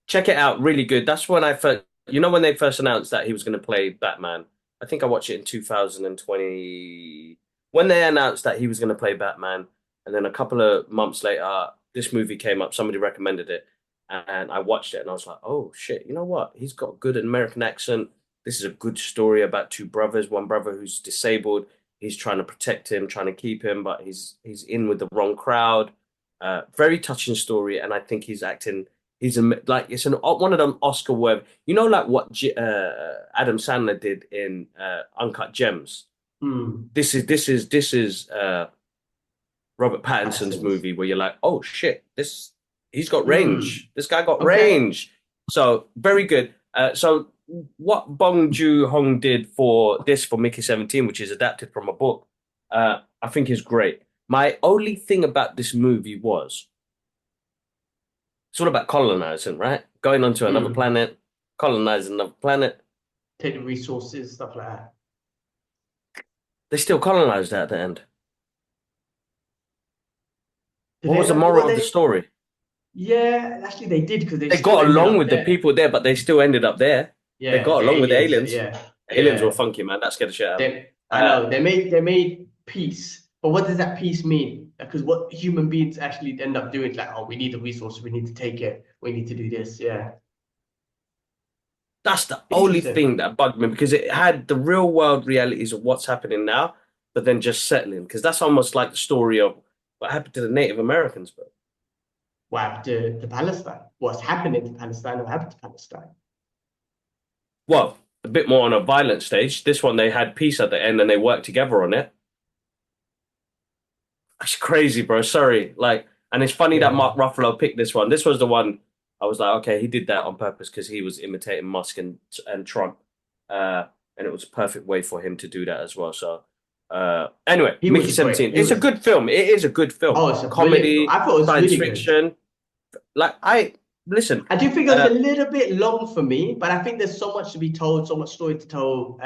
check it out. Really good. That's when I first, when they first announced that he was going to play Batman. I think I watched it in 2020 when they announced that he was going to play Batman, and then a couple of months later, this movie came up. Somebody recommended it, and I watched it, and I was like, "Oh shit! You know what? He's got a good American accent. This is a good story about two brothers. One brother who's disabled. He's trying to protect him, trying to keep him, but he's in with the wrong crowd. Very touching story, and I think he's acting. He's like it's one of them Oscar worthy. Like what Adam Sandler did in Uncut Gems. Hmm. This is Robert Pattinson's Pattinson's. movie where you're like, oh shit, he's got Hmm. range. This guy got Okay. range. So very good. So what Bong Joon-ho did for Mickey 17, which is adapted from a book, I think is great. My only thing about this movie was it's all about colonizing, right? Going onto another Hmm. planet, colonizing another planet. Take the resources, stuff like that. They still colonized that at the end. Did What was the they? moral What of the they? story? Yeah, actually they did because they They still got ended along up with the there. people there, but they still ended up there. They Yeah, got the along with the aliens. aliens. Yeah, Aliens were yeah. funky, man. That scared the shit out of me. I know they made peace, but what does that peace mean? Because what human beings actually end up doing is like, oh, we need the resource, we need to take it, we need to do this. Yeah, That's the only interesting. thing that bugged me because it had the real world realities of what's happening now, but then just settling. Because that's almost like the story of what happened to the Native Americans, bro. What happened to Palestine? What's happening to Palestine? What happened to Palestine? Well, a bit more on a violent stage. This one, they had peace at the end and they worked together on it. It's crazy, bro. Sorry. And it's funny that Yeah, Mark Ruffalo picked this one. This was the one I was like, okay, he did that on purpose because he was imitating Musk and Trump. And it was a perfect way for him to do that as well. So, anyway, he Mickey was great. 17. He It's a was. good film. It is a good film. Oh, it's a brilliant film. Comedy, I thought it was science really good. fiction. Listen, I do think it was a uh, little bit long for me, but I think there's so much to be told, so much story to tell.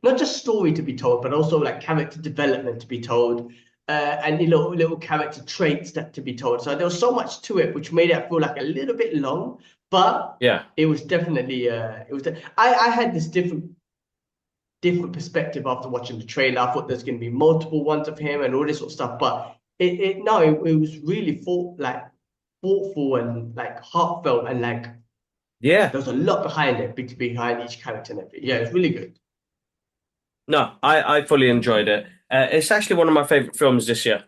Not just story to be told, but also like character development to be told, and little character traits that to be told. So there was so much to it, which made it feel like a little bit long, but yeah. it was definitely I had this different perspective after watching the trailer. I thought there's going to be multiple ones of him and all this sort of stuff, but it was really thoughtful and like heartfelt and like Yeah. there was a lot behind it, behind each character and everything. Yeah, it's really good. No, I fully enjoyed it. It's actually one of my favorite films this year.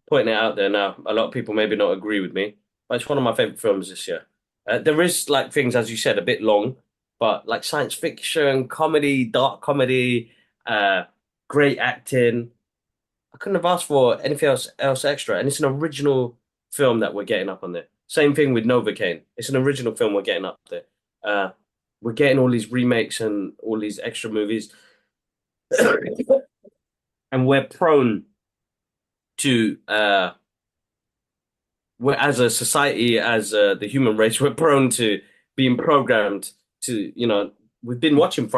Putting it out there now. A lot of people maybe not agree with me, but it's one of my favorite films this year. There is like things, as you said, a bit long, but like science fiction, comedy, dark comedy, uh, great acting. I couldn't have asked for anything else extra, and it's an original film that we're getting up on there. Same thing with Novocaine. It's an original film we're getting up there. Uh, we're getting all these remakes and all these extra movies, and we're prone to we're as a society, as the human race, we're prone to being programmed to, we've been watching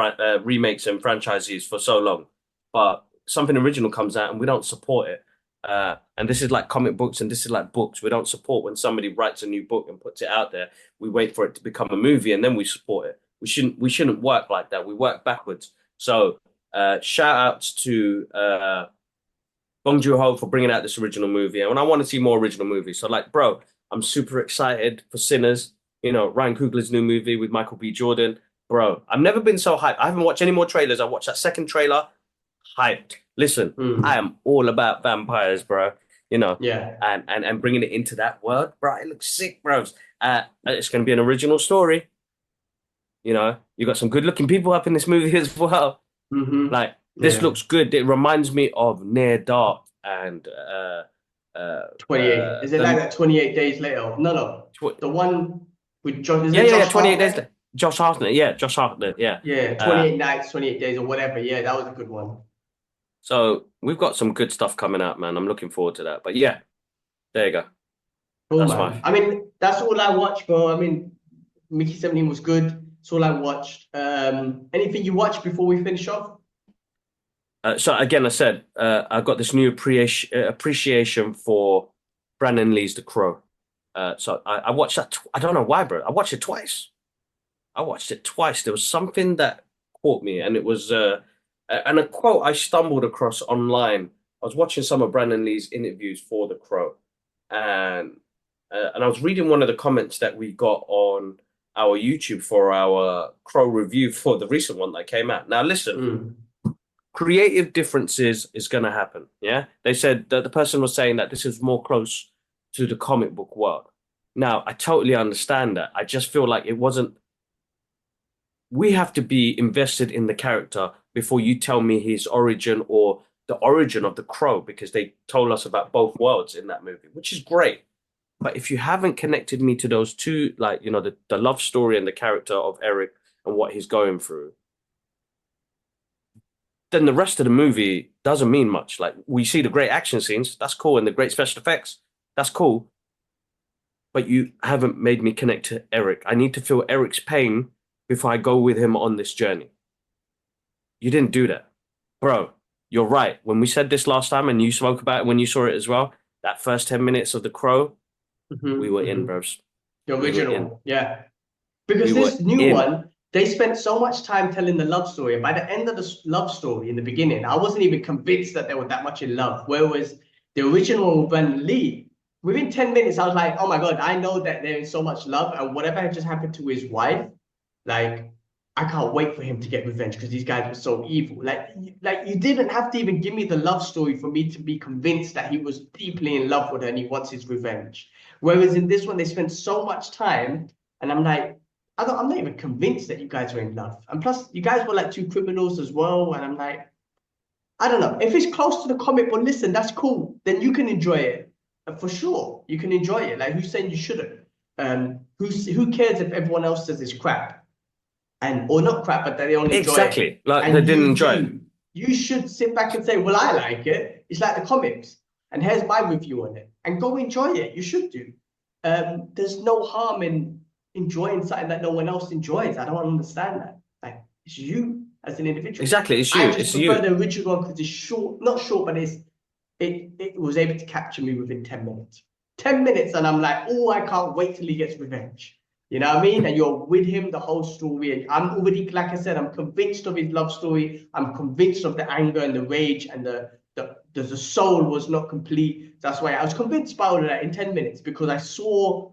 remakes and franchises for so long, but something original comes out and we don't support it. And this is like comic books and this is like books. We don't support when somebody writes a new book and puts it out there. We wait for it to become a movie and then we support it. We shouldn't work like that. We work backwards. So shout outs to Bong Joon-ho for bringing out this original movie, and I want to see more original movies. So, like, bro, I'm super excited for Sinners. Ryan Coogler's new movie with Michael B. Jordan. Bro, I've never been so hyped. I haven't watched any more trailers. I watched that second trailer. Hyped. Listen, I Mm, am all about vampires, bro. You know, yeah. and bringing it into that world, bro. It looks sick, bros. It's going to be an original story. You got some good-looking people up in this movie as well. Like this Yeah. looks good. It reminds me of Near Dark and 28. Is it like the that 28 days later? No, no. tw The one. with John, is Yeah, it yeah, yeah. Josh 28 days. Hartnett? Josh Hartnett. Yeah, Josh Hartnett. Yeah. Yeah, Uh, 28 nights, 28 days, or whatever. Yeah, that was a good one. so we've got some good stuff coming out, man. I'm looking forward to that. But yeah, there you go. Cool, That's my. man. I mean, that's all I watched, bro. I mean, Mickey 17 was good. That's all I watched. Anything you watched before we finish off? So again, I said I've got this new appreciation for Brandon Lee's The Crow. So I watched that. I don't know why, bro. I watched it twice. I watched it twice. There was something that caught me, and it was and a quote I stumbled across online. I was watching some of Brandon Lee's interviews for The Crow, and and I was reading one of the comments that we got on our YouTube for our Crow review for the recent one that came out. Now, listen, Mm. creative differences is going to happen. Yeah, they said that the person was saying that this is more close to the comic book world. Now, I totally understand that. I just feel like it wasn't. We have to be invested in the character before you tell me his origin or the origin of the crow, because they told us about both worlds in that movie, which is great. But if you haven't connected me to those two, like, the love story and the character of Eric and what he's going through, then the rest of the movie doesn't mean much. Like, we see the great action scenes, that's cool, and the great special effects, that's cool. But you haven't made me connect to Eric. I need to feel Eric's pain before I go with him on this journey. You didn't do that. Bro, you're right. When we said this last time and you spoke about it when you saw it as well, that first 10 minutes of The Crow, we were in, Hmm. bros. The We were in. original, yeah. We Because were this new in. one, they spent so much time telling the love story. And by the end of the love story in the beginning, I wasn't even convinced that they were that much in love. Whereas the original with Ben Lee, within 10 minutes, I was like, oh my God, I know that they're in so much love. And whatever had just happened to his wife, like, I can't wait for him to get revenge because these guys were so evil. Like you didn't have to even give me the love story for me to be convinced that he was deeply in love with her and he wants his revenge. Whereas in this one, they spent so much time, and I'm like, I'm not even convinced that you guys were in love. And plus, you guys were like two criminals as well. And I'm like, I don't know. If it's close to the comic, but listen, that's cool. Then you can enjoy it. For sure. You can enjoy it. Like, who's saying you shouldn't? Who cares if everyone else says it's crap? And or not crap, but that they don't enjoy it. Exactly. Like, they And didn't you enjoy it. do. You should sit back and say, well, I like it. It's like the comics. And here's my review on it. And go enjoy it. You should do. There's no harm in enjoying something that no one else enjoys. I don't understand that. Like, it's you as an individual. Exactly. It's I you. just It's prefer you. the original one because it's short, not short, but it was able to capture me within 10 minutes. 10 minutes, and I'm like, oh, I can't wait till he gets revenge. You know what I mean? And you're with him the whole story. And I'm already, like I said, I'm convinced of his love story. I'm convinced of the anger and the rage and the soul was not complete. That's why I was convinced by all of that in 10 minutes because I saw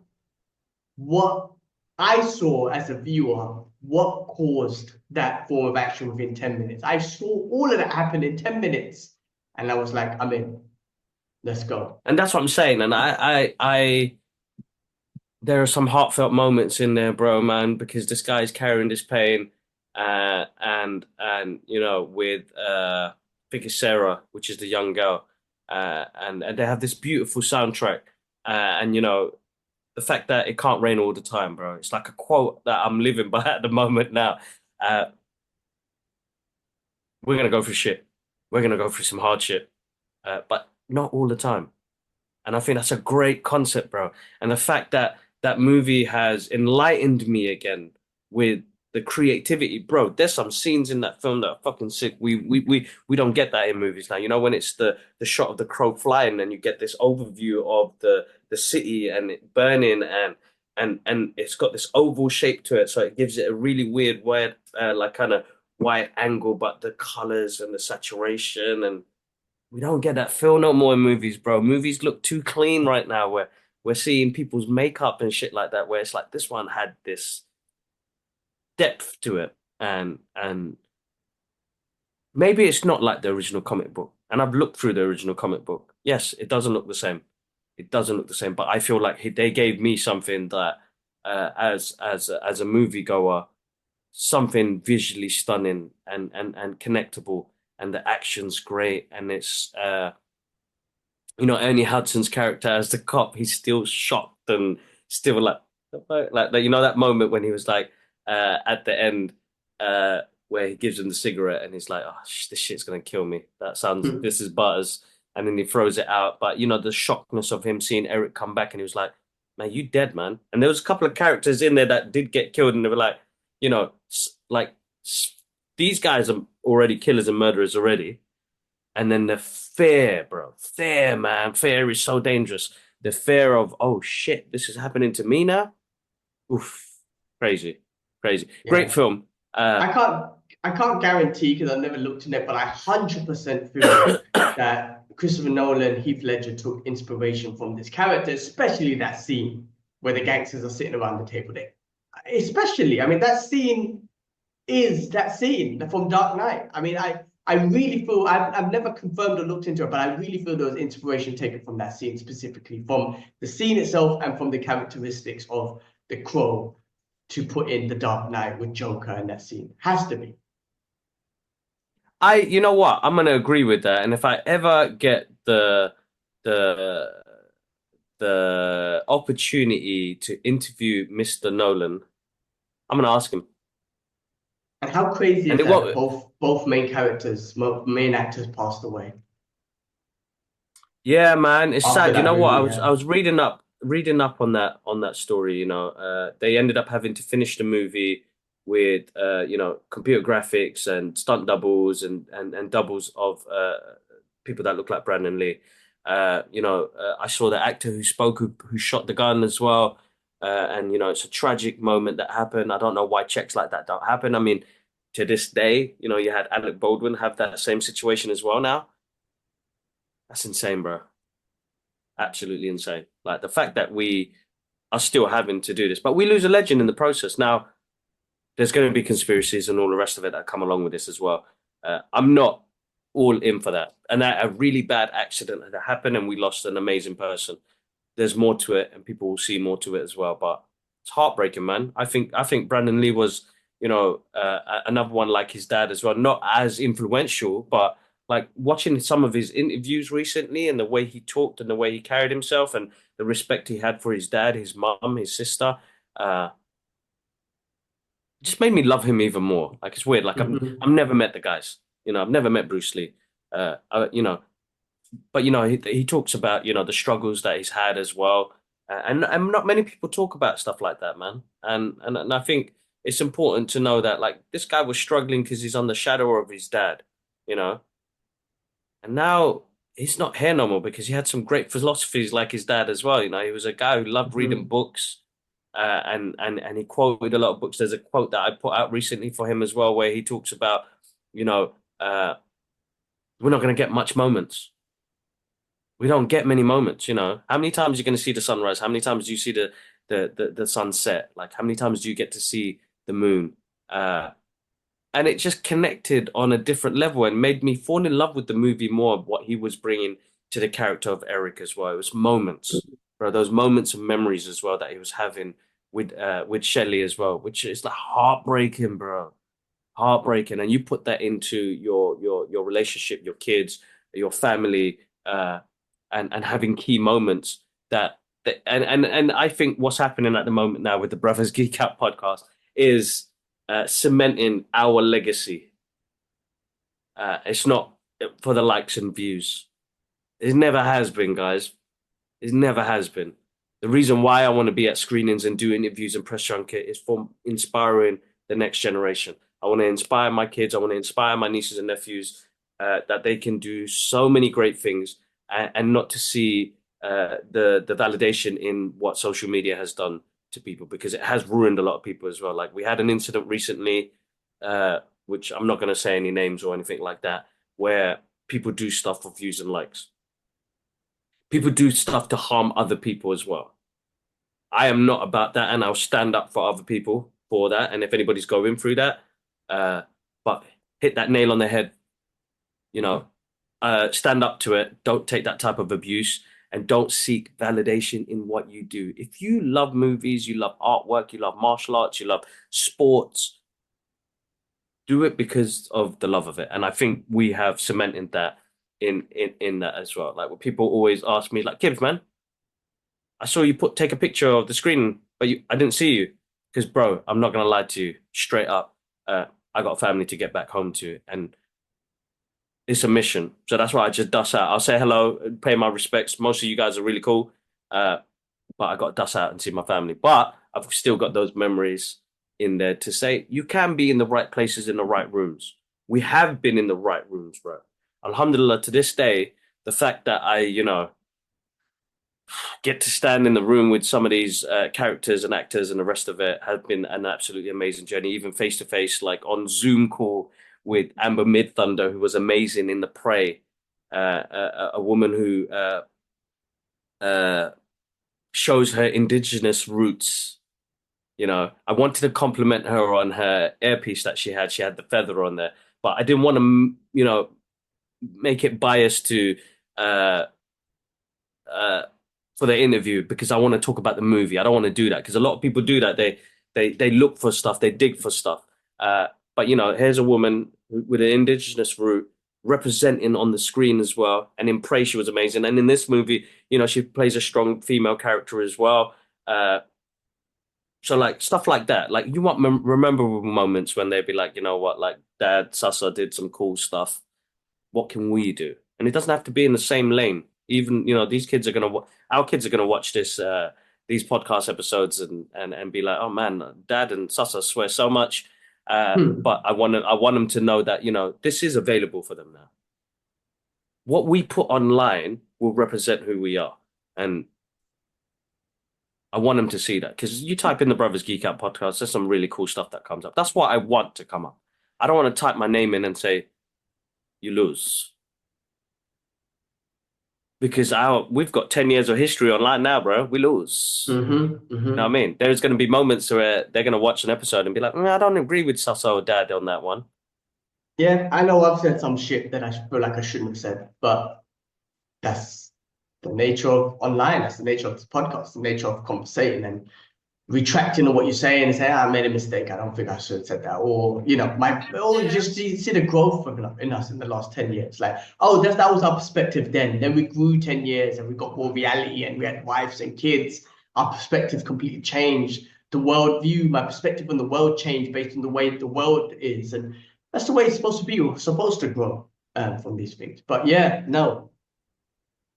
what I saw as a viewer, what caused that form of action within 10 minutes. I saw all of that happen in 10 minutes. And I was like, I'm in. Let's go. And that's what I'm saying. And there are some heartfelt moments in there, bro, man, because this guy is carrying this pain, and with I think it's Sarah, which is the young girl, and they have this beautiful soundtrack, and the fact that it can't rain all the time, bro. It's like a quote that I'm living by at the moment now. Uh, we're gonna go through shit. We're gonna go through some hard shit, but not all the time. And I think that's a great concept, bro. And the fact that that movie has enlightened me again with the creativity, bro. There's some scenes in that film that are fucking sick. We don't get that in movies now. You know, when it's the shot of the crow flying and you get this overview of the city and it burning and it's got this oval shape to it, so it gives it a really weird, like kind of wide angle, but the colors and the saturation and we don't get that feel no more in movies, bro. Movies look too clean right now. Where we're seeing people's makeup and shit like that. Where it's like this one had this depth to it, and maybe it's not like the original comic book. And I've looked through the original comic book. Yes, it doesn't look the same. It doesn't look the same. But I feel like they gave me something that, as a moviegoer, something visually stunning and connectable, and the action's great, and it's Ernie Hudson's character as the cop, he's still shocked and still like, Like you know that moment when he was like at the end uh where he gives him the cigarette and he's like, oh this shit's gonna kill me. That sounds this is butters, and then he throws it out. But you know the shockness of him seeing Eric come back and he was like, man, you dead, man. And there was a couple of characters in there that did get killed and they were like, you know, these guys are already killers and murderers already. And then the fear, bro, fear, man, fear is so dangerous. The fear of, oh shit, this is happening to me now. Oof, crazy, crazy. Great Yeah. film. I can't I can't guarantee because I've never looked in it, but I 100% feel that Christopher Nolan, Heath Ledger took inspiration from this character, especially that scene where the gangsters are sitting around the table there. Especially, I mean, that scene is that scene from Dark Knight. I mean, I really feel I've never confirmed or looked into it, but I really feel there was inspiration taken from that scene specifically, from the scene itself and from the characteristics of the Crow to put in the Dark Knight with Joker in that scene. Has to be. You know what? I'm gonna agree with that. And if I ever get the the opportunity to interview Mr. Nolan, I'm gonna ask him. And how crazy And is it that won't. both main characters, main actors passed away Yeah, man, it's after sad. You that know what? movie? I Yeah. was reading up on that story. You know, they ended up having to finish the movie with you know, computer graphics and stunt doubles and doubles of people that look like Brandon Lee. You know, I saw the actor who spoke who shot the gun as well. And you know, it's a tragic moment that happened. I don't know why checks like that don't happen. I mean, to this day, you know, you had Alec Baldwin have that same situation as well now. That's insane, bro. Absolutely insane. Like the fact that we are still having to do this, but we lose a legend in the process. Now, there's going to be conspiracies and all the rest of it that come along with this as well. I'm not all in for that. And that a really bad accident had happened and we lost an amazing person. There's more to it and people will see more to it as well. But it's heartbreaking, man. I think Brandon Lee was, you know, another one like his dad as well. Not as influential, but like watching some of his interviews recently and the way he talked and the way he carried himself and the respect he had for his dad, his mom, his sister, uh, just made me love him even more. Like it's weird. Like Mhm. I've never met the guys. You know, I've never met Bruce Lee. You know, but you know, he talks about you know the struggles that he's had as well, and not many people talk about stuff like that, man. And I think it's important to know that like this guy was struggling because he's on the shadow of his dad, you know, and now he's not here no more because he had some great philosophies like his dad as well. You know, he was a guy who loved reading Mhm. books. And he quoted a lot of books. There's a quote that I put out recently for him as well, where he talks about, you know, we're not going to get much moments. We don't get many moments, you know. How many times are you going to see the sunrise? How many times do you see the sunset? Like how many times do you get to see the moon? Uh, and it just connected on a different level and made me fall in love with the movie more of what he was bringing to the character of Eric as well. It was moments, bro, those moments of memories as well that he was having with Shelley as well, which is like heartbreaking, bro, heartbreaking. And you put that into your relationship, your kids, your family, and having key moments and I think what's happening at the moment now with the Brothers Geekout podcast is cementing our legacy. It's not for the likes and views. It never has been, guys. It never has been. The reason why I want to be at screenings and do interviews and press junket is for inspiring the next generation. I want to inspire my kids. I want to inspire my nieces and nephews that they can do so many great things and not to see the validation in what social media has done to people because it has ruined a lot of people as well. Like we had an incident recently, which I'm not going to say any names or anything like that, where people do stuff for views and likes. People do stuff to harm other people as well. I am not about that, and I'll stand up for other people for that. And if anybody's going through that, uh, but hit that nail on the head, you know, stand up to it. Don't take that type of abuse, and don't seek validation in what you do. If you love movies, you love artwork, you love martial arts, you love sports, do it because of the love of it. And I think we have cemented that in that as well. Like when people always ask me, like, Gibbs, man, I saw you take a picture of the screen. but I didn't see you because, bro, I'm not gonna lie to you, straight up. I got a family to get back home to, and it's a mission. So that's why I just dust out. I'll say hello, pay my respects. Most of you guys are really cool, uh, but I got to dust out and see my family. But I've still got those memories in there to say you can be in the right places in the right rooms. We have been in the right rooms, bro. Alhamdulillah, to this day, the fact that I, get to stand in the room with some of these characters and actors and the rest of it has been an absolutely amazing journey, even face to face, like on Zoom call with Amber Mid Thunder, who was amazing in The Prey, a woman who uh, shows her indigenous roots. I wanted to compliment her on her earpiece that she had. She had the feather on there, but I didn't want to, make it biased to uh, uh, for the interview because I want to talk about the movie. I don't want to do that because a lot of people do that. They look for stuff, they dig for stuff. But here's a woman with an indigenous root representing on the screen as well. And in Prey, she was amazing. And in this movie, she plays a strong female character as well. So like stuff like that, like you want rememberable moments when they'd be like, you know what, like Dad Sasa did some cool stuff. What can we do? And it doesn't have to be in the same lane. Even these kids are our kids are gonna watch these podcast episodes and be like, oh man, Dad and Sasa swear so much. But I want them to know that this is available for them now. What we put online will represent who we are, and I want them to see that because you type in the Brothers Geek Out podcast, there's some really cool stuff that comes up. That's what I want to come up. I don't want to type my name in and say you lose because we've got 10 years of history online now, bro. We lose. You know what I mean? There's going to be moments where they're going to watch an episode and be like, I don't agree with Sasa or Dad on that one. Yeah, I know I've said some shit that I feel like I shouldn't have said, but that's the nature of online. That's the nature of this podcast, the nature of conversating and retracting on what you're saying and saying, I made a mistake. I don't think I should have said that. Or, just you see the growth in us in the last 10 years. Like, that was our perspective then. Then we grew 10 years and we got more reality and we had wives and kids. Our perspective completely changed. The world view, my perspective on the world changed based on the way the world is. And that's the way it's supposed to be. We're supposed to grow from these things. But yeah, no.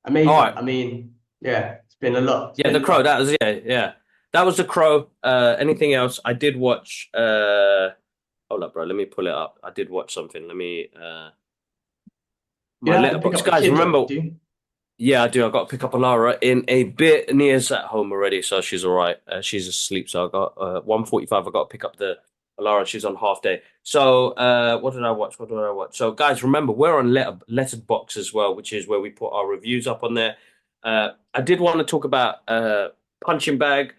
Amazing. All right. I mean, yeah, it's been a lot. Yeah, The Crow. That was yeah. That was The Crow. Anything else? I did watch. Hold up, bro. Let me pull it up. I did watch something. Let me. My letterbox, guys. Remember? Yeah, I do. I got to pick up Alara in a bit. Nia's at home already, so she's all right. She's asleep, so I got 1:45. I got to pick up the Alara. She's on half day. So what did I watch? So guys, remember we're on Letterbox as well, which is where we put our reviews up on there. I did want to talk about Punching Bag,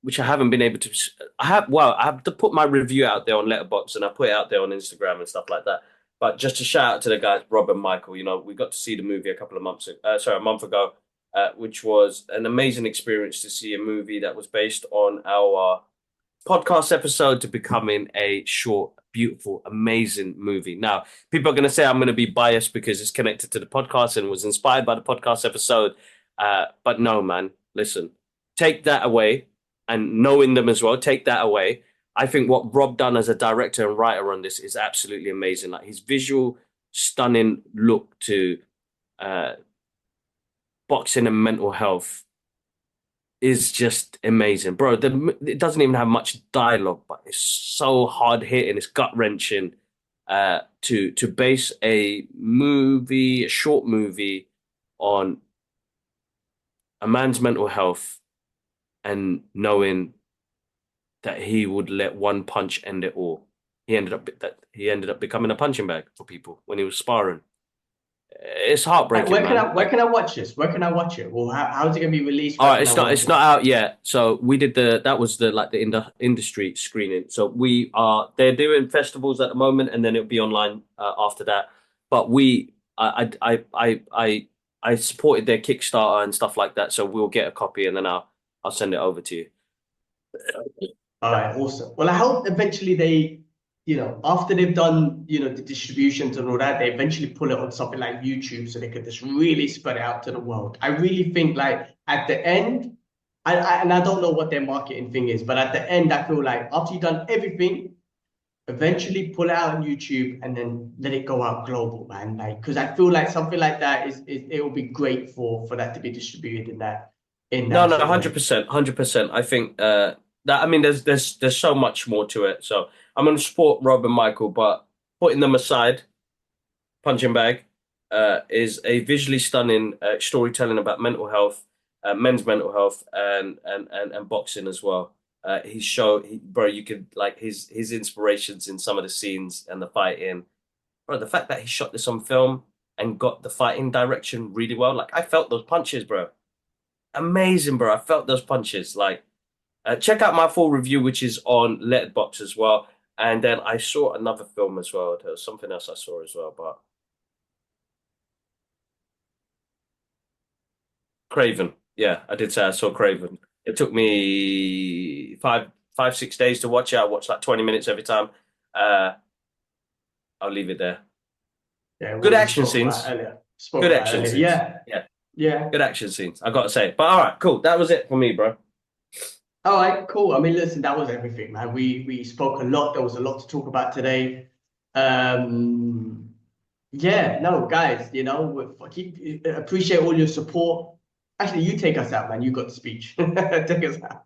which I haven't been able to. I have to put my review out there on Letterbox, and I put it out there on Instagram and stuff like that. But just to shout out to the guys, Rob and Michael, we got to see the movie a month ago, which was an amazing experience to see a movie that was based on our podcast episode to becoming a short, beautiful, amazing movie. Now, people are going to say I'm going to be biased because it's connected to the podcast and was inspired by the podcast episode. But no, man, listen, take that away and knowing them as well, take that away. I think what Rob done as a director and writer on this is absolutely amazing. Like his visual, stunning look to boxing and mental health is just amazing, bro. It doesn't even have much dialogue, but it's so hard hitting, it's gut wrenching. To base a short movie, on a man's mental health and knowing that he would let one punch end it all. He ended up becoming a punching bag for people when he was sparring. It's heartbreaking. Where can I watch this? Where can I watch it? Well, how is it going to be released? All right, it's not out yet. So we did that was the industry screening. So they're doing festivals at the moment, and then it'll be online after that. But I supported their Kickstarter and stuff like that, so we'll get a copy and then I'll send it over to you. All right, awesome. Well, I hope eventually they, after they've done, the distributions and all that, they eventually pull it on something like YouTube so they could just really spread it out to the world. I really think like at the end, and I don't know what their marketing thing is, but at the end, I feel like after you've done everything, eventually pull it out on YouTube and then let it go out global, man. Like, because I feel like something like that is it will be great for that to be distributed in No, that no, sort of way. 100%, 100%. I think that I mean, there's so much more to it. So I'm going to support Rob and Michael, but putting them aside, Punching Bag is a visually stunning storytelling about mental health, men's mental health, and boxing as well. Bro, you could like his inspirations in some of the scenes and the fighting. Bro, the fact that he shot this on film and got the fighting direction really well, like I felt those punches, bro. Amazing, bro. I felt those punches. Like, check out my full review, which is on Letterboxd as well. And then I saw another film as well. There was something else I saw as well, but Craven. Yeah, I did say I saw Craven. It took me 6 days to watch it. I watched like 20 minutes every time. Uh, I'll leave it there. Yeah, Good what we action scenes. spoke Good about action earlier. scenes. Yeah, Yeah, yeah. good action scenes. I gotta say. But all right, cool. That was it for me, bro. All right, cool. I mean, listen, that was everything, man. We spoke a lot. There was a lot to talk about today. Um, yeah, no, guys, keep appreciate all your support. Actually, you take us out, man. You got the speech. Take us out.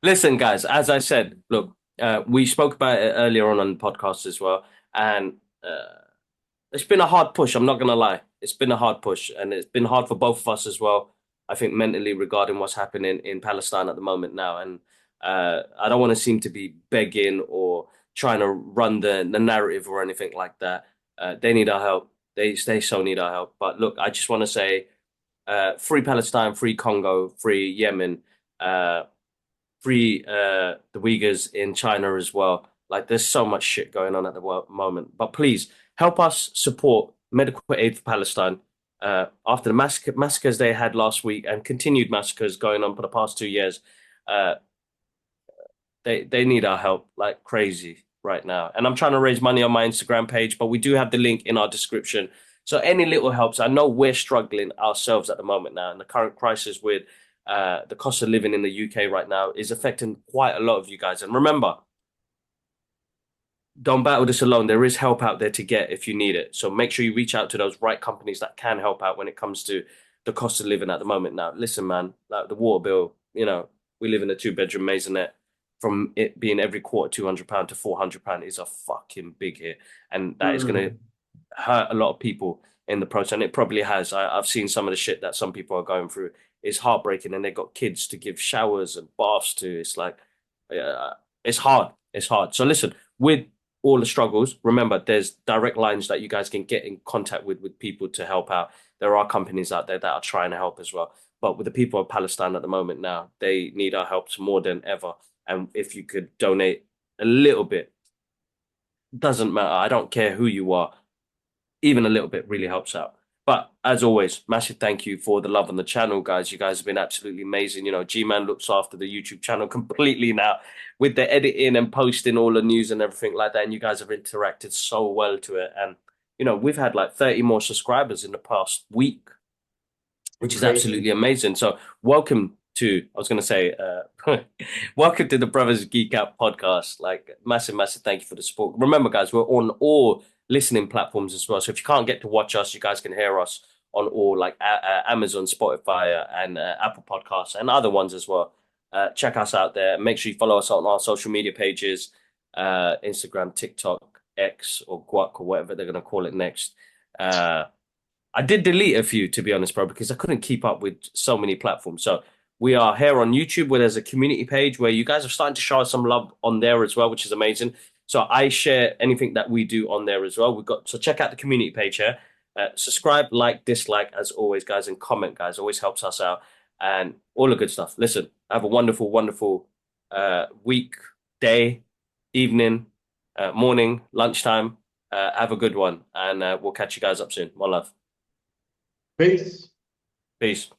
Listen, guys, as I said, look, we spoke about it earlier on the podcast as well, and it's been a hard push. I'm not gonna lie, it's been a hard push, and it's been hard for both of us as well. I think mentally regarding what's happening in Palestine at the moment now, and I don't want to seem to be begging or trying to run the narrative or anything like that. They need our help. They so need our help. But look, I just want to say, free Palestine, free Congo, free Yemen. Free the Uyghurs in China as well. Like there's so much shit going on at the moment. But please help us support medical aid for Palestine. After the massacres they had last week and continued massacres going on for the past 2 years, uh, they need our help like crazy right now. And I'm trying to raise money on my Instagram page, but we do have the link in our description. So any little helps. I know we're struggling ourselves at the moment now, and the current crisis with the cost of living in the UK right now is affecting quite a lot of you guys. And remember, don't battle this alone. There is help out there to get if you need it. So make sure you reach out to those right companies that can help out when it comes to the cost of living at the moment. Now, listen, man, like the water bill, we live in a two-bedroom maisonette. From it being every quarter £200 to £400 is a fucking big hit, and that is going to Mm, hurt a lot of people in the process. And it probably has. I've seen some of the shit that some people are going through. It's heartbreaking, and they got kids to give showers and baths to. It's like, it's hard. It's hard. So listen, with all the struggles, remember there's direct lines that you guys can get in contact with people to help out. There are companies out there that are trying to help as well. But with the people of Palestine at the moment now, they need our help more than ever. And if you could donate a little bit, doesn't matter. I don't care who you are. Even a little bit really helps out. But as always, massive thank you for the love on the channel, guys. You guys have been absolutely amazing. G-Man looks after the YouTube channel completely now with the editing and posting all the news and everything like that. And you guys have interacted so well to it. And, we've had like 30 more subscribers in the past week, which is crazy. absolutely amazing. So welcome to, I was going to say, welcome to the Brothers Geekout podcast. Like massive, massive thank you for the support. Remember, guys, we're on all listening platforms as well. So if you can't get to watch us, you guys can hear us on all like Amazon, Spotify, and Apple Podcasts and other ones as well. Check us out there. Make sure you follow us on our social media pages, Instagram, TikTok, X, or Guac, or whatever they're going to call it next. Uh, I did delete a few, to be honest, bro, because I couldn't keep up with so many platforms. So we are here on YouTube, where there's a community page where you guys are starting to show us some love on there as well, which is amazing. So I share anything that we do on there as well. So check out the community page here. Subscribe, like, dislike, as always, guys, and comment, guys. Always helps us out and all the good stuff. Listen, have a wonderful, wonderful week, day, evening, morning, lunchtime. Have a good one, and we'll catch you guys up soon. One love. Peace. Peace.